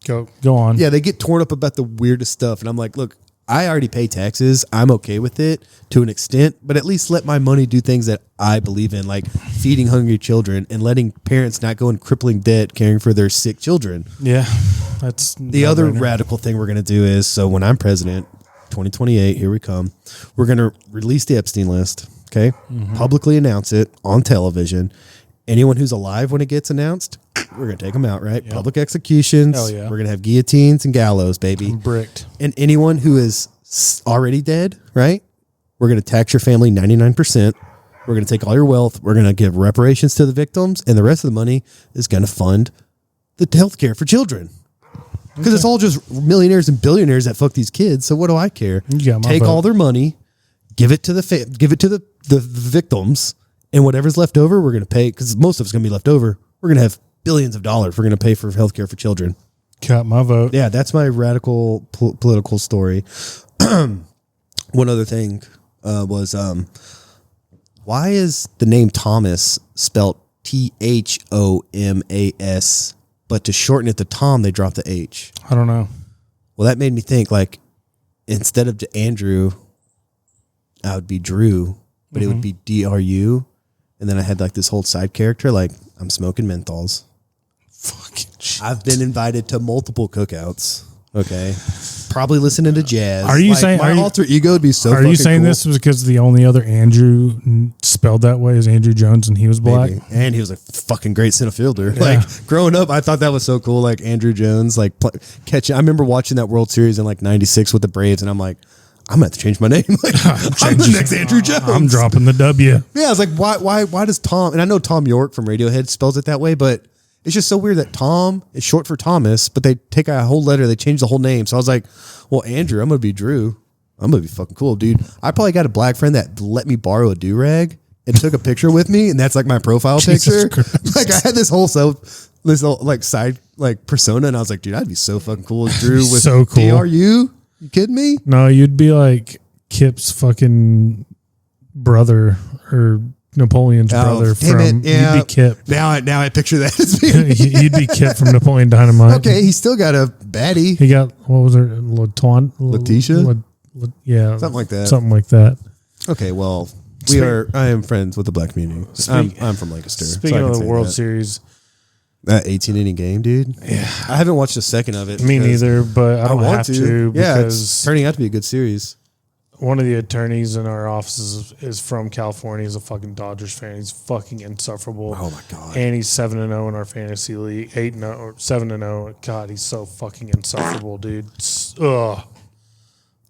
go on. Yeah, they get torn up about the weirdest stuff. And I'm like, look, I already pay taxes. I'm okay with it to an extent, but at least let my money do things that I believe in, like feeding hungry children and letting parents not go in crippling debt caring for their sick children. Yeah, that's the other radical thing we're going to do is, so when I'm president, 2028, here we come, we're going to release the Epstein list. Okay. Publicly announce it on television. Anyone who's alive when it gets announced, we're going to take them out, right? Yep. Public executions. Hell yeah. We're going to have guillotines and gallows, baby. I'm bricked. And anyone who is already dead, right? We're going to tax your family 99%. We're going to take all your wealth. We're going to give reparations to the victims. And the rest of the money is going to fund the healthcare for children. Because it's all just millionaires and billionaires that fuck these kids. So what do I care? Take all their money, give it to the victims, and whatever's left over, we're going to pay, because most of it's going to be left over. We're going to have billions of dollars. We're going to pay for healthcare for children. Got my vote. Yeah, that's my radical political story. One other thing was, why is the name Thomas spelled THOMAS, but to shorten it to Tom, they dropped the H? I don't know. Well, that made me think, like, instead of Andrew, I would be Drew, but it would be DRU. And then I had like this whole side character, like, I'm smoking menthols. Fucking shit. I've been invited to multiple cookouts. Okay. Probably listening to jazz. Are you saying my alter ego would be so Are you saying cool. this was because the only other Andrew spelled that way is Andrew Jones and he was black? Maybe. And he was a fucking great center fielder. Yeah. Like growing up, I thought that was so cool. Like Andrew Jones, like catching. I remember watching that World Series in like '96 with the Braves, and I'm like, I'm gonna have to change my name. Like, I'm the next Andrew Jones. I'm dropping the W. Yeah, I was like, why does Tom? And I know Tom York from Radiohead spells it that way, but it's just so weird that Tom is short for Thomas, but they take a whole letter, they change the whole name. So I was like, well, Andrew, I'm gonna be Drew. I'm gonna be fucking cool, dude. I probably got a black friend that let me borrow a do-rag and took a picture with me, and that's like my profile picture. Like I had this whole like side like persona, and I was like, dude, I'd be so fucking cool as Drew with So cool. DRU. You kidding me? No, you'd be like Kip's fucking brother or Napoleon's brother from. Yeah. You'd be Kip. Now I picture that as being You'd be Kip from Napoleon Dynamite. Okay, he still got a baddie. He got, what was her? Letitia? Yeah. Something like that. Something like that. Okay, well, I am friends with the black community. I'm from Lancaster. Speaking so I can of the say World that. Series. That 18-inning game, dude. Yeah. I haven't watched a second of it. Me neither, but I don't want have to Yeah, because it's turning out to be a good series. one of the attorneys in our office is from California. He's a fucking Dodgers fan. He's fucking insufferable. Oh my god! And he's 7-0 in our fantasy league. 8-0 or 7-0. God, he's so fucking insufferable, dude. Ugh.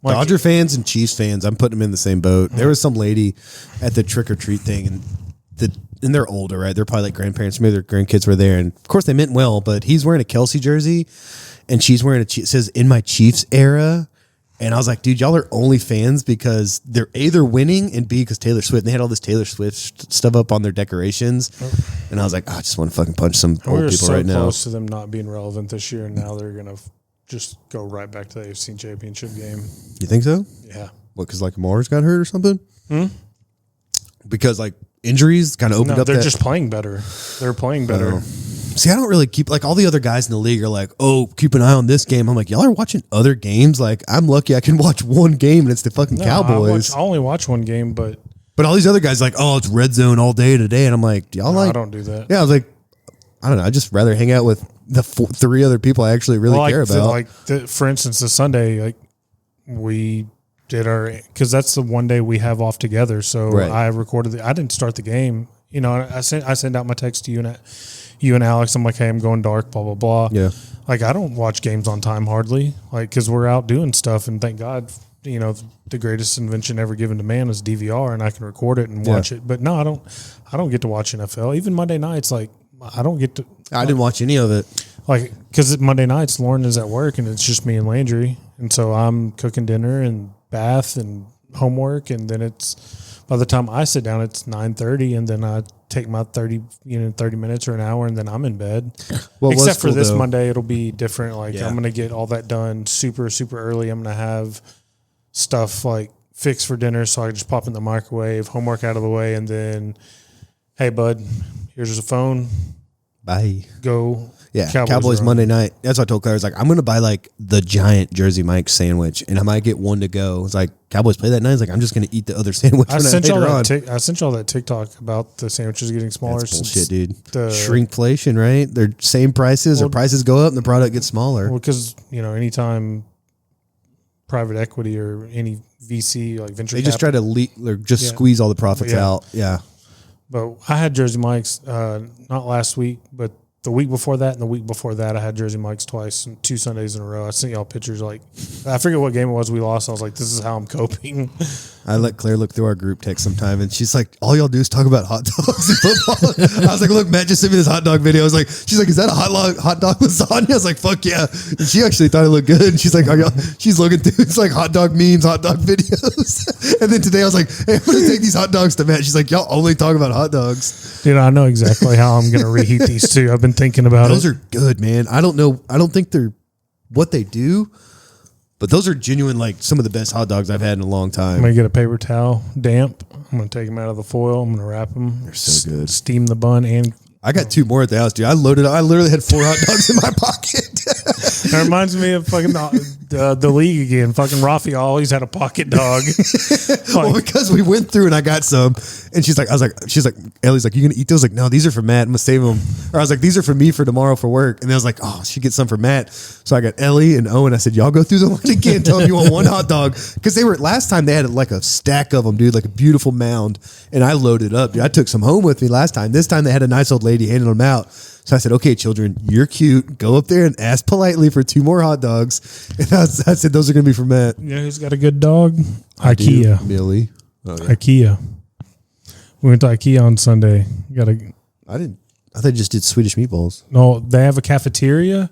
Like, Dodger fans and Chiefs fans, I'm putting them in the same boat. There was some lady at the trick or treat thing, and they're older, right? They're probably like grandparents. Maybe their grandkids were there, and of course they meant well. But he's wearing a Kelsey jersey, and she's wearing it says "In my Chiefs era." And I was like, dude, y'all are only fans because they're A, they're winning, and B, because Taylor Swift. And they had all this Taylor Swift stuff up on their decorations. And I was like, I just want to fucking punch some old we were people so right now. close to them not being relevant this year, and now they're going to just go right back to the AFC Championship game. You think so? Yeah. What, because like Mars got hurt or something? Because like injuries kind of opened No, up they're that. just playing better. They're playing better. See, I don't really keep like all the other guys in the league are like, oh, keep an eye on this game. I'm like, y'all are watching other games. Like, I'm lucky I can watch one game and it's the fucking Cowboys. I only watch one game, but all these other guys like, oh, it's red zone all day today, and I'm like, y'all no, like, I don't do that. Yeah, I was like, I don't know. I just rather hang out with the three other people I actually really care about. For instance, the Sunday, like we did because that's the one day we have off together. So Right. I recorded. I didn't start the game. You know, I sent out my text to you and Alex. I'm like, hey, I'm going dark. Blah blah blah. Yeah. Like I don't watch games on time hardly. Like because we're out doing stuff, and thank God, you know, the greatest invention ever given to man is DVR, and I can record it and watch it. But no, I don't get to watch NFL. Even Monday nights, like I don't get to. I didn't watch any of it. Like, because Monday nights, Lauren is at work and it's just me and Landry. And so I'm cooking dinner and bath and homework. And then by the time I sit down, it's 9:30. And then I take my 30 minutes or an hour and then I'm in bed. Well, Except for cool, this though. Monday, it'll be different. Like, Yeah. I'm going to get all that done super, super early. I'm going to have stuff like fixed for dinner. So I can just pop in the microwave, homework out of the way. And then, hey, bud, here's a phone. Bye. Go. Yeah, Cowboys are on. Monday night. That's what I told Claire. I was like, I'm going to buy like the giant Jersey Mike's sandwich, and I might get one to go. It's like, Cowboys play that night. It's like, I'm just going to eat the other sandwich. I sent y'all that TikTok about the sandwiches getting smaller. That's bullshit, dude. The Shrinkflation, right? They're same prices, or prices go up and the product gets smaller. Well, because, you know, anytime private equity or any VC, like venture They just try to squeeze all the profits out. Yeah. But I had Jersey Mike's, not last week, but the week before that and the week before that, I had Jersey Mike's twice, 2 Sundays in a row. I sent y'all pictures. Like, I forget what game it was we lost. I was like, this is how I'm coping. I let Claire look through our group text sometime, and she's like, all y'all do is talk about hot dogs and football. I was like, look, Matt just sent me this hot dog video. I was like, she's like, is that a hot dog lasagna? I was like, fuck yeah. And she actually thought it looked good. And she's like, she's looking through, it's like hot dog memes, hot dog videos. And then today I was like, hey, I'm going to take these hot dogs to Matt. She's like, y'all only talk about hot dogs. Dude, I know exactly how I'm going to reheat these two. I've been thinking about Those it. are good, man. I don't know. I don't think they're what they do, but those are genuine, like some of the best hot dogs I've had in a long time. I'm going to get a paper towel, damp. I'm going to take them out of the foil. I'm going to wrap them. They're so good. Steam the bun. And I got 2 more at the house, dude. I literally had 4 hot dogs in my pocket. That reminds me of fucking the league again. Fucking Rafi always had a pocket dog. Well, because we went through and I got some, and she's like, Ellie's like, you gonna eat those? Like, no, these are for Matt. I'm gonna save them. Or I was like, these are for me for tomorrow for work. And I was like, oh, she gets some for Matt. So I got Ellie and Owen. I said, y'all go through the line again. Tell them you want one hot dog, because they were last time they had like a stack of them, dude, like a beautiful mound. And I loaded up. Dude, I took some home with me last time. This time they had a nice old lady handing them out. So I said, okay, children, you're cute. Go up there and ask politely for 2 more hot dogs. And I said, those are going to be for Matt. Yeah, who's got a good dog? IKEA. Millie. Oh, yeah. IKEA. We went to IKEA on Sunday. I thought they just did Swedish meatballs. No, they have a cafeteria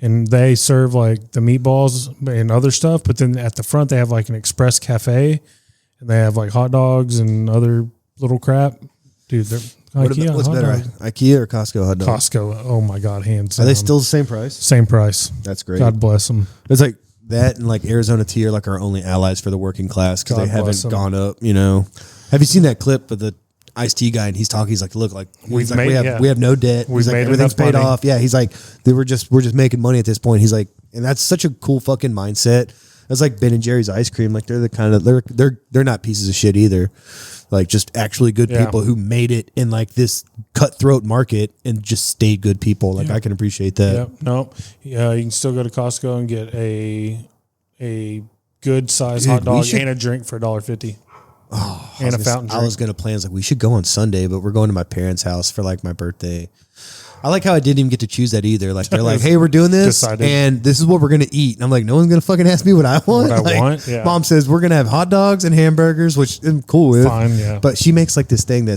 and they serve like the meatballs and other stuff. But then at the front, they have like an express cafe and they have like hot dogs and other little crap. Dude, they're IKEA. What's better, IKEA or Costco hot dogs? Costco. Oh my God, hands down. Are they still the same price? Same price. That's great. God bless them. It's like that and like Arizona Tea are like our only allies for the working class because they haven't gone up, you know. Have you seen that clip of the iced tea guy and he's talking? He's like, look, like we have no debt. He's like, everything's paid off. Yeah, he's like, we're just making money at this point. He's like, and that's such a cool fucking mindset. That's like Ben and Jerry's ice cream. Like they're the kind of they're not pieces of shit either. Like just actually good people who made it in like this cutthroat market and just stayed good people. Like I can appreciate that. Yep. No. Yeah, you can still go to Costco and get a good size hot dog and a drink for $1.50. Oh, and a fountain drink. I was gonna plan like we should go on Sunday, but we're going to my parents' house for like my birthday. I like how I didn't even get to choose that either. Like they're like, "Hey, we're doing this, and this is what we're gonna eat." And I'm like, "No one's gonna fucking ask me what I want." What I want? Yeah. Mom says we're gonna have hot dogs and hamburgers, which I'm cool with. Fine, yeah. But she makes like this thing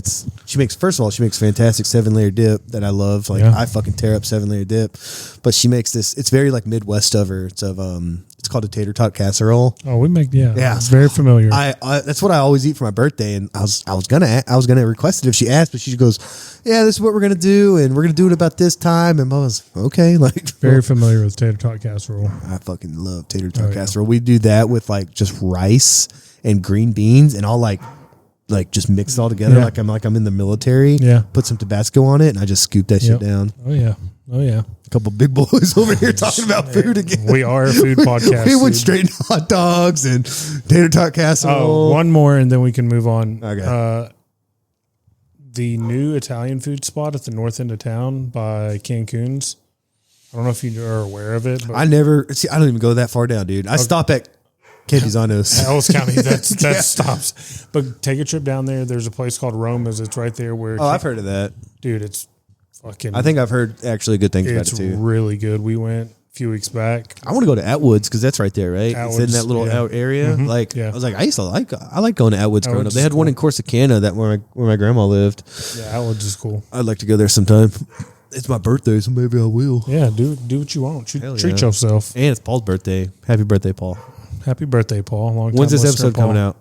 she makes fantastic 7-layer dip that I love. Like I fucking tear up 7-layer dip. But she makes this. It's very like Midwest of her. It's called a tater tot casserole. Oh, we make it's very familiar. I that's what I always eat for my birthday, and I was gonna request it if she asked, but she goes, "Yeah, this is what we're gonna do, and we're gonna do it about this time." And I was okay, like very familiar with tater tot casserole. I fucking love tater tot casserole. We do that with like just rice and green beans, and I'll like just mix it all together like I'm in the military. Yeah, put some Tabasco on it, and I just scoop that shit down. Oh yeah. A couple big boys over here talking about food again. We are a food podcast. We went straight to hot dogs and tater tot casserole. One more, and then we can move on. Okay. The new Italian food spot at the north end of town by Cancun's. I don't know if you are aware of it. But I don't even go that far down, dude. I stop at Campizanos. Ellis County, that stops. But take a trip down there. There's a place called Roma's. It's right there where. Oh, I've heard of that. Dude, it's fucking. I think I've heard actually good things about it too. It's really good. We went a few weeks back. I want to go to Atwoods because that's right there, right? It's in that little out area. Mm-hmm. Like, I was like, I like going to Atwoods growing up. They had one in Corsicana that where my grandma lived. Yeah, Atwoods is cool. I'd like to go there sometime. It's my birthday, so maybe I will. Yeah, do what you want. Treat yourself. And it's Paul's birthday. Happy birthday, Paul. Happy birthday, Paul. When's this episode coming out?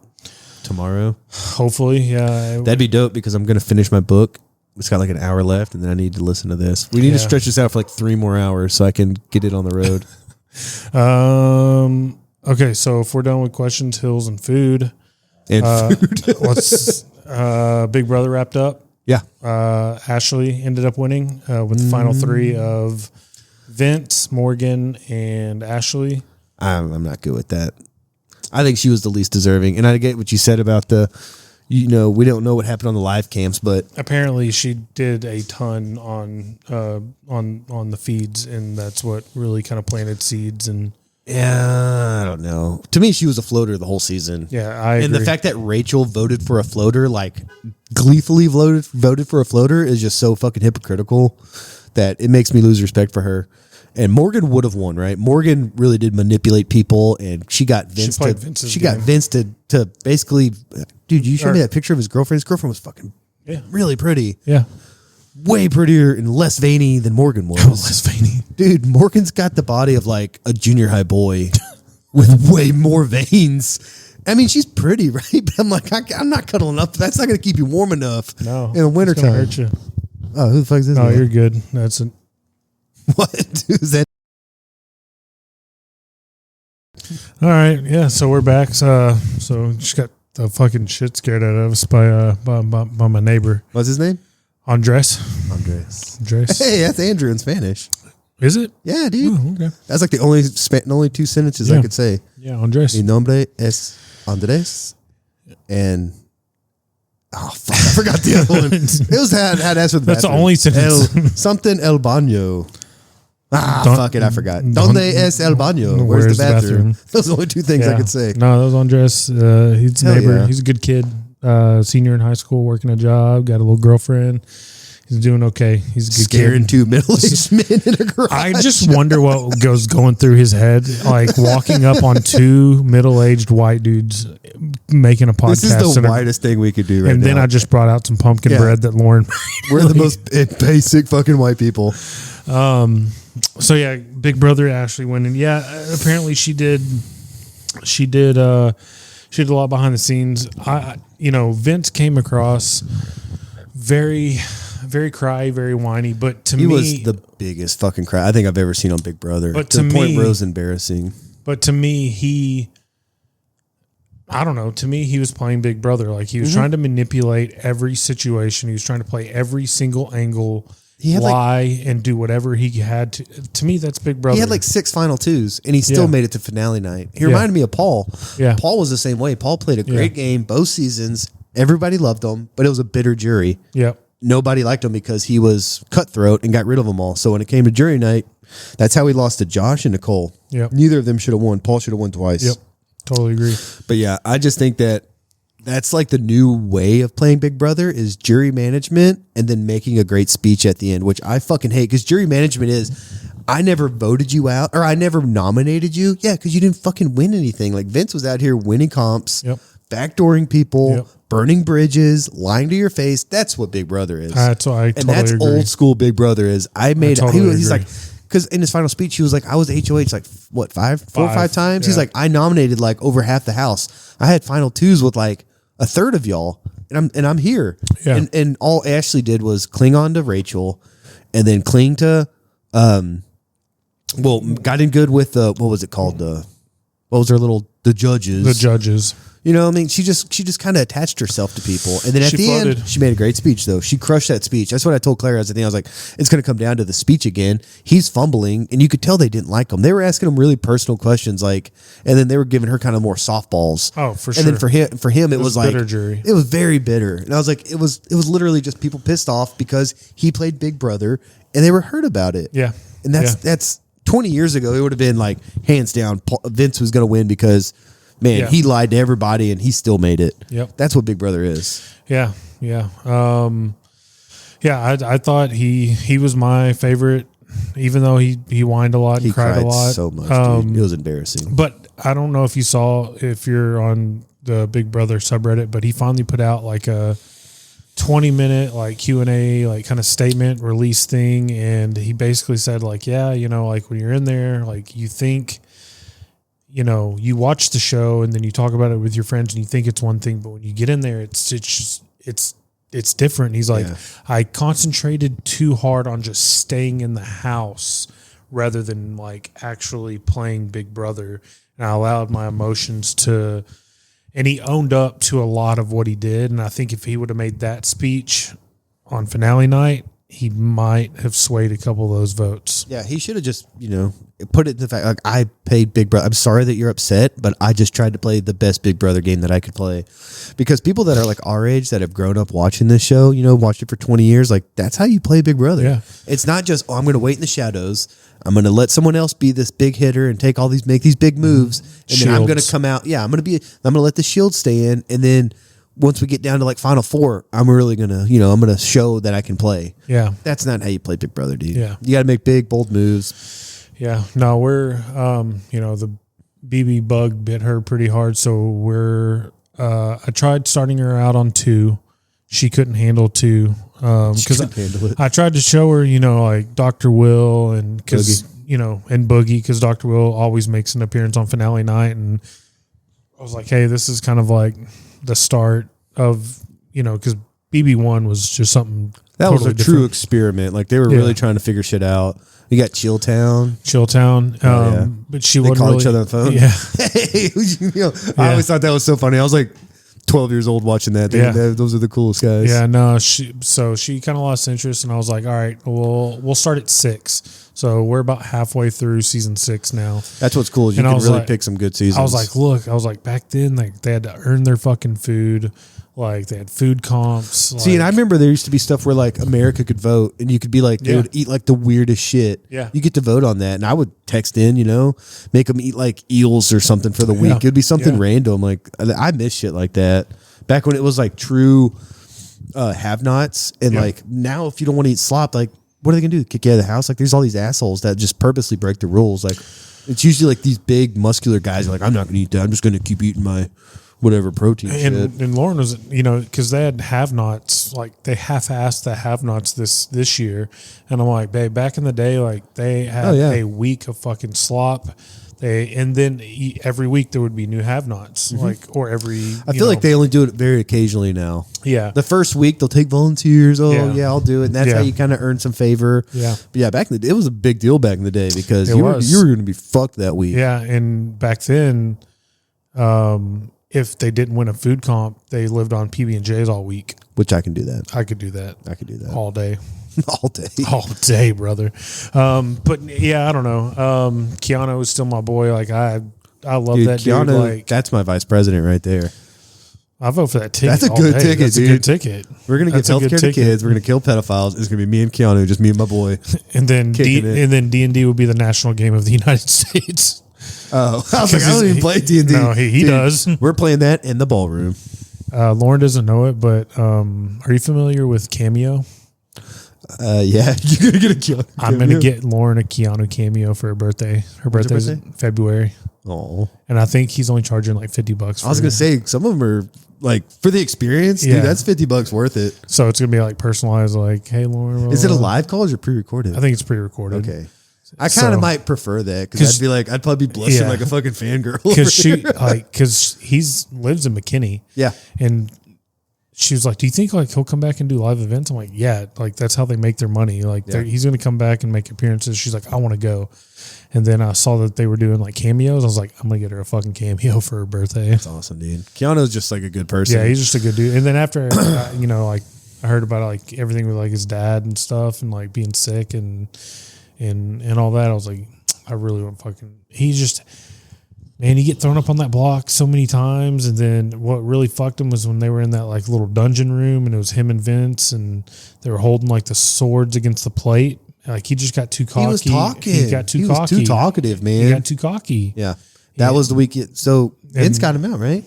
Tomorrow? Hopefully, yeah. That'd be dope because I'm going to finish my book. It's got like an hour left, and then I need to listen to this. We need to stretch this out for like 3 more hours so I can get it on the road. Okay, so if we're done with questions, hills, and food. Let's Big Brother wrapped up. Yeah. Ashley ended up winning with the final 3 of Vince, Morgan, and Ashley. I'm not good with that. I think she was the least deserving. And I get what you said about we don't know what happened on the live cams, but apparently she did a ton on the feeds, and that's what really kind of planted seeds. And I don't know. To me, she was a floater the whole season. Yeah, I agree. And the fact that Rachel voted for a floater, like gleefully voted for a floater, is just so fucking hypocritical that it makes me lose respect for her. And Morgan would have won, right? Morgan really did manipulate people, and she got Vince. Got Vince to basically, dude. You showed me that picture of his girlfriend. His girlfriend was fucking really pretty. Yeah, way prettier and less veiny than Morgan was. Less veiny, dude. Morgan's got the body of like a junior high boy with way more veins. I mean, she's pretty, right? But I'm like, I'm not cuddling up. That's not going to keep you warm enough. No, in the wintertime. Hurt you. Oh, who the fuck is this? No, you're good. That's it. What? Who's that? All right, yeah. So we're back. So just got the fucking shit scared out of us by my neighbor. What's his name? Andres. Hey, that's Andrew in Spanish. Is it? Yeah, dude. Oh, okay. That's like the only two sentences I could say. Yeah, Andres. Mi nombre es Andres, and oh fuck, I forgot the other one. It was had S with the That's the bathroom. only sentence. Something el baño. Fuck it, I forgot. Don't- Donde es el baño? Where's the bathroom? Those are the only two things I could say. No, that was Andres. He's a Hell neighbor. yeah. He's a good kid. Senior in high school, working a job, got a little girlfriend. He's doing okay. He's a good Scaring kid. two middle-aged men in a garage. I just wonder what goes going through his head, like walking up on two middle-aged white dudes making a podcast. This is the and whitest thing we could do right now. and then I just brought out some pumpkin Yeah. bread that Lauren. We're the most basic fucking white people. So yeah, Big Brother Ashley winning. Yeah, apparently she did a lot behind the scenes. Vince came across very, very cry, very whiny. But to He me, was the biggest fucking cry I think I've ever seen on Big Brother. But to to the point me- where it was embarrassing. But to me, I don't know. To me, he was playing Big Brother. Like he was Mhm. trying to manipulate every situation. He was trying to play every single angle, He had lie, and do whatever he had to. To me, that's Big Brother. He had like 6 final twos, and he still Yeah. made it to finale night. He Yeah. reminded me of Paul. Yeah. Paul was the same way. Paul played a great Yeah. game both seasons. Everybody loved him, but it was a bitter jury. Yep. Nobody liked him because he was cutthroat and got rid of them all. So when it came to jury night, that's how he lost to Josh and Nicole. Yep. Neither of them should have won. Paul should have won twice. Yep. Totally agree. But yeah, I just think that that's like the new way of playing Big Brother is jury management and then making a great speech at the end, which I fucking hate because jury management is I never voted you out or I never nominated you. Yeah, because you didn't fucking win anything. Like Vince was out here winning comps, backdooring people, burning bridges, lying to your face. That's what Big Brother is. That's what I and totally that's agree. old school Big Brother is. Totally He's agree. like, because in his final speech, he was like, I was HOH like, what, 4 or 5 times? He's yeah. like, I nominated like over half the house. I had final twos with like a third of y'all, and I'm here. Yeah. And all Ashley did was cling on to Rachel and then cling to, got in good with what was it called? What was the judges? The judges. You know, I mean, she just kind of attached herself to people, and then at She the floated. end, she made a great speech. Though she crushed that speech. That's what I told Claire. At the end, I was like, "It's going to come down to the speech again." He's fumbling, and you could tell they didn't like him. They were asking him really personal questions, like, and then they were giving her kind of more softballs. Oh, for And then sure. for him, it was like bitter jury. It was very bitter, and I was like, it was literally just people pissed off because he played Big Brother, and they were hurt about it. Yeah, and that's 20 years ago. It would have been like hands down, Vince was going to win because. Man, Yeah. he lied to everybody and he still made it. Yep. That's what Big Brother is. Yeah, yeah, I thought he was my favorite, even though he whined a lot and He cried a lot so much, dude. It was embarrassing. But I don't know if you're on the Big Brother subreddit, but he finally put out like a 20-minute like Q&A like kind of statement release thing, and he basically said like, yeah, like when you're in there, like you think. You watch the show and then you talk about it with your friends and you think it's one thing, but when you get in there, it's different. And he's like, Yeah. I concentrated too hard on just staying in the house rather than like actually playing Big Brother. And I allowed my emotions to, and he owned up to a lot of what he did. And I think if he would have made that speech on finale night, he might have swayed a couple of those votes. Yeah, he should have just, put it in the fact, like, I paid Big Brother. I'm sorry that you're upset, but I just tried to play the best Big Brother game that I could play. Because people that are like our age that have grown up watching this show, watched it for 20 years, like that's how you play Big Brother. Yeah. It's not just, I'm going to wait in the shadows. I'm going to let someone else be this big hitter and make these big moves. And then I'm going to Shields. come out. Yeah, I'm going to let the shield stay in. And then once we get down to like final 4, I'm really going to, I'm going to show that I can play. Yeah. That's not how you play Big Brother, dude. Yeah. You got to make big, bold moves. Yeah, no, we're, the BB bug bit her pretty hard. So I tried starting her out on 2. She couldn't handle 2. Cause couldn't handle it. I tried to show her, like Dr. Will and cause, and Boogie, cause Dr. Will always makes an appearance on finale night. And I was like, hey, this is kind of like the start of, cause BB1 was just something That totally was a true different. experiment. Like they were Yeah. really trying to figure shit out. You got Chilltown. Chilltown. But she They wasn't call really, each other on the phone. Yeah. Hey, I always thought that was so funny. I was like 12 years old watching that. Yeah. Those are the coolest guys. Yeah, no, she kind of lost interest, and I was like, all right, we'll start at 6. So we're about halfway through season 6 now. That's what's cool. Is you And I can was really like- pick some good seasons. I was like, back then, like they had to earn their fucking food. Like they had food comps. See, and I remember there used to be stuff where like America could vote, and you could be like, they Yeah. would eat like the weirdest shit. Yeah. You get to vote on that, and I would text in, make them eat like eels or something for the week. Yeah. It'd be something Yeah. random. Like I miss shit like that. Back when it was like true have-nots, and Yeah. like now, if you don't want to eat slop, like what are they gonna do? Kick you out of the house? Like there's all these assholes that just purposely break the rules. Like it's usually like these big muscular guys are like, I'm not gonna eat that. I'm just gonna keep eating my whatever protein shit. And Lauren was, because they had have-nots, like they half-assed the have-nots this year, and I'm like, babe, back in the day, like they had a week of fucking slop. And then every week there would be new have-nots, or every. I feel like they only do it very occasionally now. Yeah. The first week they'll take volunteers. Oh Yeah. I'll do it. And that's Yeah. how you kind of earn some favor. Yeah. But yeah, back in the day, it was a big deal back in the day because It you were was. going to be fucked that week. Yeah, and back then, if they didn't win a food comp, they lived on PB&Js all week. Which I can do that. I could do that. I could do that all day. all day. All day, brother. But yeah, I don't know. Keanu is still my boy. Like I love Dude, that Keanu, dude. Like that's my vice president right there. I vote for that ticket. That's a all good day. ticket, That's dude. a good ticket. We're going to give That's a good healthcare to ticket. kids. We're going to kill pedophiles. It's going to be me and Keanu, just me and my boy. And then Kicking it. D&D will be the national game of the United States. Oh, I was like, I don't even play D&D. No, he Dude, does. We're playing that in the ballroom. Lauren doesn't know it, but are you familiar with Cameo? Yeah, you're going to get a Keanu. I'm going to get Lauren a Keanu cameo for her birthday. Her When's her birthday's birthday? in February. Oh. And I think he's only charging like $50. I was going to say, some of them are like, for the experience, Yeah. dude, that's $50 worth it. So it's going to be like personalized, like, hey, Lauren. Is it a live call or is it pre-recorded? I think it's pre-recorded. Okay. I kind of So- might prefer that because I'd be like, I'd probably be blushing Yeah. like a fucking fangirl. Because he's lives in McKinney. Yeah. And she was like, do you think like he'll come back and do live events? I'm like, yeah, like that's how they make their money. Like Yeah. he's going to come back and make appearances. She's like, I want to go. And then I saw that they were doing like cameos. I was like, I'm going to get her a fucking cameo for her birthday. That's awesome, dude. Keanu's just like a good person. Yeah, he's just a good dude. And then after, like I heard about like everything with like his dad and stuff and like being sick and all that. I was like, I really want he's just, man, he get thrown up on that block so many times. And then what really fucked him was when they were in that like little dungeon room and it was him and Vince and they were holding like the swords against the plate. Like he just got too cocky. He was talking. He got too cocky. was too talkative, man. He got too cocky. Yeah. That was the week. So Vince And- got him out, right?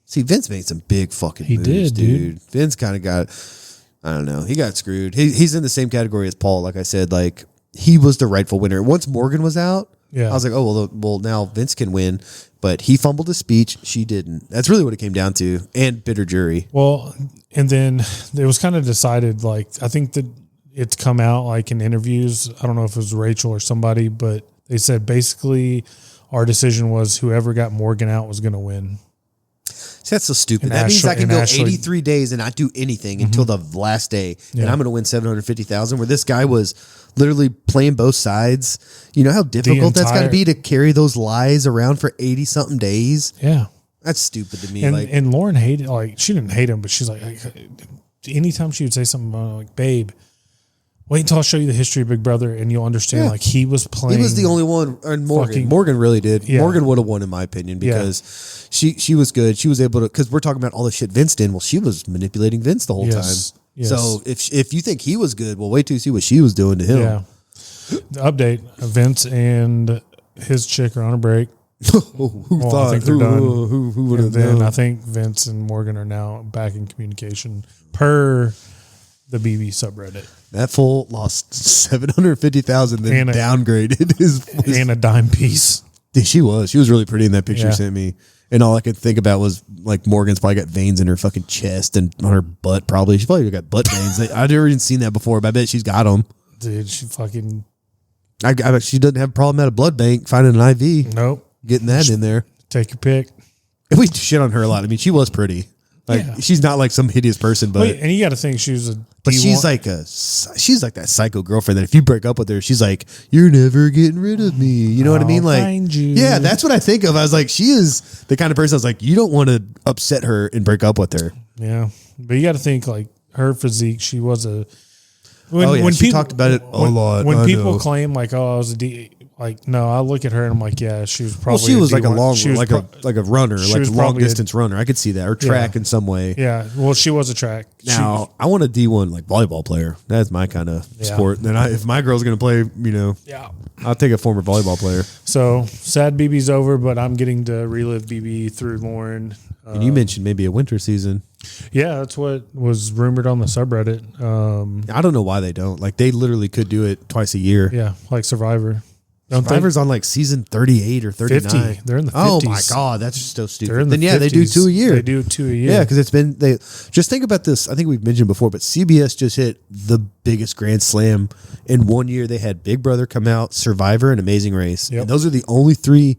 See, Vince made some big fucking He moves, did, dude. Vince kind of got, I don't know. He got screwed. He's in the same category as Paul. Like I said, like he was the rightful winner. Once Morgan was out, Yeah. I was like, oh, well, now Vince can win. But he fumbled his speech. She didn't. That's really what it came down to. And bitter jury. Well, and then it was kind of decided, like, I think that it's come out like in interviews. I don't know if it was Rachel or somebody, but they said basically our decision was whoever got Morgan out was going to win. See, that's so stupid. And That means I can and go Ashley- 83 days and not do anything until the last day, and Yeah. I'm going to win 750,000. Where this guy was literally playing both sides. You know how difficult that's got to entire- be to carry those lies around for 80 something days. Yeah. That's stupid to me. And, like, and Lauren hated, like, she didn't hate him, but she's like, anytime she would say something like, babe, wait until I show you the history of Big Brother and you'll understand, Yeah. like, he was playing. he was the only one. And Morgan, fucking- Morgan really did. Yeah. Morgan would have won, in my opinion, because she was good. She was able to. Because we're talking about all the shit Vince did. Well, she was manipulating Vince the whole Yes. time. Yes. So if you think he was good, well, wait till you see what she was doing to him. Yeah. The update, Vince and his chick are on a break. Who Well, thought? I think they're Who- done. who would have And then known? I think Vince and Morgan are now back in communication per the BB subreddit. That fool lost 750,000, then And a- downgraded his And a dime piece. Dude, she was really pretty in that picture you Yeah. sent me. And all I could think about was like Morgan's probably got veins in her fucking chest and on her butt. Probably she's probably got butt veins. I've never even seen that before, but I bet she's got them. Dude, she fucking. I bet she doesn't have a problem at a blood bank finding an IV. Nope. Getting that in there. Take your pick. And we shit on her a lot. I mean, she was pretty. Like Yeah. she's not like some hideous person, but Wait, and you got to think she was a But she's like that psycho girlfriend that if you break up with her, she's like, you're never getting rid of me. You know what I mean? Like, find you. yeah, that's what I think of. I was like, she is the kind of person I was like, you don't want to upset her and break up with her. Yeah. But you got to think like her physique, she was a. When she talked about it a lot. When people claim like, oh, I was a D, like, no, I look at her and I'm like, yeah, she was probably. Well, she was like a D1. long, She was like a runner, she like was a long probably distance runner. I could see that, or track in some way. Yeah, well, she was a track. Now I want a D1 like volleyball player. That's my kind of sport. Then if my girl's gonna play, I'll take a former volleyball player. So sad BB's over, but I'm getting to relive BB through Lauren. And you mentioned maybe a winter season. Yeah, that's what was rumored on the subreddit. I don't know why they don't. Like they literally could do it twice a year. Yeah, like Survivor. Survivor's on like season 38 or 39. 50. They're in the 50s. Oh my god, that's just so stupid. They're in the then 50s. they do 2 a year. They do 2 a year. Yeah, because it's been they just think about this. I think we've mentioned before, but CBS just hit the biggest Grand Slam in 1 year. They had Big Brother come out, Survivor, and Amazing Race. Yep. And those are the only three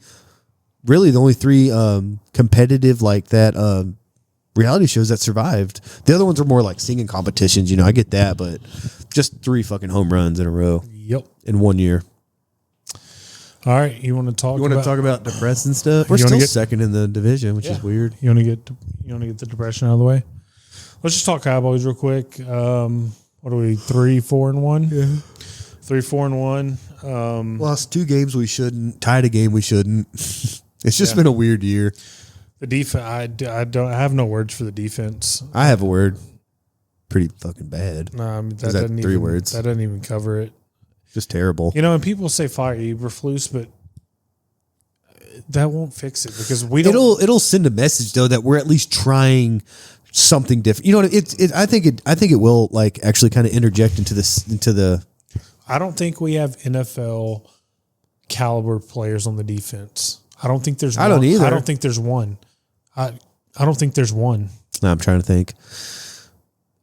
competitive like that reality shows that survived. The other ones are more like singing competitions. I get that, but just 3 fucking home runs in a row. Yep. In 1 year. All right, you want to talk? You want to talk about depressing stuff? We're still second in the division, which is weird. You want to get the depression out of the way? Let's just talk Cowboys real quick. What are we? 3-4-1. Yeah. 3-4-1. Lost 2 games we shouldn't. Tied a game we shouldn't. It's just been a weird year. The defense. I have no words for the defense. I have a word. Pretty fucking bad. No, I mean, Is that 3 words? That doesn't even cover it. Just terrible. And people say fire Eberflus, but that won't fix it because we don't. It'll send a message though that we're at least trying something different. You know what? I think it will like actually kind of interject into the. I don't think we have NFL caliber players on the defense. I don't think there's. I don't either. I don't think there's one. I don't think there's one. No, I'm trying to think.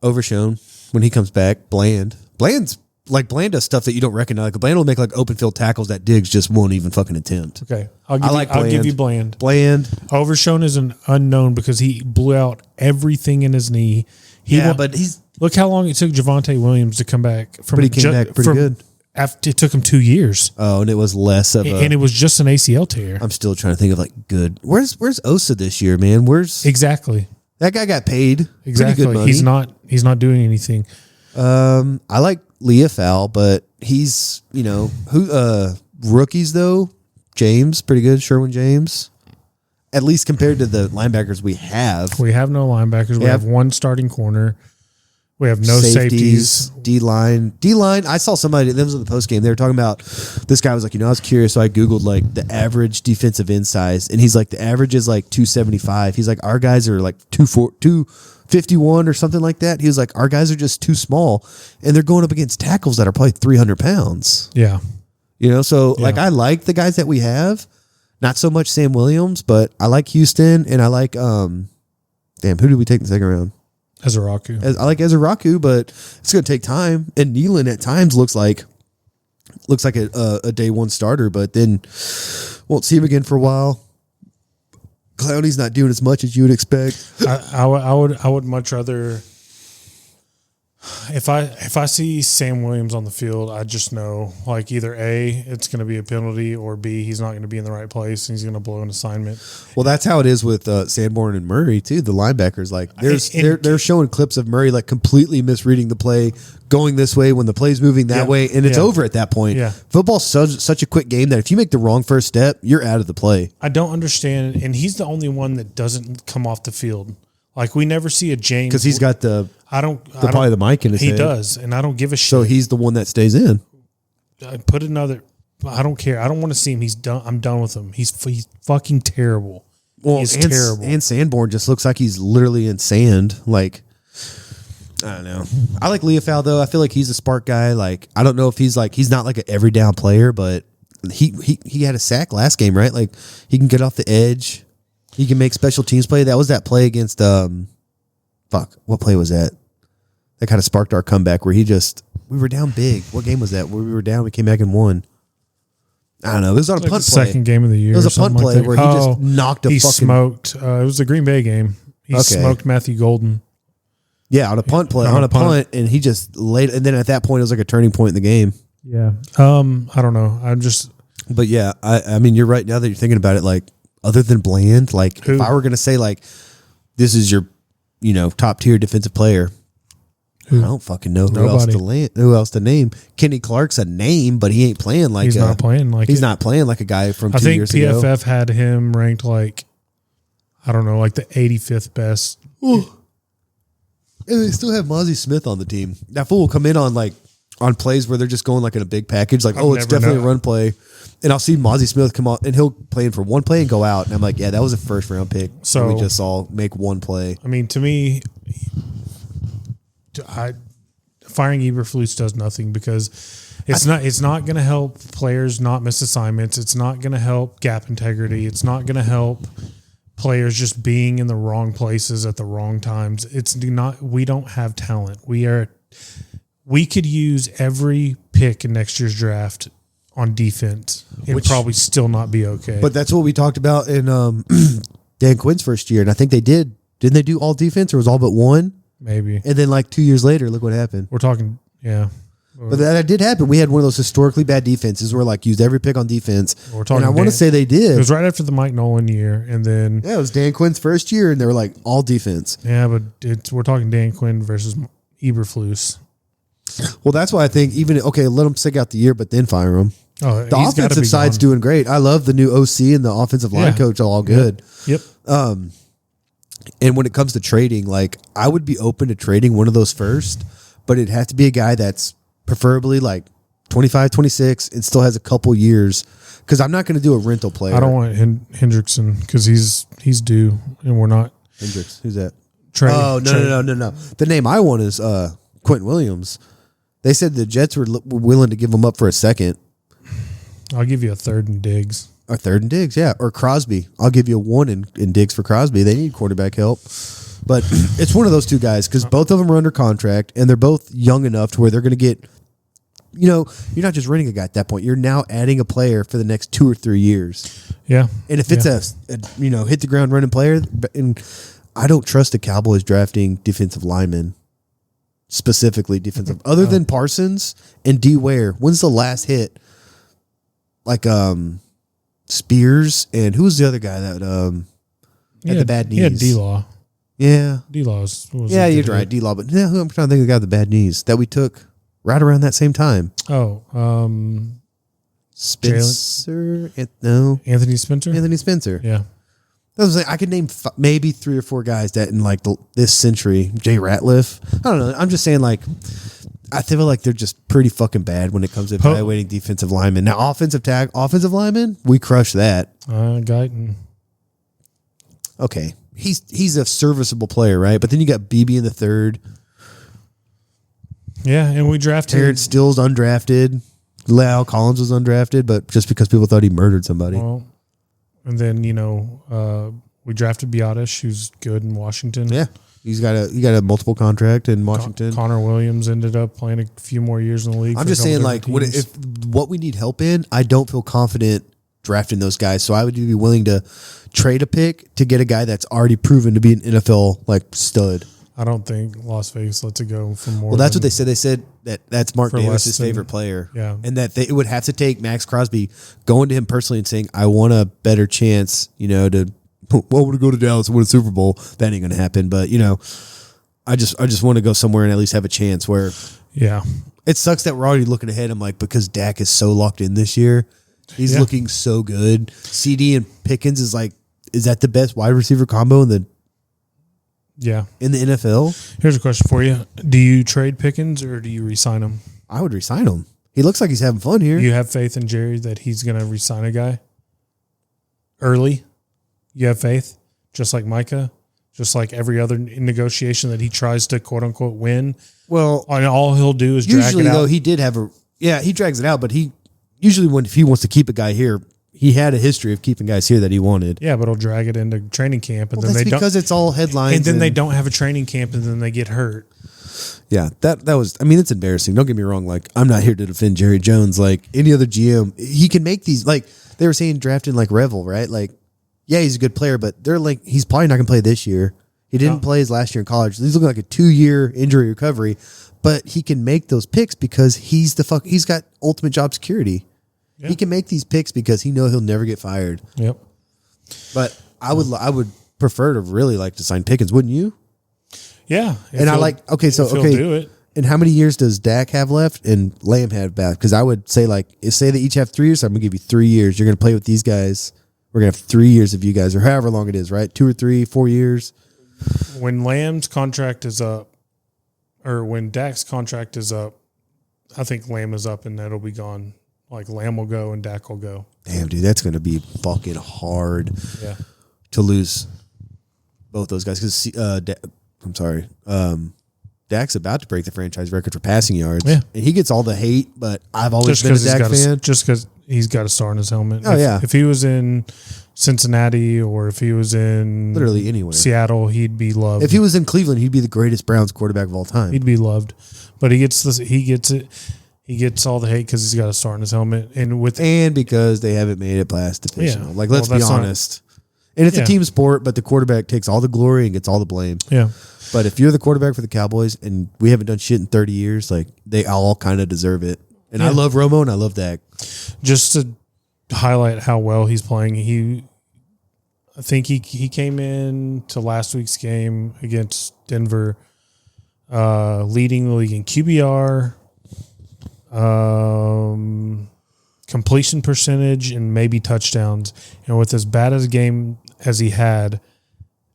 Overshown when he comes back. Bland does stuff that you don't recognize. Like Bland will make like open field tackles that Diggs just won't even fucking attempt. Okay, I'll give you Bland. Bland. Overshown is an unknown because he blew out everything in his knee. But look how long it took Javonte Williams to come back. But he came back pretty good. After it took him 2 years. Oh, and it was less of and it was just an ACL tear. I'm still trying to think of like good. Where's Osa this year, man? Exactly that guy got paid? Exactly. Pretty good money. He's not doing anything. I like Leafal, but he's rookies though. James, pretty good. Sherwin James, at least compared to the linebackers we have. We have no linebackers. We have one starting corner. We have no safeties. D-line. I saw somebody, that was in the post game. They were talking about, this guy was like, I was curious. So I Googled like the average defensive end size. And he's like, the average is like 275. He's like, our guys are like 251 or something like that. He was like, our guys are just too small. And they're going up against tackles that are probably 300 pounds. Yeah. Like I like the guys that we have. Not so much Sam Williams, but I like Houston and I like, who did we take in the second round? Ezeraku. I like Ezeraku, but it's going to take time. And Nealon at times looks like a day one starter, but then won't see him again for a while. Clowney's not doing as much as you would expect. I would much rather if I see Sam Williams on the field, I just know like either A, it's going to be a penalty, or B, he's not going to be in the right place and he's going to blow an assignment. Well, that's how it is with Sanborn and Murray too. The linebackers, like they're showing clips of Murray like completely misreading the play, going this way when the play's moving that way, and it's over at that point. Yeah. Football's such a quick game that if you make the wrong first step, you're out of the play. I don't understand, and he's the only one that doesn't come off the field. Like we never see a James because he's got probably the mic in his head. He does, and I don't give a shit. So he's the one that stays in. Put another. I don't care. I don't want to see him. He's done. I'm done with him. He's fucking terrible. Well, he's terrible. And Sanborn just looks like he's literally in sand. Like I don't know. I like Leafal though. I feel like he's a spark guy. Like I don't know if he's not like an every down player, but he had a sack last game, right? Like he can get off the edge. He can make special teams play. That was that play against what play was that? That kind of sparked our comeback where we were down big. What game was that? Where we were down, we came back and won. I don't know. It was on a punt play. Second game of the year. It was a punt play where he just knocked a fucking... smoked. It was the Green Bay game. He smoked Matthew Golden. Yeah, on a punt play, on a punt, and he just laid. And then at that point, it was like a turning point in the game. Yeah. I don't know. But yeah, I mean, you're right. Now that you're thinking about it, like other than Bland, like if I were gonna say like this is your, top tier defensive player, I don't fucking know who else to name. Kenny Clark's a name, but he ain't playing like he's not playing like a guy from 2 years ago. I think PFF had him ranked like, I don't know, like the 85th best. And they still have Mozzie Smith on the team. That fool will come in on plays where they're just going like in a big package, like, it's definitely a run play. And I'll see Mozzie Smith come on and he'll play in for one play and go out. And I'm like, yeah, that was a first round pick. So we just saw make one play. I mean, to me, firing Eberflus does nothing because it's not going to help players not miss assignments. It's not going to help gap integrity. It's not going to help players just being in the wrong places at the wrong times. We don't have talent. We could use every pick in next year's draft on defense and probably still not be okay. But that's what we talked about in Dan Quinn's first year. And I think they did. Didn't they do all defense or was all but one? Maybe. And then 2 years later, look what happened. We're talking, yeah. But that did happen. We had one of those historically bad defenses where used every pick on defense. We're talking. And I want to say they did. It was right after the Mike Nolan year, and then it was Dan Quinn's first year, and they were all defense. Yeah, but we're talking Dan Quinn versus Eberflus. Well, that's why I think let him stick out the year, but then fire him. Oh, the offensive side's doing great. I love the new OC and the offensive line coach. All good. Yep. And when it comes to trading, I would be open to trading one of those first, but it'd have to be a guy that's preferably 25, 26 and still has a couple years because I'm not going to do a rental player. I don't want Hendrickson because he's due and we're not. Hendricks, who's that? Trey. Oh, no. The name I want is Quentin Williams. They said the Jets were willing to give him up for a second. I'll give you a third and Diggs. A third and Diggs, yeah. Or Crosby. I'll give you a one in Diggs for Crosby. They need quarterback help. But it's one of those two guys because both of them are under contract and they're both young enough to where they're going to get, you're not just renting a guy at that point. You're now adding a player for the next 2 or 3 years. Yeah. And if it's a hit the ground running player, and I don't trust the Cowboys drafting defensive linemen, specifically defensive, other than Parsons and D. Ware. When's the last hit? Spears and who was the other guy that had the bad knees? Yeah, D-Law. Yeah. D-Law yeah, you're right, D-Law. But I'm trying to think of the guy with the bad knees that we took right around that same time. Oh, Spencer? No. Anthony Spencer? Anthony Spencer. Yeah. I was I could name maybe 3 or 4 guys that in this century. Jay Ratliff. I don't know. I'm just saying I feel like they're just pretty fucking bad when it comes to evaluating defensive linemen. Now, offensive linemen, we crush that. Guyton. Okay. He's a serviceable player, right? But then you got BB in the third. Yeah, and we drafted. Terrence Still's undrafted. Lyle Collins was undrafted, but just because people thought he murdered somebody. Well, and then, we drafted Biotish, who's good in Washington. Yeah. He got a multiple contract in Washington. Connor Williams ended up playing a few more years in the league. I'm just saying, what we need help in, I don't feel confident drafting those guys. So I would be willing to trade a pick to get a guy that's already proven to be an NFL stud. I don't think Las Vegas lets it go for more. Well, that's what they said. They said that's Mark Davis's favorite player. Yeah. And that it would have to take Max Crosby going to him personally and saying, I want a better chance, to want to go to Dallas and win a Super Bowl. That ain't going to happen. But, I just want to go somewhere and at least have a chance where. Yeah. It sucks that we're already looking ahead. I'm because Dak is so locked in this year. He's looking so good. CD and Pickens is that the best wide receiver combo in the NFL? Here's a question for you. Do you trade Pickens or do you re-sign him? I would re-sign him. He looks like he's having fun here. You have faith in Jerry that he's going to re-sign a guy early? You have faith? Just like Micah? Just like every other negotiation that he tries to quote unquote win? Well, and all he'll do is drag it out. Usually, though, he did have he drags it out, but he usually if he wants to keep a guy here, he had a history of keeping guys here that he wanted. Yeah, but he'll drag it into training camp, and then that's because it's all headlines, and then they don't have a training camp, and then they get hurt. Yeah, that was. I mean, it's embarrassing. Don't get me wrong. I'm not here to defend Jerry Jones. Any other GM, he can make these. They were saying drafting Revel, right? Yeah, he's a good player, but they're he's probably not going to play this year. He didn't play his last year in college. He's looking like a 2-year injury recovery, but he can make those picks because he's got ultimate job security. Yeah. He can make these picks because he knows he'll never get fired. Yep. But I would prefer to really like to sign Pickens, wouldn't you? Yeah. And I like, okay, so, if he'll okay. do it. And how many years does Dak have left and Lamb have back? Because I would say, like, say they each have 3 years, so I'm going to give you 3 years. You're going to play with these guys. We're going to have 3 years of you guys, or however long it is, right? 2 or 3, 4 years. When Lamb's contract is up, or when Dak's contract is up, I think Lamb is up and that'll be gone. Like, Lamb will go and Dak will go. Damn, dude, that's going to be fucking hard Yeah. to lose both those guys. Because, I'm sorry, Dak's about to break the franchise record for passing yards. Yeah. And he gets all the hate, but I've always been a he's Dak got fan. just because he's got a star in his helmet. Oh, yeah. If he was in Cincinnati or if he was in Literally anywhere. Seattle, he'd be loved. If he was in Cleveland, he'd be the greatest Browns quarterback of all time. He'd be loved. But he gets it. He gets all the hate because he's got a star in his helmet, and because they haven't made it past divisional. Yeah. Like, let's Well, be that's not- honest. And it's Yeah. a team sport, but the quarterback takes all the glory and gets all the blame. Yeah. But if you're the quarterback for the Cowboys and we haven't done shit in 30 years, like, they all kind of deserve it. And I Yeah. love Romo and I love Dak. Just to highlight how well he's playing, I think he came in to last week's game against Denver, leading the league in QBR, completion percentage, and maybe touchdowns. And with as bad as a game as he had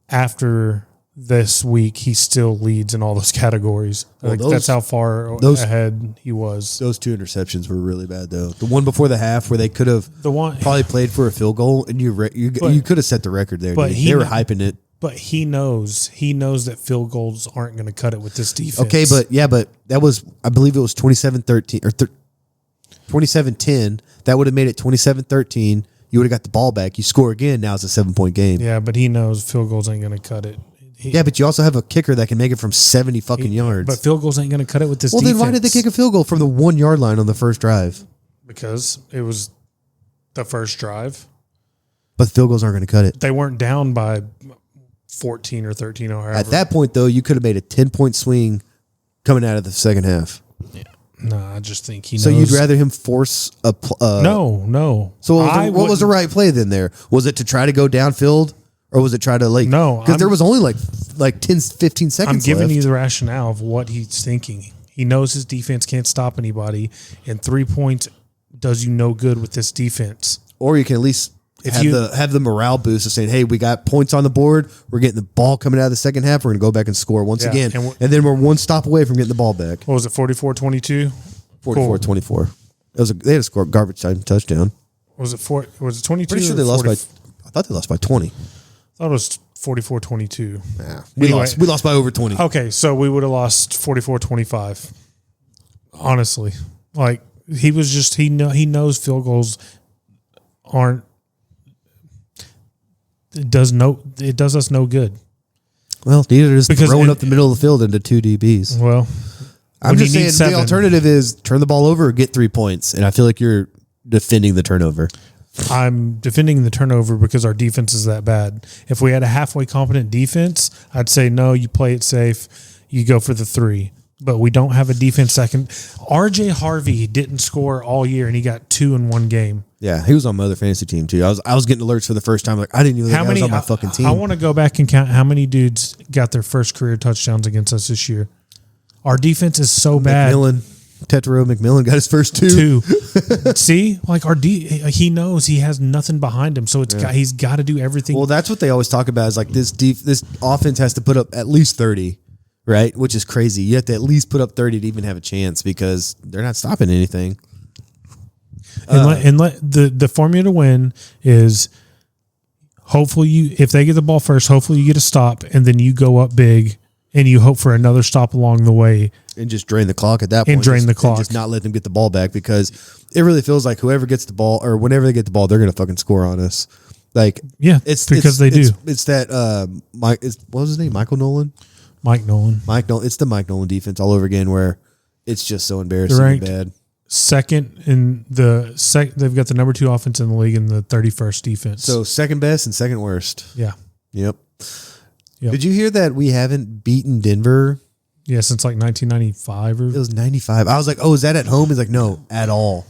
after this week, he still leads in all those categories. Well, That's how far ahead he was. Those 2 interceptions were really bad, though. The one before the half where they could have one probably played for a field goal, and you could have set the record there. But Dude. he They were kn- hyping it. But he knows that field goals aren't going to cut it with this defense. Okay, but that was, I believe it was 27-13 or 27-10. That would have made it 27-13. You would have got the ball back. You score again. Now it's a 7-point game. Yeah, but he knows field goals ain't going to cut it. Yeah, but you also have a kicker that can make it from 70 fucking yards. But field goals ain't going to cut it with this well, defense. then why did they kick a field goal from the 1 yard line on the first drive? Because it was the first drive. But field goals aren't going to cut it. They weren't down by 14 or 13 or however. At that point, though, you could have made a 10-point swing coming out of the second half. No, I just think he knows. So you'd rather him force a No. So what was the right play then there? Was it to try to go downfield or was it try to like No, because there was only like 10 15 seconds I'm giving left. you the rationale of what he's thinking. He knows his defense can't stop anybody, and 3 points does you no good with this defense. Or you can at least have the morale boost of saying, hey, we got points on the board. We're getting the ball coming out of the second half. We're going to go back and score once Yeah, again. and And then we're one stop away from getting the ball back. What was it, 44-22? 44-24. They had a score garbage time touchdown. Was it 22? Pretty sure they lost I thought they lost by 20. I thought it was 44-22. Nah, we lost by over 20. Okay, so we would have lost 44-25. Honestly. Like, he was just he knows field goals aren't it does us no good. Well, neither is Because throwing up the middle of the field into 2 DBs. Well, I'm when just you need saying the 7. alternative is turn the ball over or get 3 points. And I feel like you're defending the turnover. I'm defending the turnover because our defense is that bad. If we had a halfway competent defense, I'd say no, you play it safe, you go for the 3. But we don't have a defense that can. RJ Harvey didn't score all year, and he got 2 in one game. Yeah, he was on my other fantasy team too. I was getting alerts for the first time. Like I didn't know that guy was on my fucking team. I want to go back and count how many dudes got their first career touchdowns against us this year. Our defense is so bad. Tetero McMillan got his first 2. See, like he knows he has nothing behind him, so he's got to do everything. Well, that's what they always talk about. Is like this offense has to put up at least 30, right? Which is crazy. You have to at least put up 30 to even have a chance because they're not stopping anything. And let the formula to win is hopefully if they get the ball first, hopefully you get a stop, and then you go up big and you hope for another stop along the way. And just drain the clock at that point. And drain the clock. And just not let them get the ball back because it really feels like whoever gets the ball or whenever they get the ball, they're going to fucking score on us. Like, yeah, because they do. It's that, what was his name? Michael Nolan? Mike Nolan. It's the Mike Nolan defense all over again where it's just so embarrassing and bad. Second in they've got the number 2 offense in the league in the 31st defense. So second best and second worst. Yeah. Yep. Yep. Did you hear that we haven't beaten Denver? Yeah, since like 1995 or it was 95. I was like, oh, is that at home? He's like, no, at all.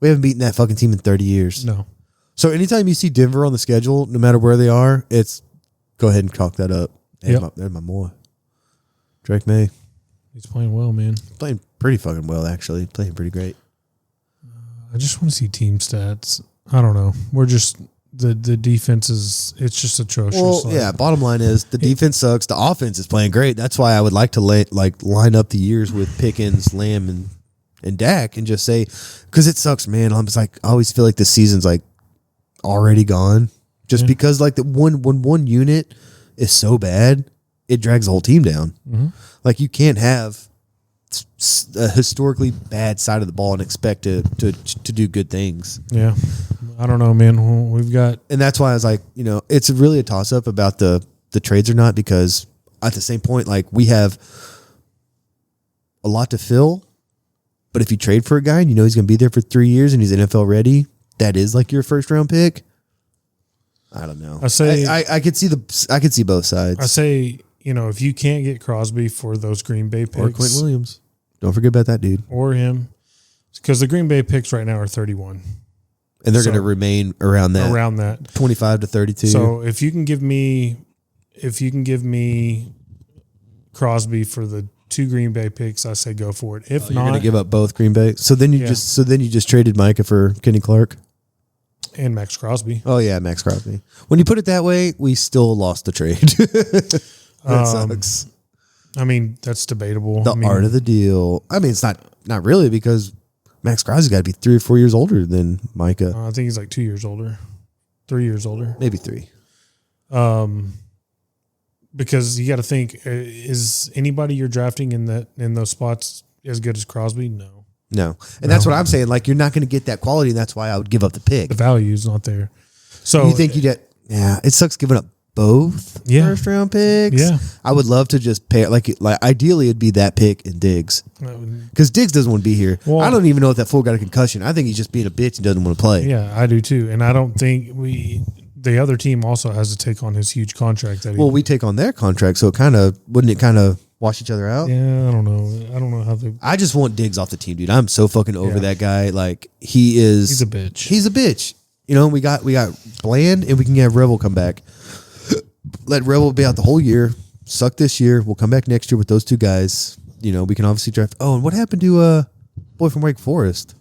We haven't beaten that fucking team in 30 years. No. So anytime you see Denver on the schedule, no matter where they are, it's go ahead and chalk that up. There's my boy. Drake May. He's playing well, man. Playing pretty fucking well, actually. Playing pretty great. I just want to see team stats. I don't know. We're just the defense it's just atrocious. Well, yeah. Bottom line is the defense sucks. The offense is playing great. That's why I would like to line up the years with Pickens, Lamb, and Dak, and just say because it sucks, man. I'm just like I always feel like the season's like already gone, just because like when one unit is so bad, it drags the whole team down. Mm-hmm. Like you can't have a historically bad side of the ball and expect to do good things. Yeah. I don't know, man. We've got, and that's why I was like, it's really a toss up about the trades or not, because at the same point, like we have a lot to fill, but if you trade for a guy and he's going to be there for 3 years and he's NFL ready, that is like your first round pick. I don't know. I could see both sides. I say, if you can't get Crosby for those Green Bay picks. Or Quentin Williams. Don't forget about that dude. Or him. Because the Green Bay picks right now are 31. And they're going to remain around that. 25 to 32. So if you can give me Crosby for the 2 Green Bay picks, I say go for it. If not, you're going to give up both Green Bay. So then you just traded Micah for Kenny Clark and Max Crosby. Oh yeah, Max Crosby. When you put it that way, we still lost the trade. That sucks. I mean, that's debatable. The art of the deal. I mean, it's not really, because Max Crosby's got to be 3 or 4 years older than Micah. I think he's like 2 years older, 3 years older, maybe 3. Because you got to think, is anybody you're drafting in those spots as good as Crosby? No. And that's what I'm saying. Like, you're not going to get that quality, and that's why I would give up the pick. The value is not there. So you think you get? Yeah, it sucks giving up both first round picks. Yeah, I would love to just pay like ideally it'd be that pick and Diggs, because Diggs doesn't want to be here. Well, I don't even know if that fool got a concussion. I think he's just being a bitch and doesn't want to play. Yeah, I do too. And I don't think the other team also has to take on his huge contract. We take on their contract, so wouldn't it wash each other out? Yeah, I don't know how they. I just want Diggs off the team, dude. I'm so fucking over that guy. Like he's a bitch. He's a bitch. We got Bland, and we can have Rebel come back. Let Rebel be out the whole year. Suck this year. We'll come back next year with those 2 guys. We can obviously draft. Oh, and what happened to boy from Wake Forest?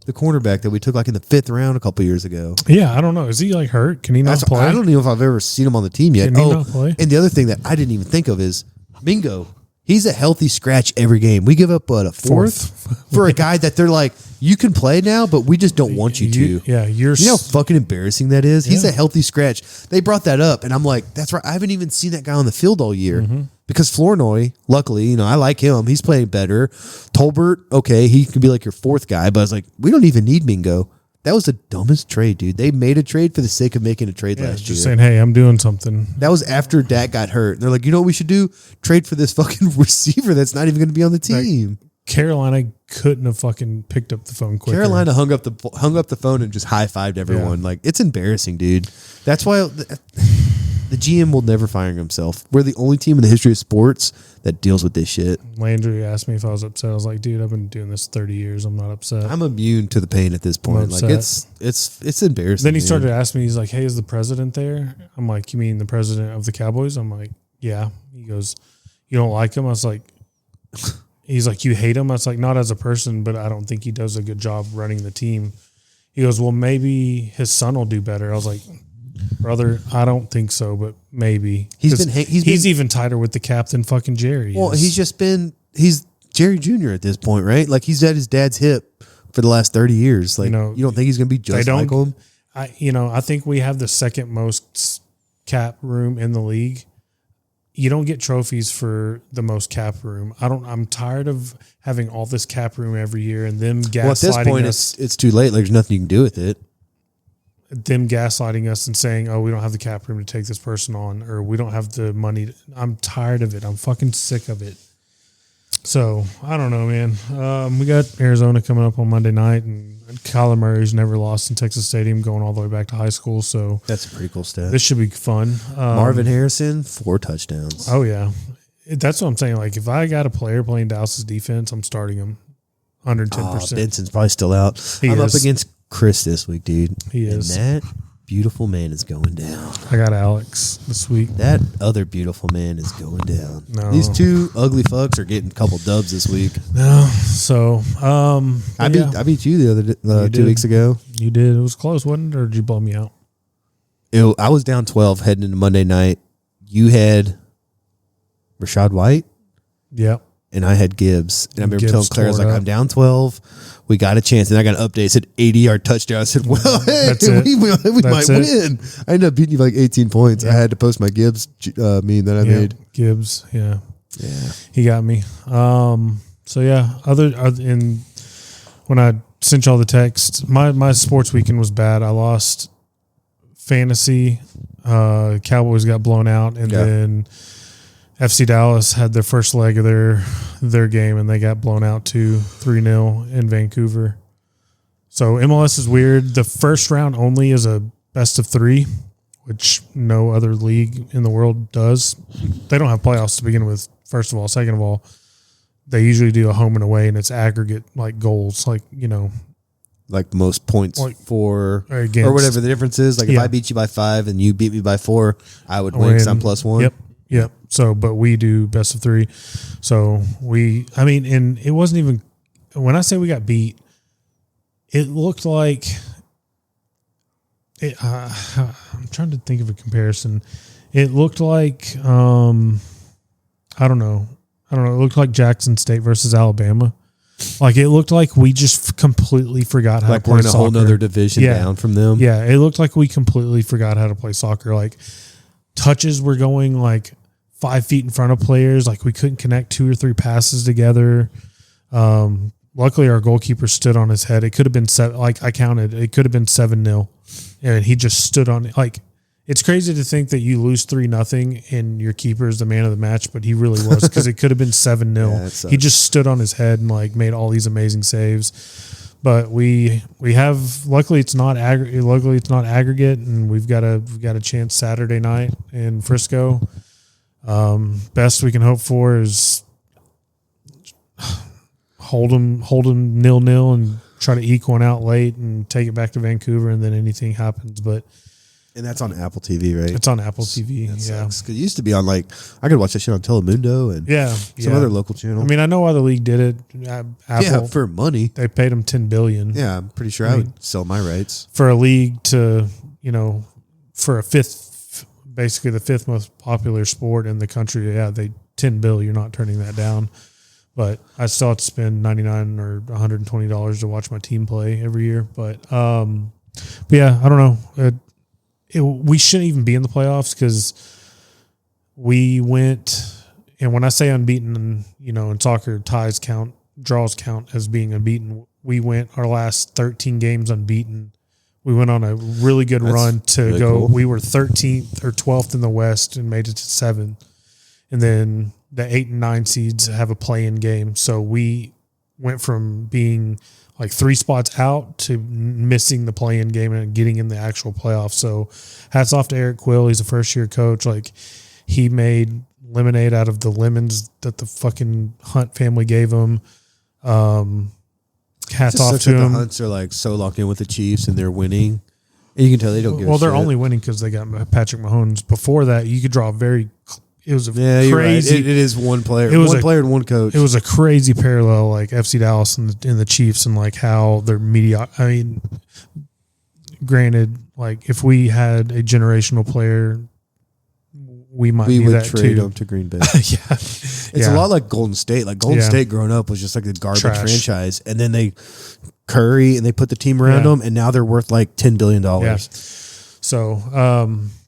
The cornerback that we took like in the 5th round a couple years ago. Yeah, I don't know. Is he like hurt? Can he not play? I don't know if I've ever seen him on the team yet. Can he not play? And the other thing that I didn't even think of is Mingo. He's a healthy scratch every game. We give up a fourth for a guy that they're like, you can play now, but we just don't want you to. Yeah, you know how fucking embarrassing that is? He's a healthy scratch. They brought that up, and I'm like, that's right. I haven't even seen that guy on the field all year. Because Flournoy, luckily, I like him. He's playing better. Tolbert, okay, he can be like your 4th guy, but I was like, we don't even need Mingo. That was the dumbest trade, dude. They made a trade for the sake of making a trade last year. Just saying, hey, I'm doing something. That was after Dak got hurt. And they're like, you know what we should do? Trade for this fucking receiver that's not even going to be on the team. Like, Carolina couldn't have fucking picked up the phone quicker. Carolina hung up the phone and just high-fived everyone. Like, it's embarrassing, dude. That's why the GM will never fire himself. We're the only team in the history of sports that deals with this shit. Landry asked me if I was upset. I was like, dude, I've been doing this 30 years. I'm not upset. I'm immune to the pain at this point. Like, it's embarrassing. Then he started asking me, he's like, hey, is the president there? I'm like, you mean the president of the Cowboys? I'm like, yeah. He goes, you don't like him? I was like, he's like, you hate him? I was like, not as a person, but I don't think he does a good job running the team. He goes, well, maybe his son will do better. I was like, brother, I don't think so, but maybe. He's even tighter with the cap than fucking Jerry. Well, he's Jerry Jr. at this point, right? Like, he's at his dad's hip for the last 30 years. Like, you don't think he's going to be just like him? I think we have the second most cap room in the league. You don't get trophies for the most cap room. I'm tired of having all this cap room every year and them gaslighting at this point, us. It's too late. Like, there's nothing you can do with it. Them gaslighting us and saying, oh, we don't have the cap room to take this person on, or we don't have the money. I'm tired of it. I'm fucking sick of it. So I don't know, man. We got Arizona coming up on Monday night, and Kyler Murray's never lost in Texas Stadium going all the way back to high school. So That's a pretty cool stat. this should be fun. Marvin Harrison, 4 touchdowns. Oh, yeah. That's what I'm saying. Like, if I got a player playing Dallas's defense, I'm starting him 110%. Benson's probably still out. He I'm is. up against Chris this week, dude. He is. And that beautiful man is going down. I got Alex this week. That other beautiful man is going down. No. These two ugly fucks are getting a couple dubs this week. No. So, I beat you the other You 2 did. weeks ago. You did. It was close, wasn't it? Or did you blow me out? I was down 12 heading into Monday night. You had Rashad White. Yep. And I had Gibbs. And I remember Gibbs telling Claire, I was tore like, it I'm up. down 12. We got a chance. And I got an update. It said 80-yard touchdown. I said, well, hey, That's it. we might That's win. I ended up beating you by like 18 points. I had to post my Gibbs meme that I made. Gibbs. Yeah. Yeah. He got me. So yeah, when I sent y'all the text, my sports weekend was bad. I lost fantasy. Cowboys got blown out, and then FC Dallas had their first leg of their game, and they got blown out 3-0 in Vancouver. So MLS is weird. The first round only is a best of 3, which no other league in the world does. They don't have playoffs to begin with, first of all. Second of all, they usually do a home and away, and it's aggregate like goals, like, you know. Like most points for, against, or whatever the difference is. Like if I beat you by 5 and you beat me by 4, I would win because I'm +1. Yep. So, but we do best of 3. So and it wasn't even, when I say we got beat, it looked like, I'm trying to think of a comparison. It looked like, I don't know. It looked like Jackson State versus Alabama. Like, it looked like we just completely forgot how to play we're in a soccer. whole nother division down from them. Yeah, it looked like we completely forgot how to play soccer. Like, touches were going like 5 feet in front of players. Like, we couldn't connect 2 or 3 passes together. Luckily, our goalkeeper stood on his head. It could have been I counted. It could have been 7-0, and he just stood on it. Like, it's crazy to think that you lose 3-0 and your keeper is the man of the match, but he really was, because it could have been 7-0. He just stood on his head and like made all these amazing saves. But we have, luckily it's not aggregate, and we've got a chance Saturday night in Frisco. Best we can hope for is hold them 0-0 and try to eke one out late and take it back to Vancouver, and then anything happens. And that's on Apple TV, right? It's on Apple TV. Yeah. Because it used to be on, like, I could watch that shit on Telemundo and some other local channel. I mean, I know why the league did it. Apple, for money. They paid them $10 billion. Yeah, I'm pretty sure I would sell my rights. For a league to, for basically the 5th most popular sport in the country, they $10 billion, you're not turning that down. But I still have to spend $99 or $120 to watch my team play every year. But yeah, I don't know. We shouldn't even be in the playoffs, because we went, and when I say unbeaten, in soccer, draws count as being unbeaten. We went our last 13 games unbeaten. We went on a really good run to really go. Cool. We were 13th or 12th in the West and made it to 7th. And then the 8 and 9 seeds have a play-in game. So we went from being like 3 spots out to missing the play-in game and getting in the actual playoffs. So hats off to Eric Quill. He's a first-year coach. Like, he made lemonade out of the lemons that the fucking Hunt family gave him. Hats off to him. The Hunts are like so locked in with the Chiefs, and they're winning. And you can tell they don't give a shit. Well, they're only winning because they got Patrick Mahomes. Before that, you could draw it was a crazy. You're right. It is one player. One player and one coach. It was a crazy parallel, like FC Dallas and the Chiefs, and like how they're mediocre. I mean, granted, like if we had a generational player, we would trade him to Green Bay. It's a lot like Golden State. Like Golden State growing up was just like a garbage franchise, and then they Curry and they put the team around them, and now they're worth like $10 billion. Yeah. So,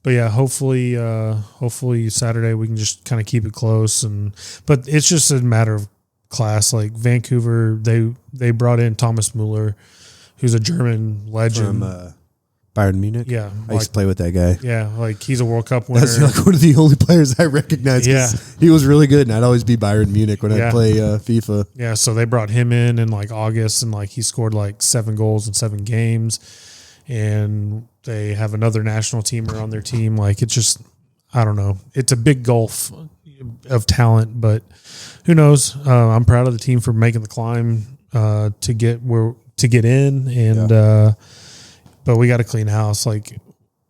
but yeah, hopefully Saturday we can just kind of keep it close, but it's just a matter of class. Like Vancouver, they brought in Thomas Muller, who's a German legend from Bayern Munich. Yeah, I used to play with that guy. Yeah, like he's a World Cup winner. That's like one of the only players I recognize. Yeah, he was really good, and I'd always be Bayern Munich when I play FIFA. Yeah, so they brought him in like August, and like he scored like 7 goals in 7 games, and they have another national teamer on their team. Like it's just, I don't know, it's a big gulf of talent, but who knows? I'm proud of the team for making the climb to get in, and but we got to clean house. Like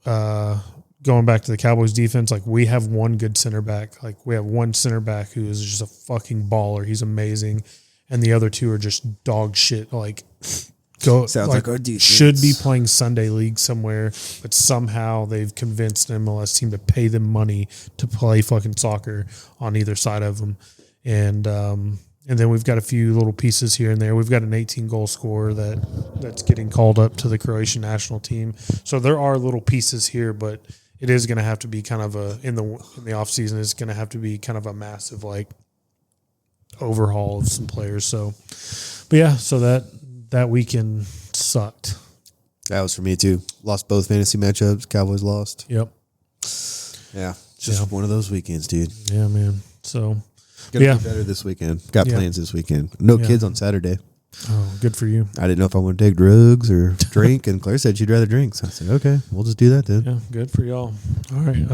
going back to the Cowboys defense, like we have one good center back. Like we have one center back who is just a fucking baller. He's amazing, and the other 2 are just dog shit. Like Sounds like our defense should be playing Sunday league somewhere, but somehow they've convinced an MLS team to pay them money to play fucking soccer on either side of them, and then we've got a few little pieces here and there. We've got an 18-goal scorer that's getting called up to the Croatian national team. So there are little pieces here, but it is going to have to be kind of in the off season. It's going to have to be kind of a massive like overhaul of some players. So, but yeah, so that weekend sucked. That was for me too. Lost both fantasy matchups. Cowboys lost. Yep. Yeah, just one of those weekends, dude. Yeah, man. So. Gonna be better this weekend. Got plans this weekend. No kids on Saturday. Oh, good for you. I didn't know if I want to take drugs or drink, and Claire said she'd rather drink. So I said, okay, we'll just do that then. Yeah, good for y'all. All right.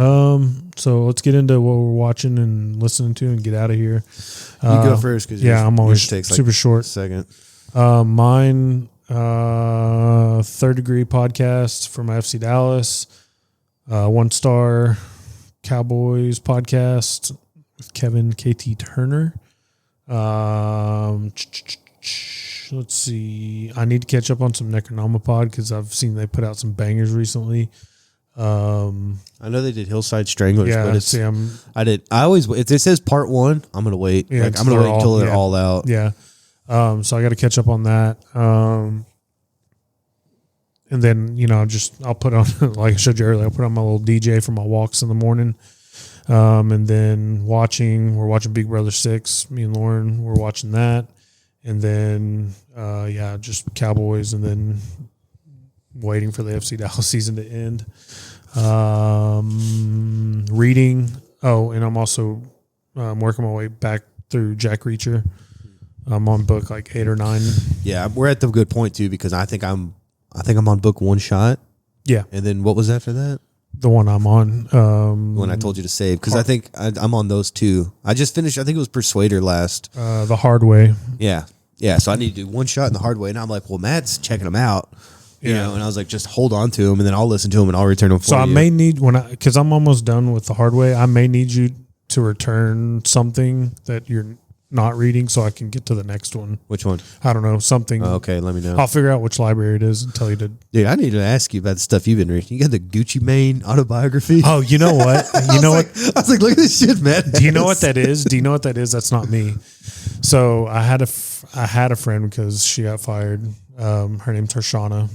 So let's get into what we're watching and listening to and get out of here. You go first because I'm always takes super short. Second. Mine, Third Degree podcast from FC Dallas, 1-star Cowboys podcast with Kevin KT Turner. Let's see. I need to catch up on some Necronomipod because I've seen they put out some bangers recently. I know they did Hillside Stranglers, Yeah, but it's see, I always if it says part 1, I'm gonna wait. Yeah, I'm gonna wait until they're all out. Yeah. So I got to catch up on that. And then I'll put on like I showed you earlier. I'll put on my little DJ for my walks in the morning. And then we're watching Big Brother 6. Me and Lauren, we're watching that. And then, just Cowboys, and then waiting for the FC Dallas season to end. Reading. Oh, and I'm also working my way back through Jack Reacher. I'm on book like 8 or 9. Yeah, we're at the good point too because I think I'm on book 1 shot. Yeah. And then what was after that? The one I'm on. When I told you to save, because I think I'm on those 2. I just finished, I think it was Persuader last. The Hard Way. Yeah. Yeah. So I need to do 1 shot in the Hard Way. And I'm like, well, Matt's checking them out. You know, and I was like, just hold on to them and then I'll listen to them and I'll return them for you. So I may need, because I'm almost done with the Hard Way, I may need you to return something that you're not reading so I can get to the next one. Which one? I don't know. Something. Okay, let me know. I'll figure out which library it is and tell you to. Dude, I need to ask you about the stuff you've been reading. You got the Gucci Mane autobiography? Oh, you know what? You know what? I was like, look at this shit, man. Do you know what that is? Do you know what that is? That's not me. So I had a friend because she got fired. Her name's Harshana.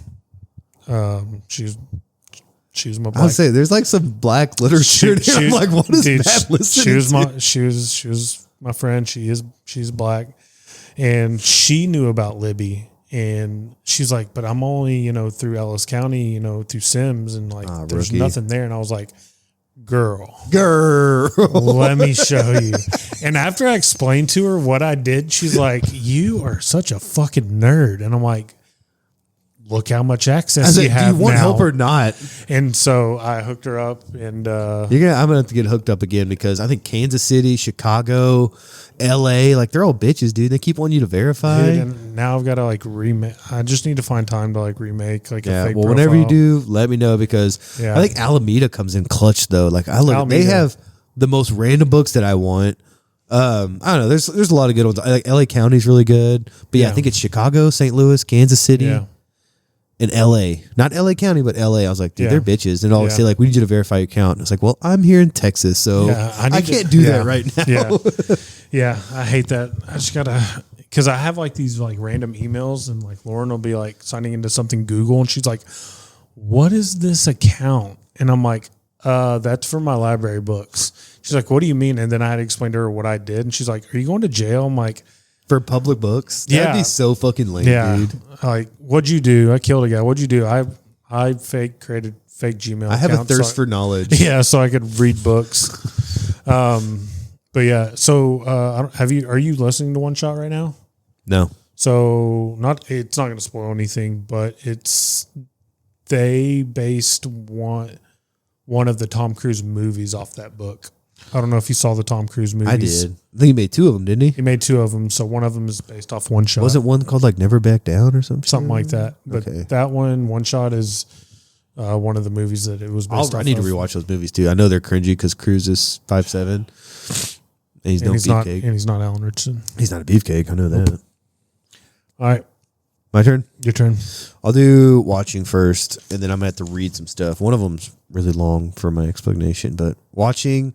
She was my black. I was saying, there's like some black literature. I'm like, what is Matt listening to? She was my friend. She's black, and she knew about Libby, and she's like, but I'm only through Ellis County, through Sims, and like there's rookie. nothing there. And I was like, girl, let me show you. And after I explained to her what I did, she's like, you are such a fucking nerd. And I'm like, look how much access you have. Do you want now. help or not? And so I hooked her up, and I'm gonna have to get hooked up again because I think Kansas City, Chicago, LA, like they're all bitches, dude. They keep wanting you to verify. Dude, and now I've got to like remake. I just need to find time to like remake like a fake well, whenever you profile. do, let me know because I think Alameda comes in clutch though. Like they have the most random books that I want. I don't know. There's a lot of good ones. Like LA County's really good, but I think it's Chicago, St. Louis, Kansas City. Yeah. In LA, not LA County, but LA. I was like, dude, they're bitches. And always say like, we need you to verify your account. And it's like, well, I'm here in Texas, so I can't do that right now. Yeah, I hate that. I just gotta, because I have like these like random emails, and like Lauren will be like signing into something Google, and she's like, "What is this account?" And I'm like, "That's for my library books." She's like, "What do you mean?" And then I had to explain to her what I did, and she's like, "Are you going to jail?" I'm like, for public books? That'd be so fucking lame, dude. Like, what'd you do? I killed a guy. What'd you do? I I created fake Gmail. I have a account, thirst so for knowledge. Yeah, so I could read books. But yeah, so are you listening to One Shot right now? No. So it's not going to spoil anything, but they based one of the Tom Cruise movies off that book. I don't know if you saw the Tom Cruise movies. I did. I think he made 2 of them, didn't he? He made 2 of them, so one of them is based off One Shot. Wasn't one called like Never Back Down or something? Something like that. But Okay. that One Shot is one of the movies that it was based off I need of. to rewatch those movies too. I know they're cringy because Cruise is 5'7", and he's no beefcake. And he's not Alan Richardson. He's not a beefcake. I know that. All right. My turn? Your turn. I'll do watching first, and then I'm going to have to read some stuff. One of them's really long for my explanation, but watching,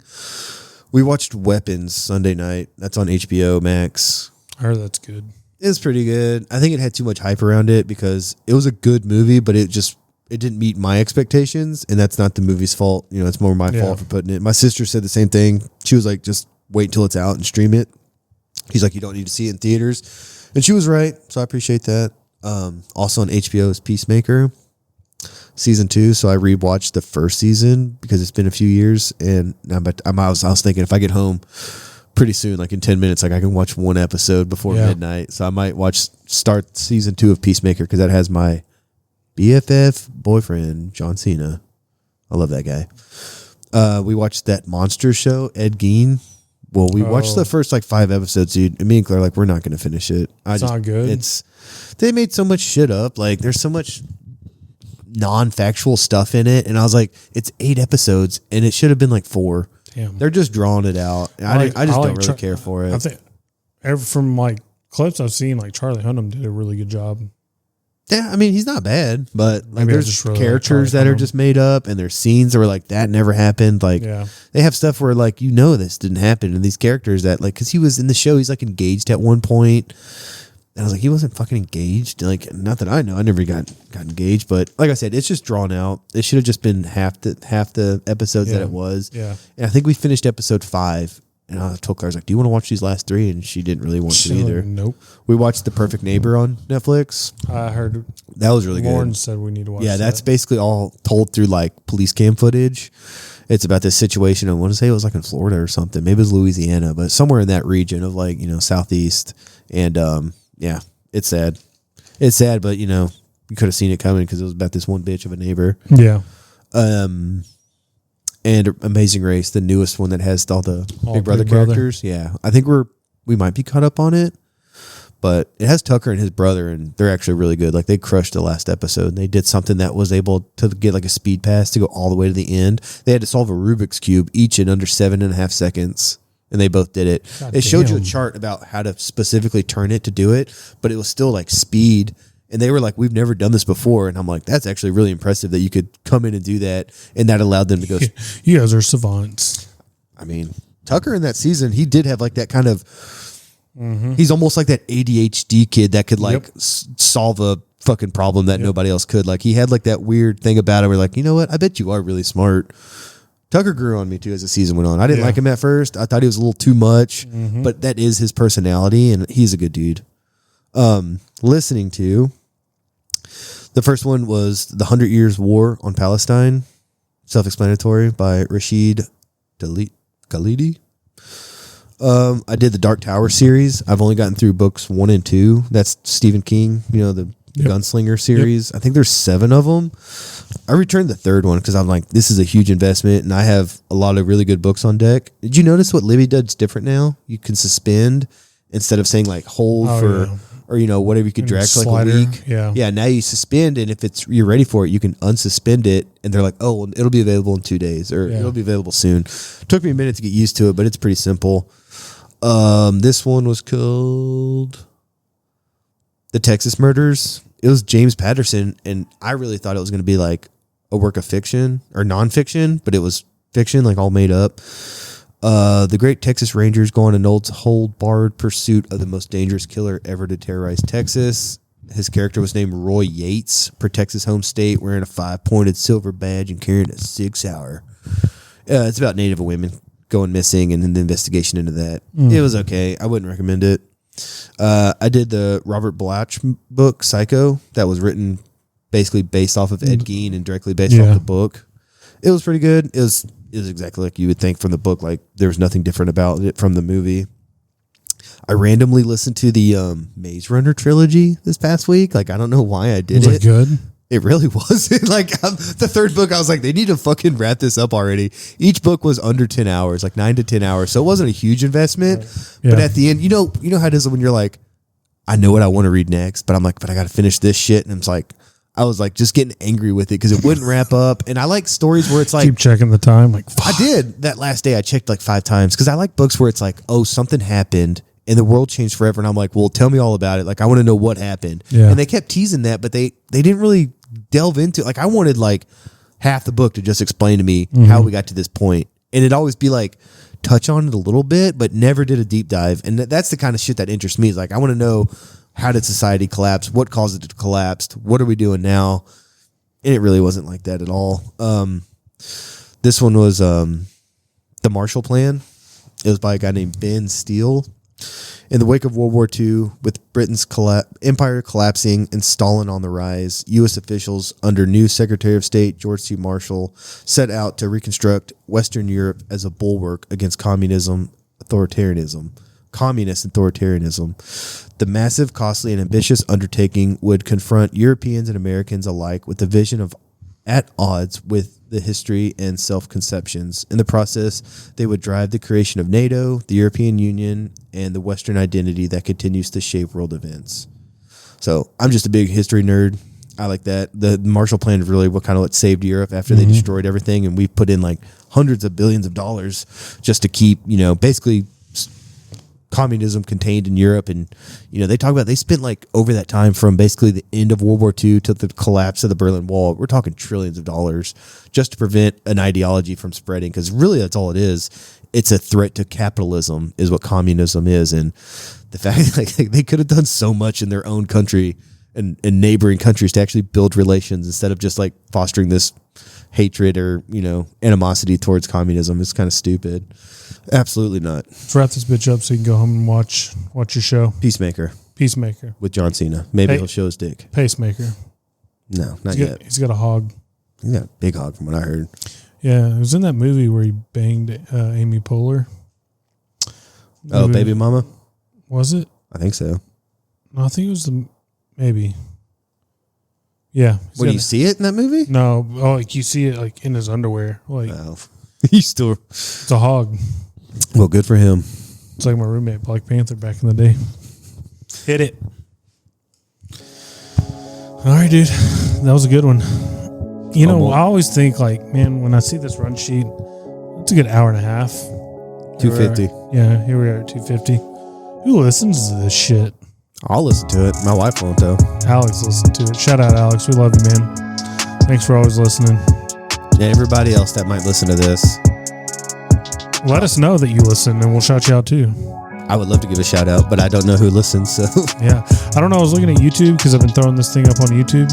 we watched Weapons Sunday night. That's on HBO Max. I heard that's good. It's pretty good. I think it had too much hype around it because it was a good movie, but it didn't meet my expectations, and that's not the movie's fault. You know, it's more my fault for putting it. My sister said the same thing. She was like, just wait until it's out and stream it. He's like, you don't need to see it in theaters. And she was right, so I appreciate that. Also on HBO is Peacemaker season 2. So I rewatched the first season because it's been a few years, and I was thinking if I get home pretty soon, like in 10 minutes, like I can watch one episode before midnight. So I might start season 2 of Peacemaker because that has my BFF boyfriend, John Cena. I love that guy. We watched that monster show, Ed Gein. Well, we watched the first like 5 episodes, dude. And me and Claire like, we're not going to finish it. It's not good. They made so much shit up. Like, there's so much non-factual stuff in it, and I was like, it's 8 episodes, and it should have been like 4. Damn. They're just drawing it out. I just don't really care for it. I think from like clips I've seen, like Charlie Hunnam did a really good job. Yeah, I mean, he's not bad, but like, Maybe I there's just really characters like that are Hunnam. just made up, and there's scenes that were like, that never happened. Like, they have stuff where like, you know, this didn't happen, and these characters that like, because he was in the show, he's like engaged at one point. And I was like, he wasn't fucking engaged. Like, not that I know. I never got engaged. But like I said, it's just drawn out. It should have just been half the episodes that it was. Yeah. And I think we finished episode 5. And I told Claire, I was like, do you want to watch these last 3? And she didn't really want to either. Nope. We watched The Perfect Neighbor on Netflix. I heard that was really Lauren good. said we need to watch that's basically all told through like police cam footage. It's about this situation. I want to say it was like in Florida or something. Maybe it was Louisiana, but somewhere in that region of like, you know, southeast. And yeah, it's sad. It's sad, but you know, you could have seen it coming because it was about this one bitch of a neighbor. Yeah. And Amazing Race, the newest one that has all the Big Brother Big Brother. characters. Yeah, I think we might be caught up on it, but it has Tucker and his brother, and they're actually really good. Like, they crushed the last episode. They did something that was able to get like a speed pass to go all the way to the end. They had to solve a Rubik's Cube each in under 7.5 seconds. And they both did it. God It showed you a damn. chart about how to specifically turn it to do it, but it was still like speed. And they were like, we've never done this before. And I'm like, that's actually really impressive that you could come in and do that. And that allowed them to go. You guys are savants. I mean, Tucker in that season, he did have like that kind of, he's almost like that ADHD kid that could like solve a fucking problem that nobody else could. Like, he had like that weird thing about him where like, you know what? I bet you are really smart. Tucker grew on me too as the season went on. I didn't like him at first. I thought he was a little too much, but that is his personality, and he's a good dude. Listening to the first one was The 100 Years War on Palestine, self-explanatory, by Rashid Khalidi. I did the Dark Tower series. I've only gotten through books 1 and 2. That's Stephen King, you know, the Gunslinger series. I think there's 7 of them. I returned the 3rd one because I'm like, this is a huge investment, and I have a lot of really good books on deck. Did you notice what Libby does different now? You can suspend instead of saying like hold or you know, whatever, you could drag for like Slider. a week. Yeah. Now you suspend, and if you're ready for it, you can unsuspend it, and they're like, oh, well, it'll be available in 2 days, or it'll be available soon. Took me a minute to get used to it, but it's pretty simple. This one was called The Texas Murders. It was James Patterson, and I really thought it was going to be like a work of fiction or nonfiction, but it was fiction, like all made up. The great Texas Rangers go on a no-hold-barred pursuit of the most dangerous killer ever to terrorize Texas. His character was named Roy Yates, protects his home state, wearing a 5-pointed silver badge and carrying a 6-hour. It's about Native women going missing and then the investigation into that. It was okay. I wouldn't recommend it. I did the Robert Blatch book, Psycho, that was written basically based off of Ed Gein and directly based off the book. It was pretty good. It was exactly like you would think from the book. Like there was nothing different about it from the movie. I randomly listened to the Maze Runner trilogy this past week. Like I don't know why I did Was it good? It really was. Like the third book, I was like, they need to fucking wrap this up already. Each book was under 10 hours, like 9 to 10 hours. So it wasn't a huge investment. Yeah. But at the end, you know how it is when you're like, I know what I want to read next, but I'm like, but I got to finish this shit. And it's like, I was like just getting angry with it because it wouldn't wrap up. And I like stories where it's like, keep checking the time. Like I did that last day. I checked like 5 times because I like books where it's like, oh, something happened and the world changed forever. And I'm like, well, tell me all about it. Like, I want to know what happened. Yeah. And they kept teasing that, but they didn't really delve into it. Like, I wanted like half the book to just explain to me how we got to this point. And it'd always be like, touch on it a little bit, but never did a deep dive. And that's the kind of shit that interests me. Is like, I want to know, how did society collapse? What caused it to collapse? What are we doing now? And it really wasn't like that at all. This one was The Marshall Plan. It was by a guy named Ben Steele. In the wake of World War II, with Britain's empire collapsing and Stalin on the rise, U.S. officials under new Secretary of State George C. Marshall set out to reconstruct Western Europe as a bulwark against communist authoritarianism. The massive, costly, and ambitious undertaking would confront Europeans and Americans alike with the vision of at odds with the history and self-conceptions. In the process, they would drive the creation of NATO, the European Union, and the Western identity that continues to shape world events. So I'm just a big history nerd. I like that. The Marshall Plan is really what saved Europe after they destroyed everything, and we put in like hundreds of billions of dollars just to keep, basically communism contained in Europe. And they talk about they spent like over that time from basically the end of World War II to the collapse of the Berlin Wall, we're talking trillions of dollars just to prevent an ideology from spreading, because really that's all it is. It's a threat to capitalism is what communism is. And the fact like they could have done so much in their own country and neighboring countries to actually build relations instead of just like fostering this hatred or animosity towards communism. It's kind of stupid. Absolutely not. Let's wrap this bitch up so you can go home and watch your show. Peacemaker with John Cena. Maybe he'll show his dick. Pacemaker. No, not yet. He's got a hog. He's got a big hog from what I heard. Yeah, it was in that movie where he banged Amy Poehler. Oh, Baby Mama? Was it? I think so. No, I think it was maybe. Yeah. When you see it in that movie? No. Oh, like you see it like in his underwear. Like he's still. It's a hog. Well, good for him. It's like my roommate Black Panther back in the day. Hit it. All right, dude. That was a good one. I always think like, man, when I see this run sheet, it's a good hour and a half. 250. Yeah, here we are at 250. Who listens to this shit? I'll listen to it. My wife won't, though. Alex listened to it. Shout out, Alex. We love you, man. Thanks for always listening. And everybody else that might listen to this, let us know that you listen, and we'll shout you out too. I would love to give a shout out, but I don't know who listens. So yeah, I don't know. I was looking at YouTube because I've been throwing this thing up on YouTube.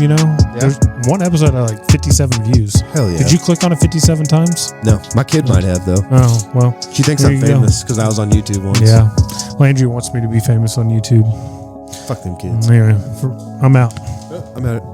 There's one episode had like 57 views. Hell yeah! Did you click on it 57 times? No, my kid might have though. Oh well, she thinks I'm famous because I was on YouTube once. Yeah, Landry wants me to be famous on YouTube. Fuck them kids. Anyway, I'm out. I'm out.